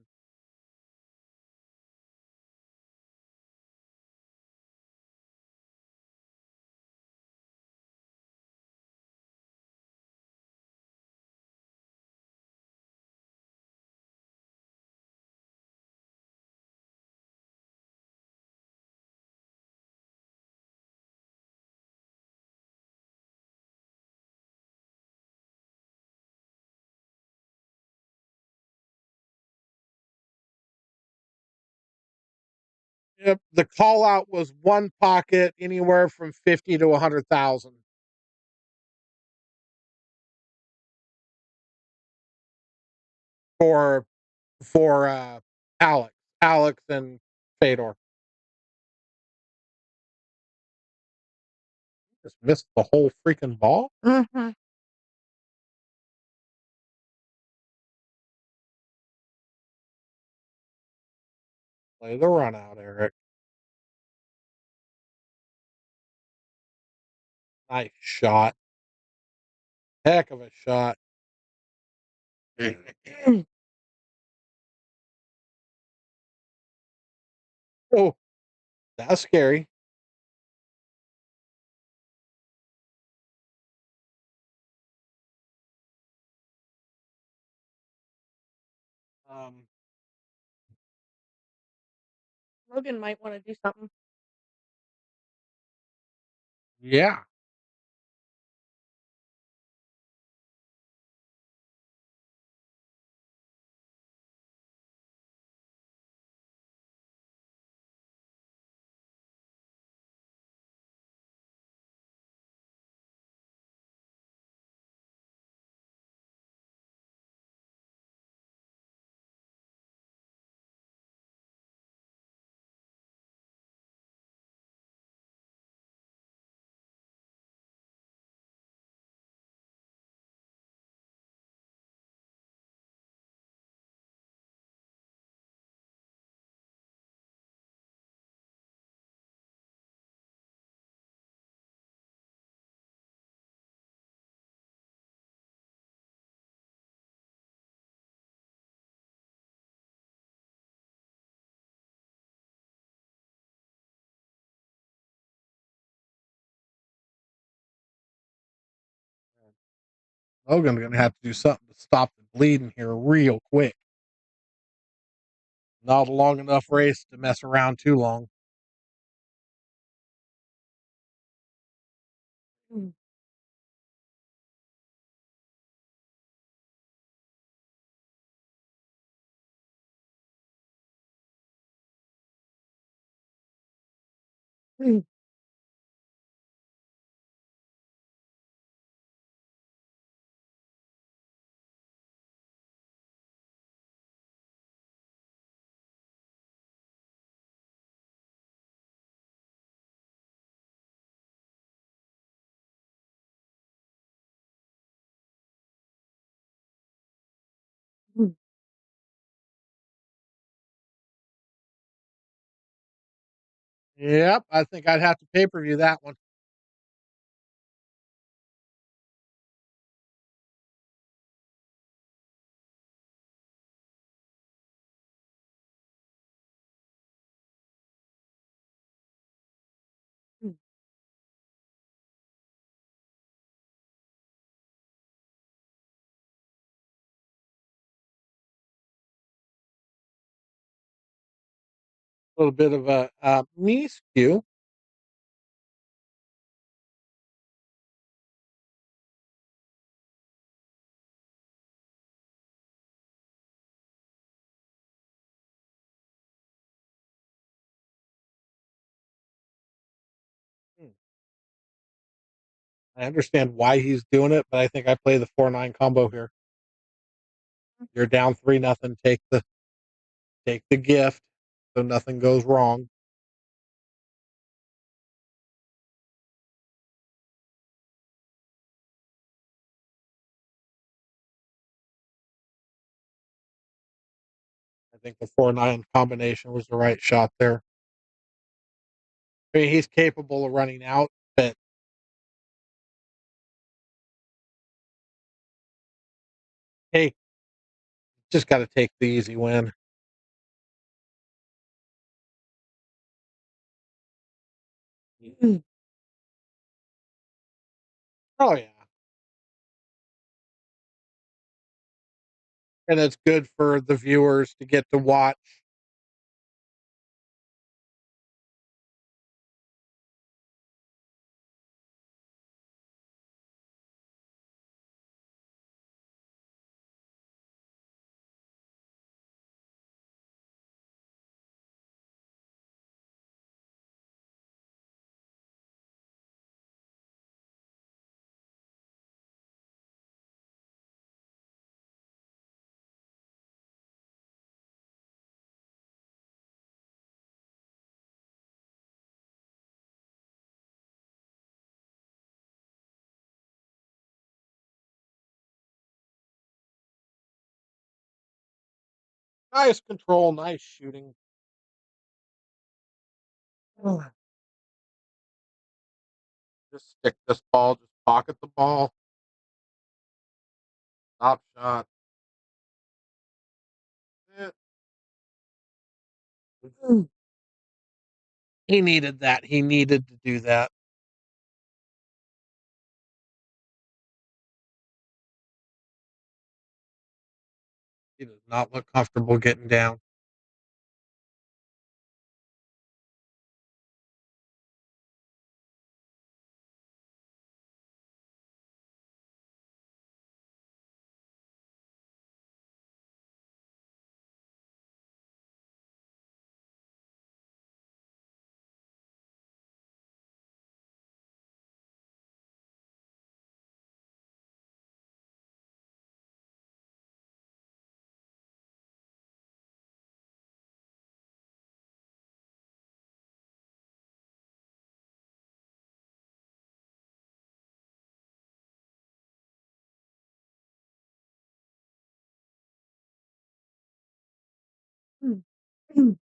Yep, the call out was one pocket, anywhere from 50 to 100,000 for for Alex, Alex and Fedor. Just missed the whole freaking ball. Mhm. Play the run out, Eric. Nice shot. Heck of a shot. Oh, that's scary. Um, Logan might want to do something. yeah. Logan's gonna have to do something to stop the bleeding here real quick. Not a long enough race to mess around too long. Mm. Mm. Mm. Yep, I think I'd have to pay-per-view that one. Mm. A little bit of a me skew. Hmm. I understand why he's doing it, but I think I play the 4-9 combo here. You're down 3-0. Take the gift, so nothing goes wrong. I think the 4-9 combination was the right shot there. I mean, he's capable of running out, but hey, just got to take the easy win. Mm. Oh yeah, and it's good for the viewers to get to watch. Nice control, nice shooting. Just stick this ball, just pocket the ball. Top shot. Eh, Mm. he needed that. He needed to do that. He does not look comfortable getting down. Mm. Mm.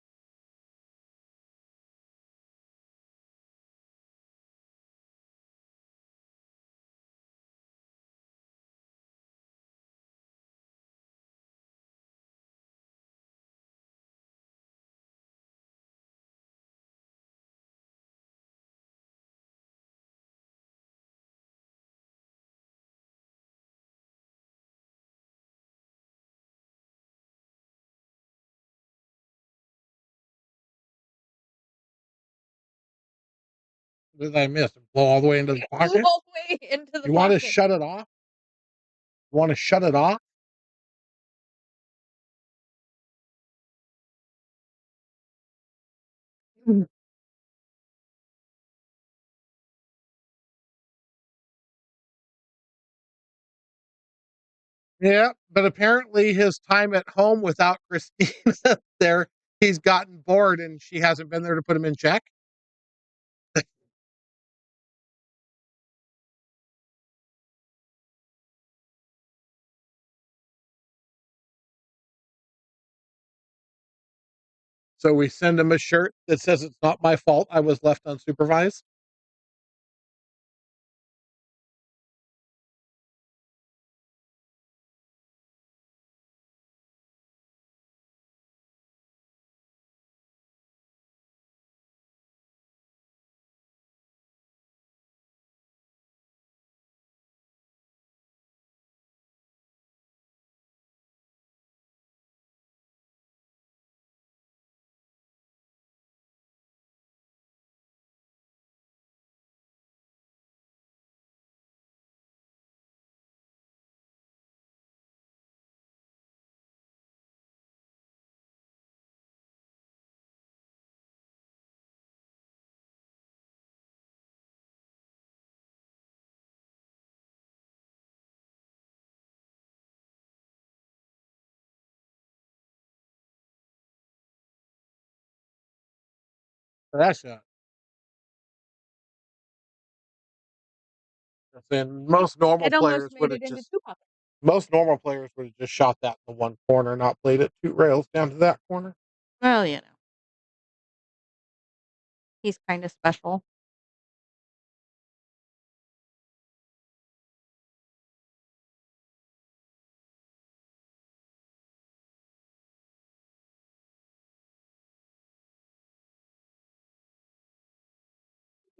What did I miss? Blow all the way into the It flew pocket? all the way into the You want to pocket. shut it off? Want to shut it off? Yeah, but apparently his time at home without Christina there, he's gotten bored and she hasn't been there to put him in check. So we send him a shirt that says it's not my fault I was left unsupervised. That's it. And most normal It almost players made would it have into just two pockets. most normal players would have just shot that in the one corner, not played it 2 rails down to that corner. Well, he's kind of special.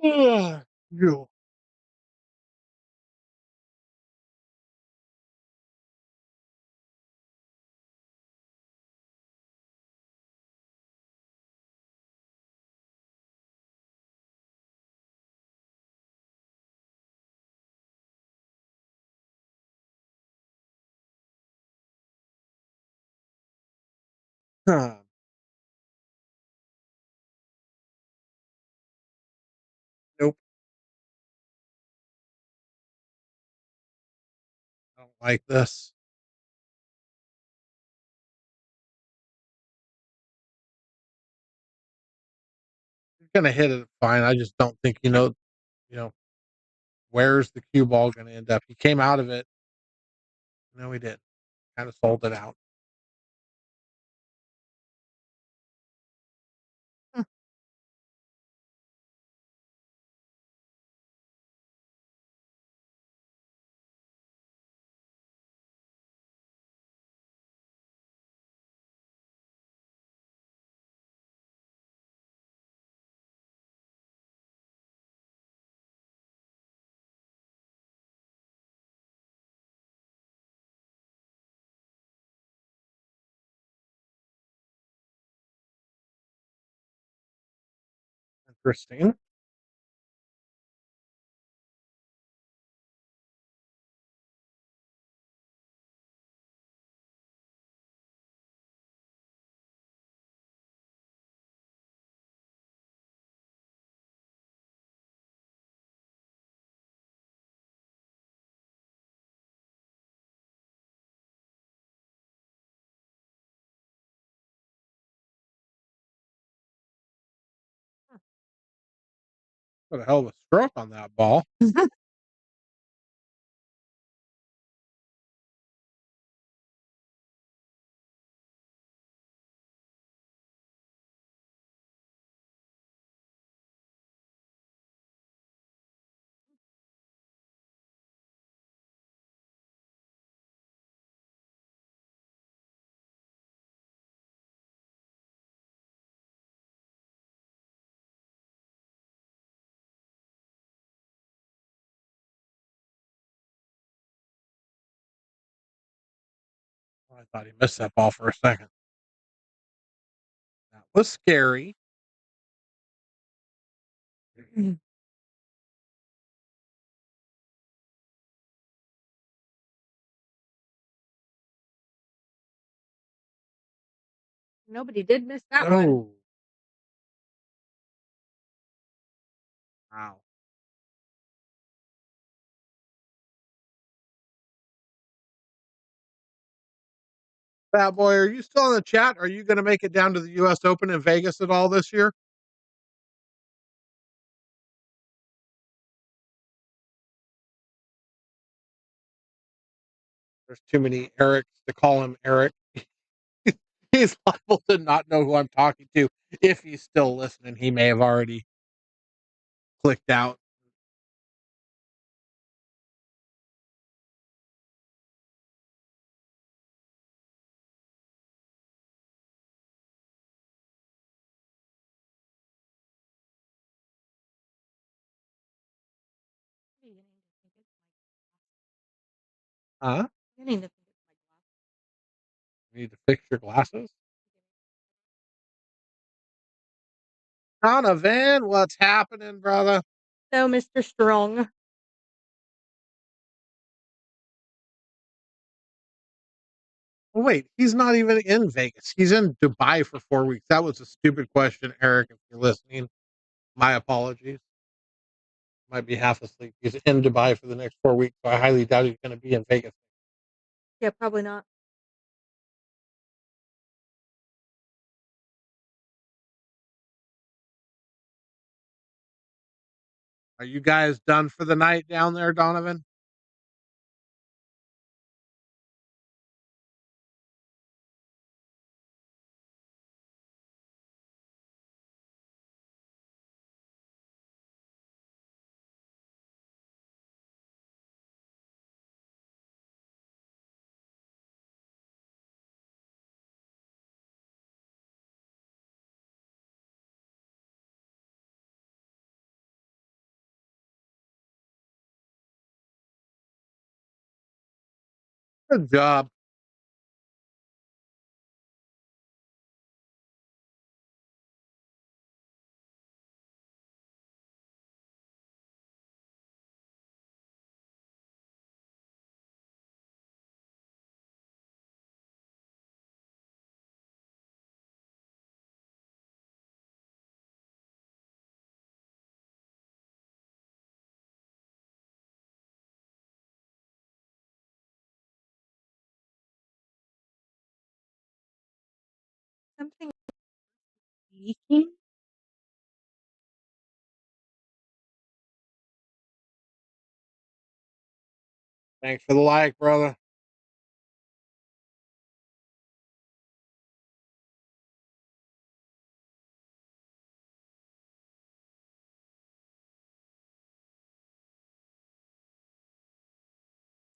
Yeah. Huh. Nope. I don't like this. You're gonna hit it fine. I just don't think you know, where's the cue ball gonna end up? He came out of it. No, he didn't. Kind of sold it out. Hmm. Interesting. What a hell of a stroke on that ball. I thought he missed that ball for a second. That was scary. Nobody did miss that one. Oh. Wow. Fat boy, are you still in the chat? Are you going to make it down to the U.S. Open in Vegas at all this year? There's too many Erics to call him Eric. He's liable to not know who I'm talking to. If he's still listening, he may have already clicked out. Huh? Beginning to think it's my glass. You need to fix your glasses? Donovan, what's happening, brother? So, Mr. Strong. Well, wait, he's not even in Vegas. He's in Dubai for 4 weeks. That was a stupid question, Eric. If you're listening, my apologies. Might be half asleep. He's in Dubai for the next 4 weeks, so I highly doubt he's going to be in Vegas. Yeah, probably not. Are you guys done for the night down there, Donovan? Good job. Something leaking? Thanks for the like, brother.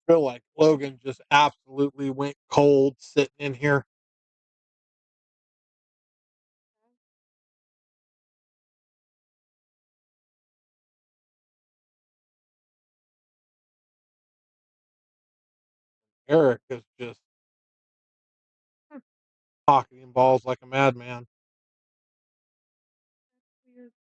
Feel like Logan just absolutely went cold sitting in here. Eric is just pocketing balls like a madman. Weird.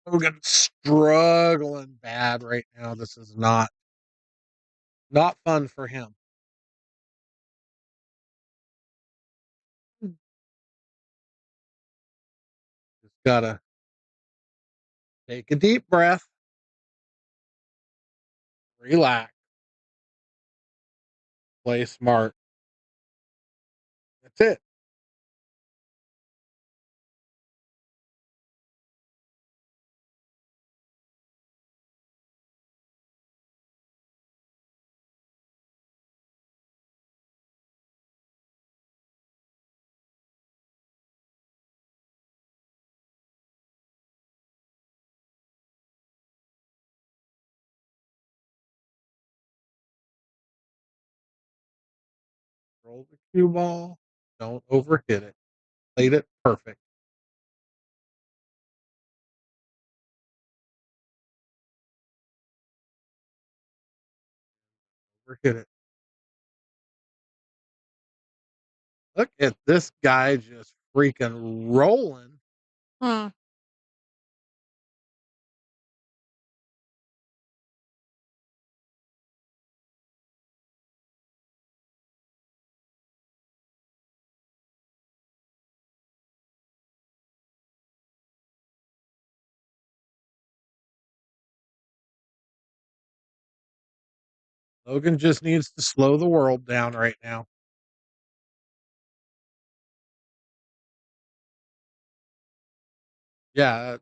Logan struggling bad right now. This is not fun for him. Hmm. Just gotta take a deep breath, relax, play smart. That's it. Roll the cue ball. Don't overhit it. Played it perfect. Overhit it. Look at this guy just freaking rolling. Hmm. 'Logan just needs to slow the world down right now. Yeah,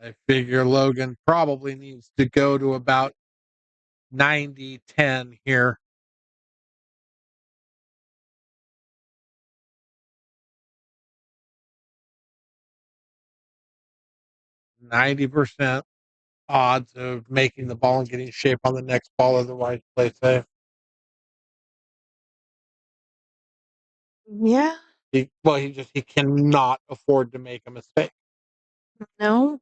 I figure Logan probably needs to go to about 90-10 here. 90% odds of making the ball and getting shape on the next ball, otherwise play safe. Yeah. He cannot afford to make a mistake. No.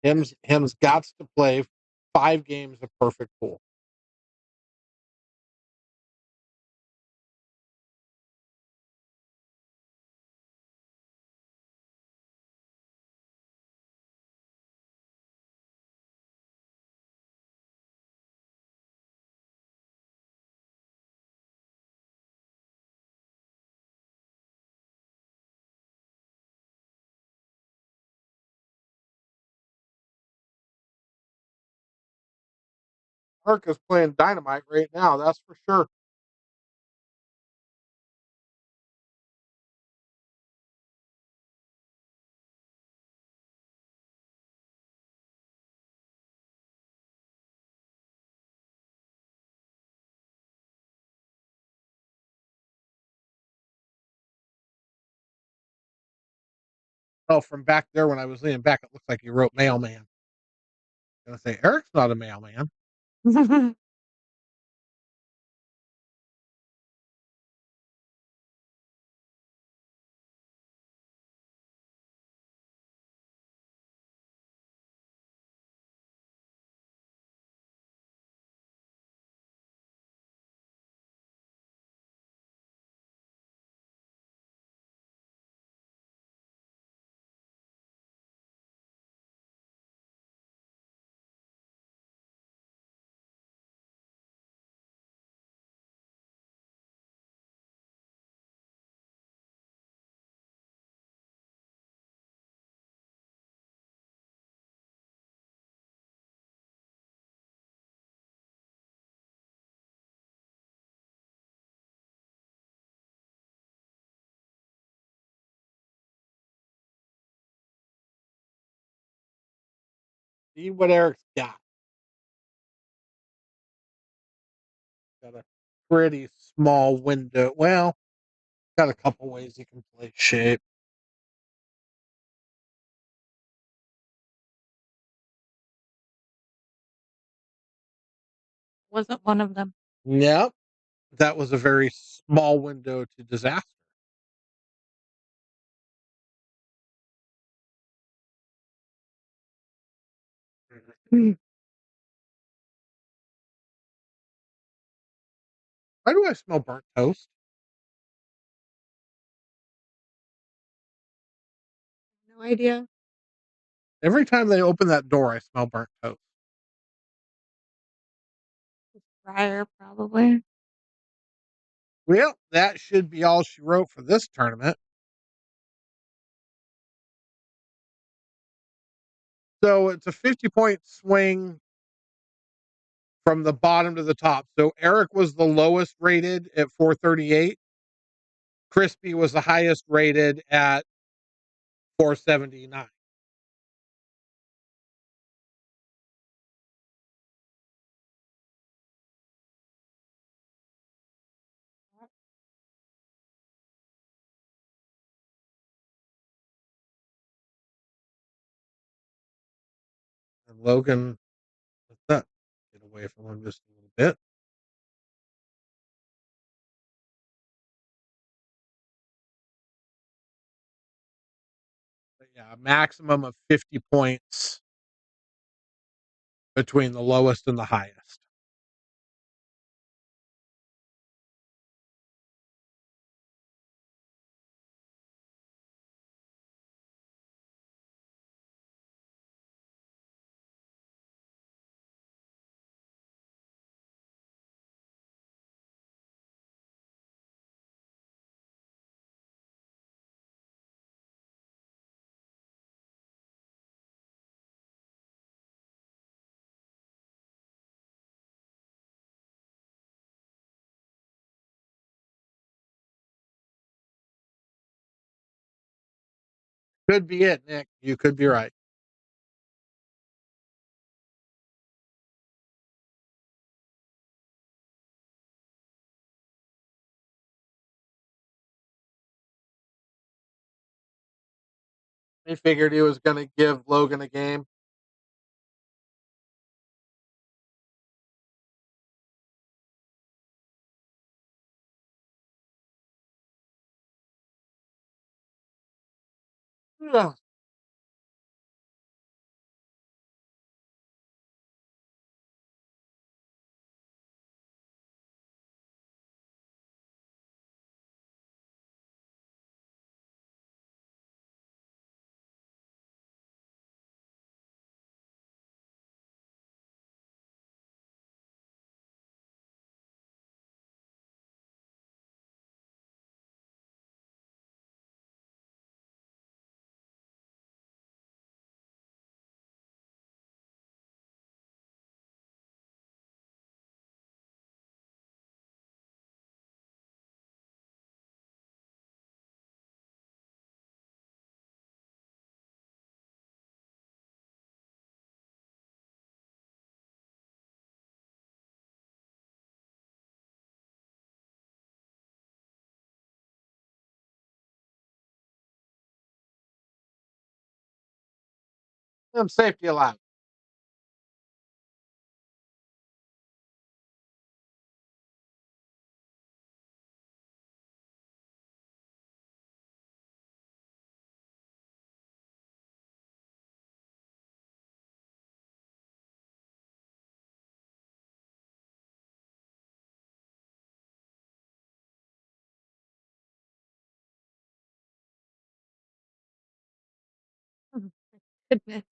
Him's got to play 5 games of perfect pool. Kirk is playing dynamite right now, that's for sure. Oh, from back there when I was leaning back, it looks like you wrote mailman. I'm gonna say Eric's not a mailman. See what Eric's got. Got a pretty small window. Well, got a couple ways you can play shape. Wasn't one of them. Yep. That was a very small window to disaster. Mm. Why do I smell burnt toast? No idea. Every time they open that door, I smell burnt toast. Fryer, probably. Well, that should be all she wrote for this tournament. So it's a 50-point swing from the bottom to the top. So Eric was the lowest rated at 438. Crispy was the highest rated at 479. And Logan, let that get away from him just a little bit. But yeah, a maximum of 50 points between the lowest and the highest. Could be it, Nick. You could be right. He figured he was going to give Logan a game. Yeah. Safety allowed. Goodness.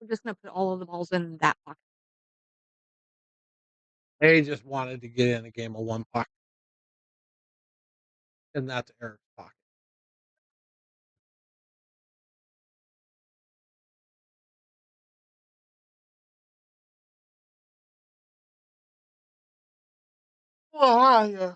We're just gonna put all of the balls in that pocket. They just wanted to get in a game of one puck, and that's Eric's pocket. Oh, yeah.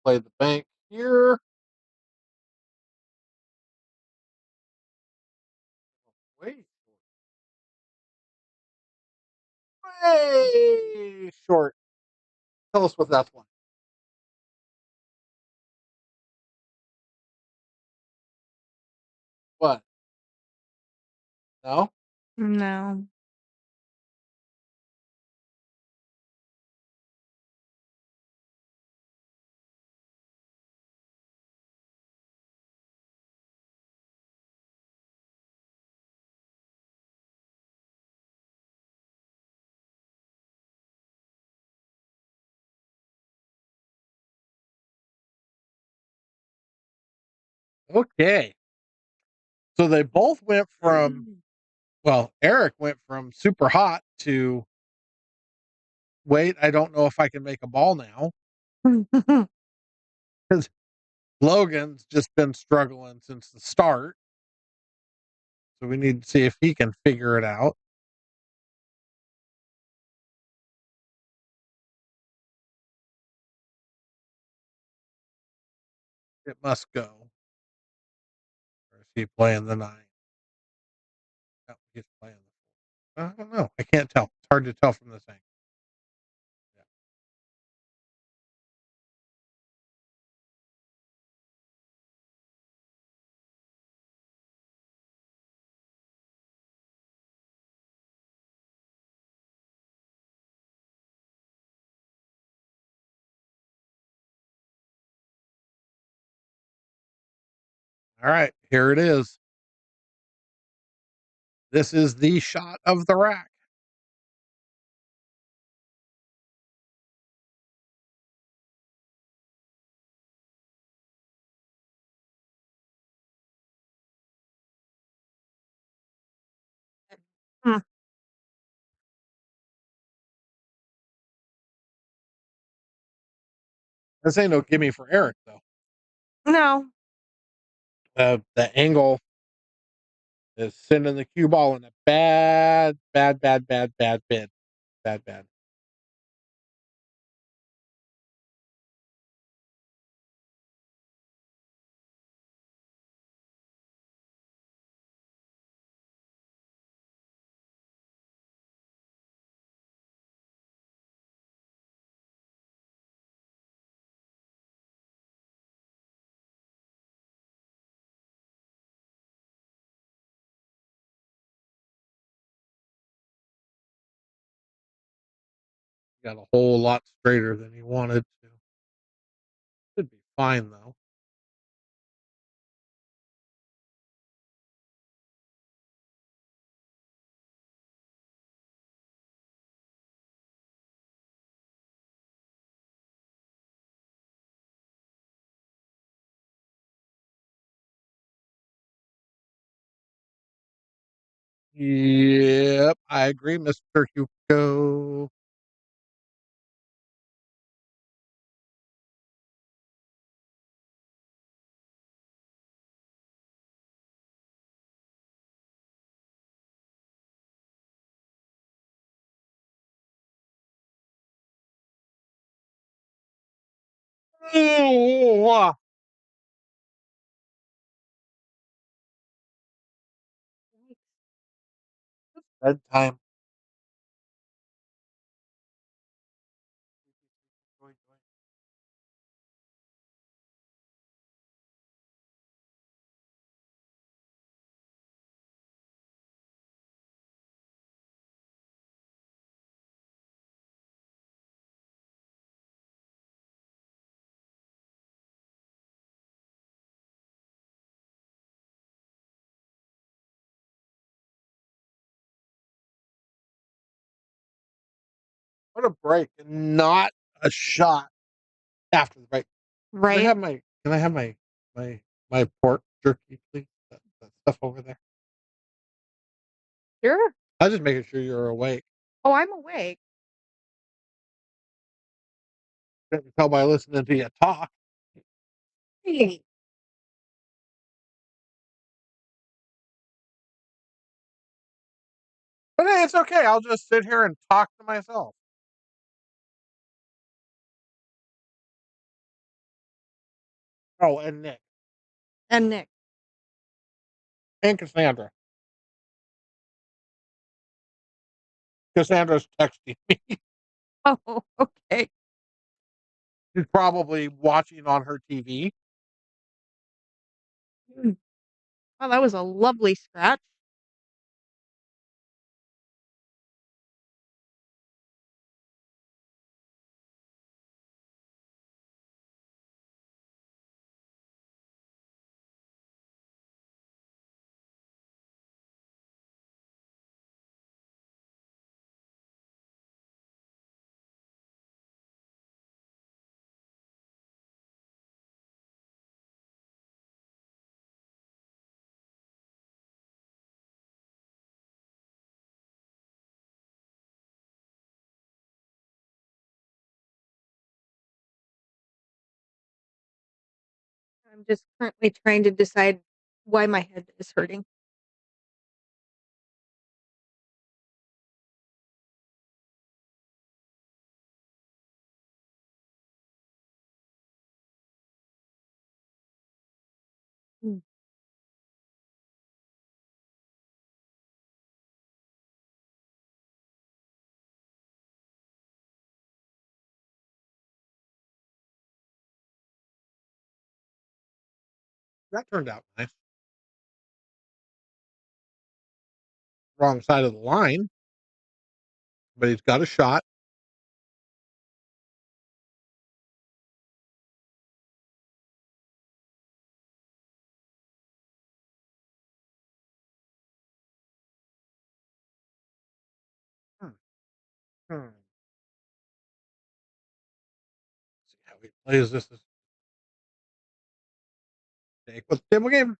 Play the bank here. Wait. way short. Tell us what that's like. What? No? No. Okay. So they both went from, well, Eric went from super hot to, wait, I don't know if I can make a ball now. Because Logan's just been struggling since the start. So we need to see if he can figure it out. It must go. Or is he playing the nine? No, he's playing the four. I don't know. I can't tell. It's hard to tell from this angle. Yeah. All right, here it is. This is the shot of the rack. Hmm. This ain't no gimme for Eric, though. No. The angle is sending the cue ball in a bad, bad, bad, bad, bad bid. Bad, bad. Got a whole lot straighter than he wanted to. Should be fine, though. Yep, I agree, Mr. Hugo. Oh, bedtime. What a break, and not a shot after the break. Can I Right. have my? Can I have my pork jerky, please? That stuff over there. Sure. I was just making sure you're awake. Oh, I'm awake. Couldn't tell by listening to you talk. Hey. But hey, it's okay. I'll just sit here and talk to myself. Oh, and Nick And Nick. and Cassandra. Cassandra's texting me. Oh, okay. She's probably watching on her TV. Mm. Oh, that was a lovely scratch. I'm just currently trying to decide why my head is hurting. Mm. That turned out nice. Wrong side of the line, but he's got a shot. Hmm. Hmm. See how he plays this. Take with the table game.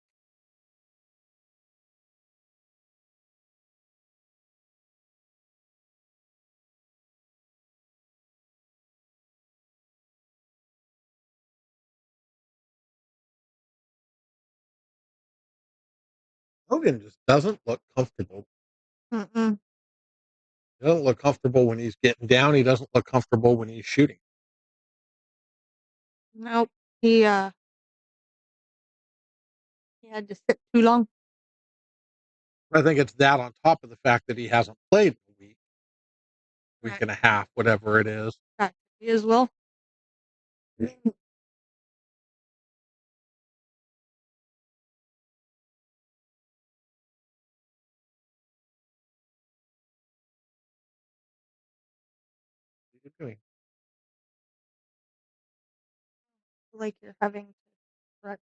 Logan just doesn't look comfortable. Mm-mm. He doesn't look comfortable when he's getting down. He doesn't look comfortable when he's shooting. Nope. He had to sit too long. I think it's that on top of the fact that he hasn't played in a week That and a half, whatever it is. that could be as well. What are you doing? Like you're having to correct.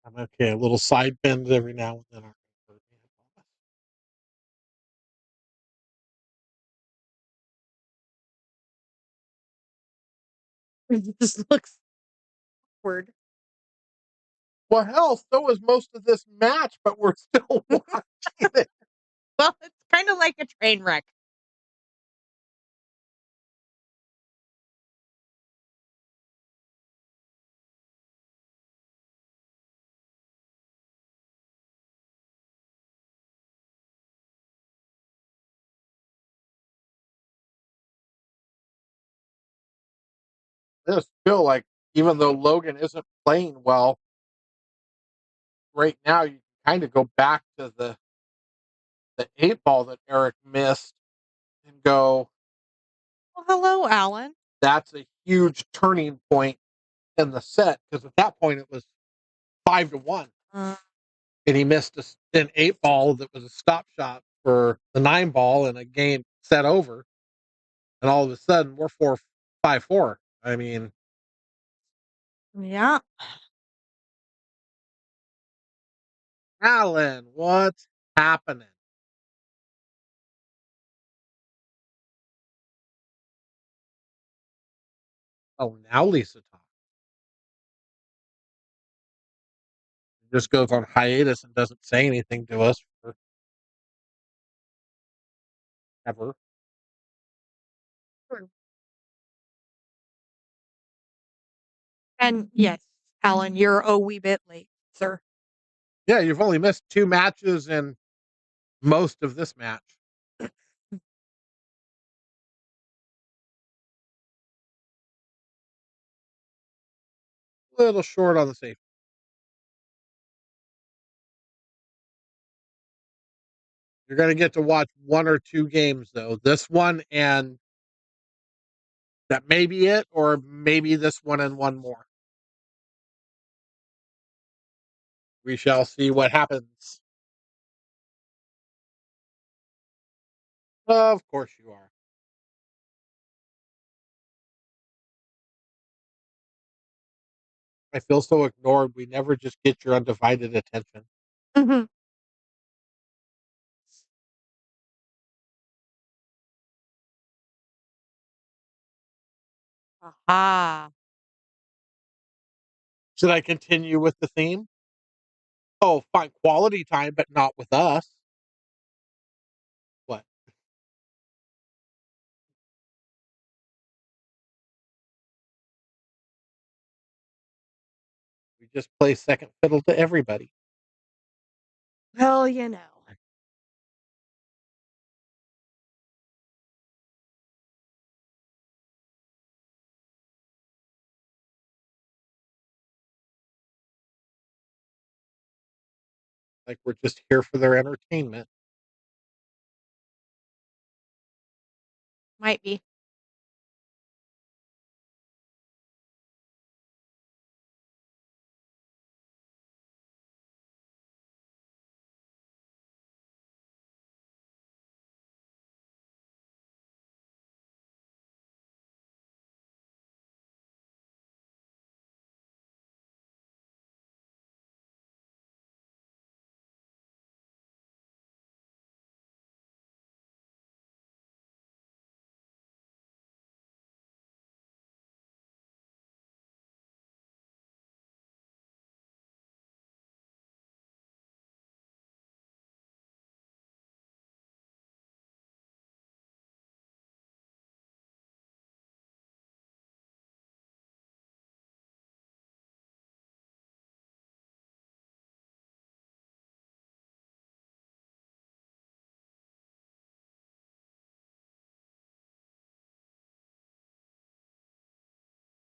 I'm okay. A little side bends every now and then aren't gonna hurt me, I This looks awkward. Well, hell, so was most of this match, but we're still watching it. Well, it's kind of like a train wreck. I just feel like even though Logan isn't playing well right now, you can kind of go back to the 8 ball that Eric missed and go, Well, hello, Alan. that's a huge turning point in the set because at that point it was 5-1, Uh, and he missed an 8 ball that was a stop shot for the 9 ball in a game set over, and all of a sudden we're 4-5-4. I mean, yeah. Alan, what's happening? Oh, now Lisa talks. Just goes on hiatus and doesn't say anything to us forever. True. And yes, Alan, you're a wee bit late, sir. Yeah, you've only missed 2 matches and most of this match. A little short on the safety. You're going to get to watch 1 or 2 games, though. This one, and that may be it, or maybe this one and 1 more. We shall see what happens. Of course you are. I feel so ignored. We never just get your undivided attention. Mhm. Aha. Should I continue with the theme? Oh, fine. Quality time, but not with us. What? We just play second fiddle to everybody. Well, you know. Like we're just here for their entertainment. Might be.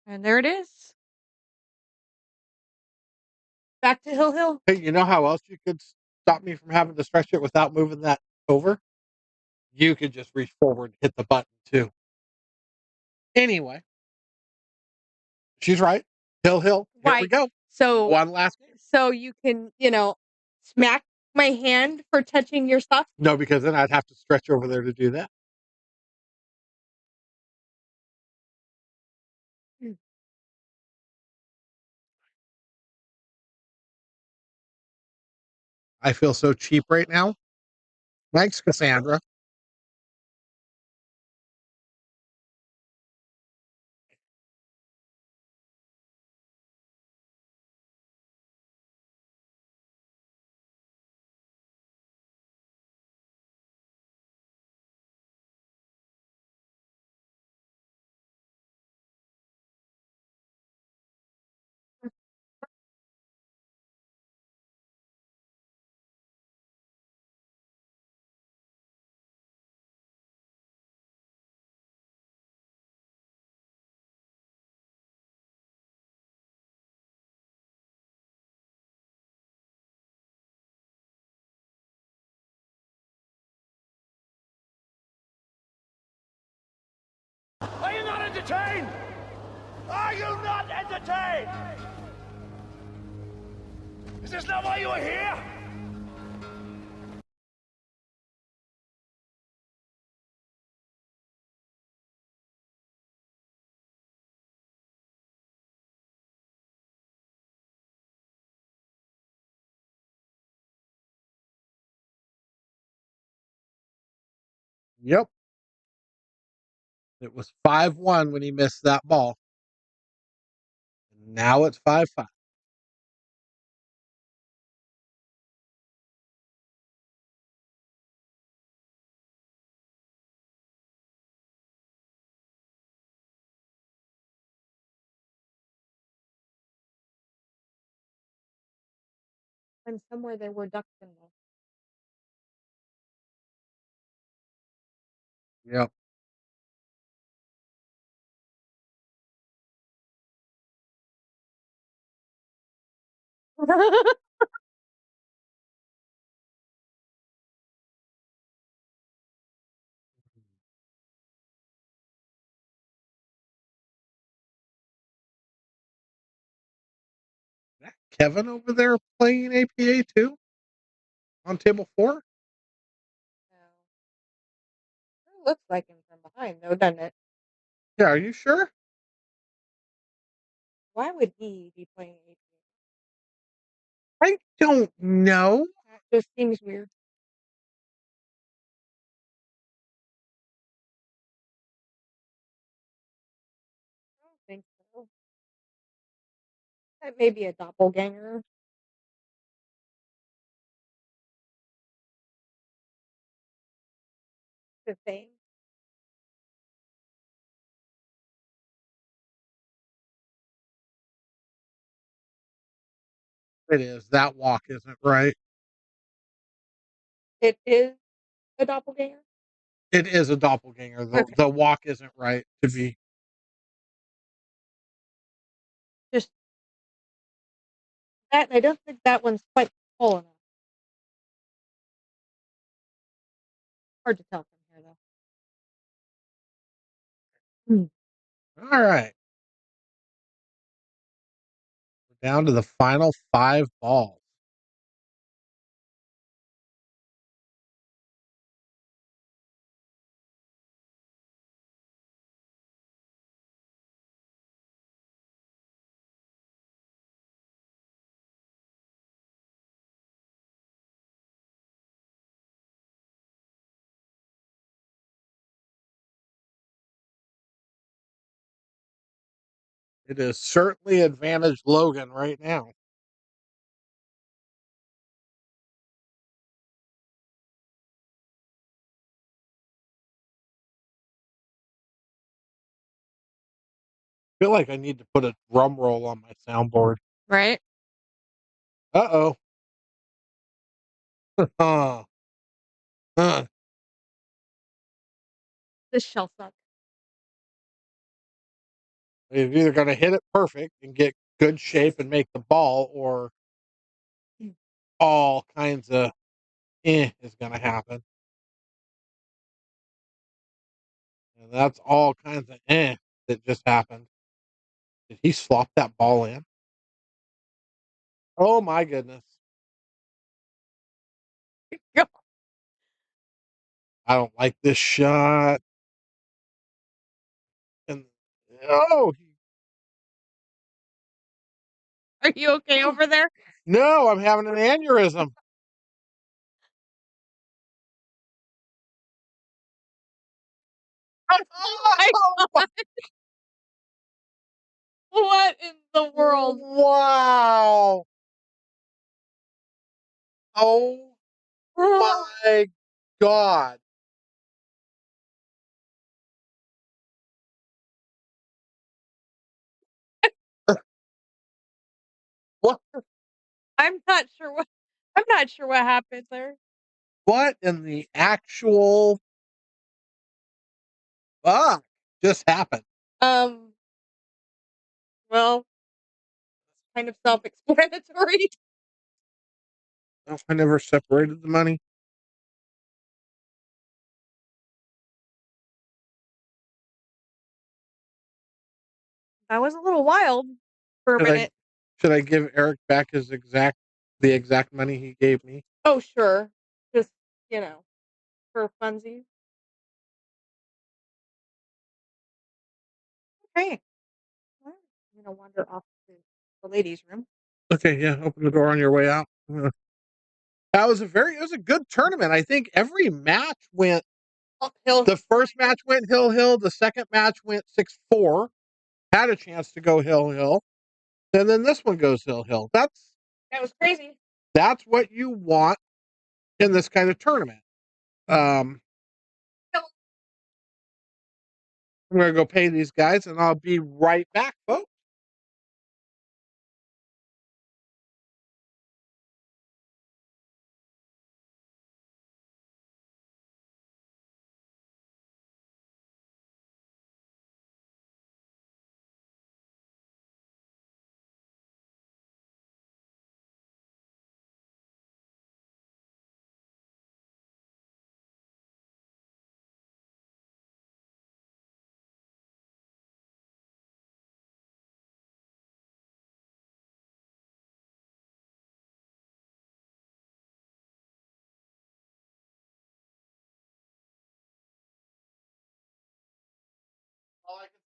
And there it is. Back to Hill Hill. Hey, you know how else you could stop me from having to stretch it without moving that over? You could just reach forward and hit the button too. Anyway, she's right. Hill Hill. Here we Right. go. So One last game. so you can, smack my hand for touching your stuff? No, because then I'd have to stretch over there to do that. Mm. I feel so cheap right now. Thanks, Cassandra. Are you not entertained? Are you not entertained? Is this not why you are here? Yep. It was 5-1 when he missed that ball. Now it's 5-5. And somewhere there were ducks in Yep. there. Kevin over there playing APA too on table 4? It looks like him from behind, though, doesn't it? Yeah, are you sure? Why would he be playing APA? I don't know. That just seems weird. I don't think so. That may be a doppelganger. The thing. It is. That walk isn't right. It is a doppelganger. It is a doppelganger. Okay. The walk isn't right to be. Just that. I don't think that one's quite full enough. Hard to tell from here, though. All right. We're down to the final 5 balls. It is certainly advantage Logan right now. I feel like I need to put a drum roll on my soundboard. Right. Uh-oh. uh, uh, This shall suck. You've either got to hit it perfect and get good shape and make the ball, or all kinds of is going to happen. And that's all kinds of that just happened. Did he slop that ball in? Oh my goodness. I don't like this shot. And oh Are you okay over there? no, I'm having an aneurysm. Oh my God. What in the world? Wow. Oh my God. What I'm not sure what. I'm not sure what happened there. what in the actual fuck just happened? Um. Well, kind of self-explanatory. Oh, I never separated the money. That was a little wild for a minute. Should I give Eric back the exact money he gave me? Oh, sure. Just, for funsies. Okay. Well, I'm gonna wander off to the ladies' room. Okay, yeah, open the door on your way out. It was a good tournament. I think every match went. Uphill. The first match went hill. The second match went 6-4. Had a chance to go hill. And then this one goes hill. That was crazy. That's what you want in this kind of tournament. I'm going to go pay these guys, and I'll be right back, folks.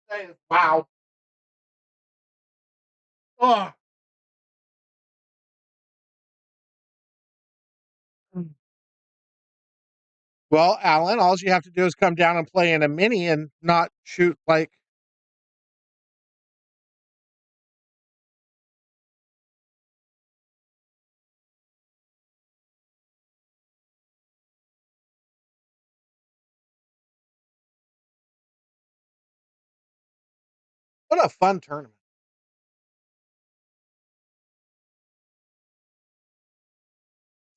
say is wow. Oh. Well, Alan, all you have to do is come down and play in a mini and not shoot like. What a fun tournament.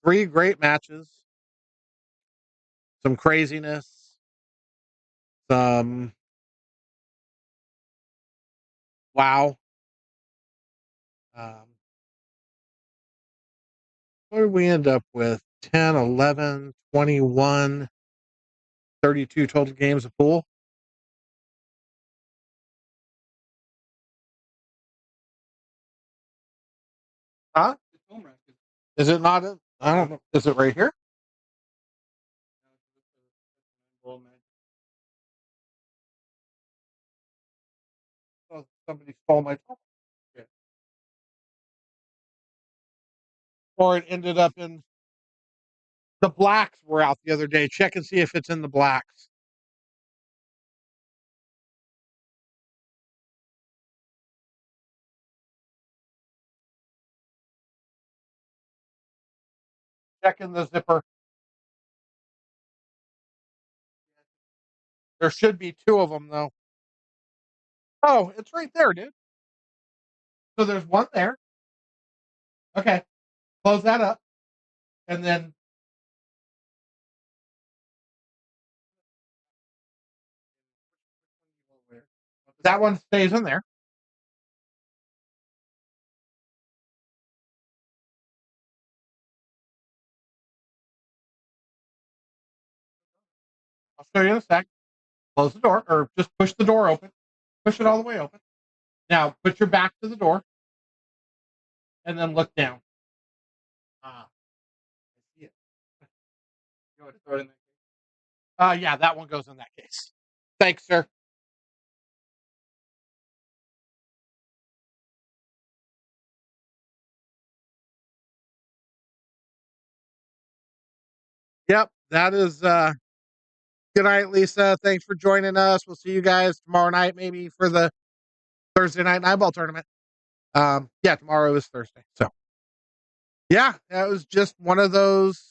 Three great matches. Some craziness. Some wow. What did we end up with? 10, 11, 21, 32 total games of pool. Huh? Is it not? I don't know. Is it right here? Oh, somebody stole my top. Yeah. Or it ended up in the blacks were out the other day. Check and see if it's in the blacks. Check in the zipper. There should be two of them though. Oh, it's right there, dude. So there's one there. Okay. Close that up. And then that one stays in there. I'll show you in a sec. Close the door or just push the door open. Push it all the way open. Now put your back to the door and then look down. I see it. You want to throw it in there? Yeah, that one goes in that case. Thanks, sir. Yep, that is good night, Lisa. Thanks for joining us. We'll see you guys tomorrow night, maybe for the Thursday night nine-ball tournament. Yeah, tomorrow is Thursday. So yeah, that was just one of those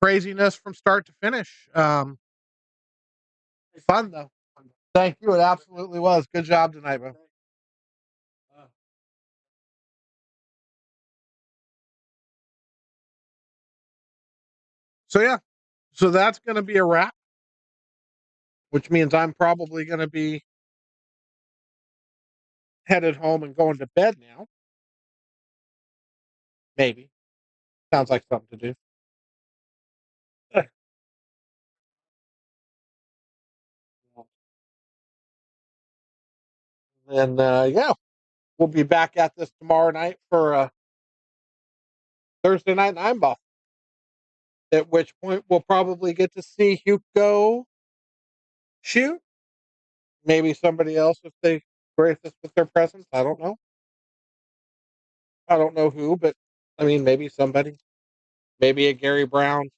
craziness from start to finish. Fun though. Thank you. It absolutely was. Good job tonight, bro. So yeah, so that's going to be a wrap, which means I'm probably going to be headed home and going to bed now. Maybe. Sounds like something to do. And yeah, we'll be back at this tomorrow night for Thursday night nine ball. At which point we'll probably get to see Hugo shoot. Maybe somebody else if they grace us with their presence. I don't know. I don't know who, but I mean maybe somebody. Maybe a Gary Brown.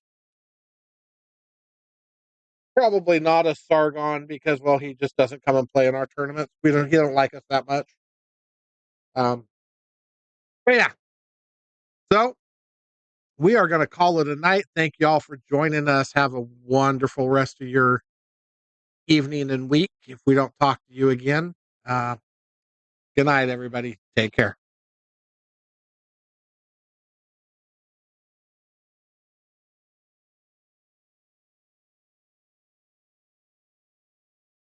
Probably not a Sargon because well he just doesn't come and play in our tournaments. He don't like us that much. But yeah. So we are going to call it a night. Thank you all for joining us. Have a wonderful rest of your evening and week. If we don't talk to you again, good night, everybody. Take care.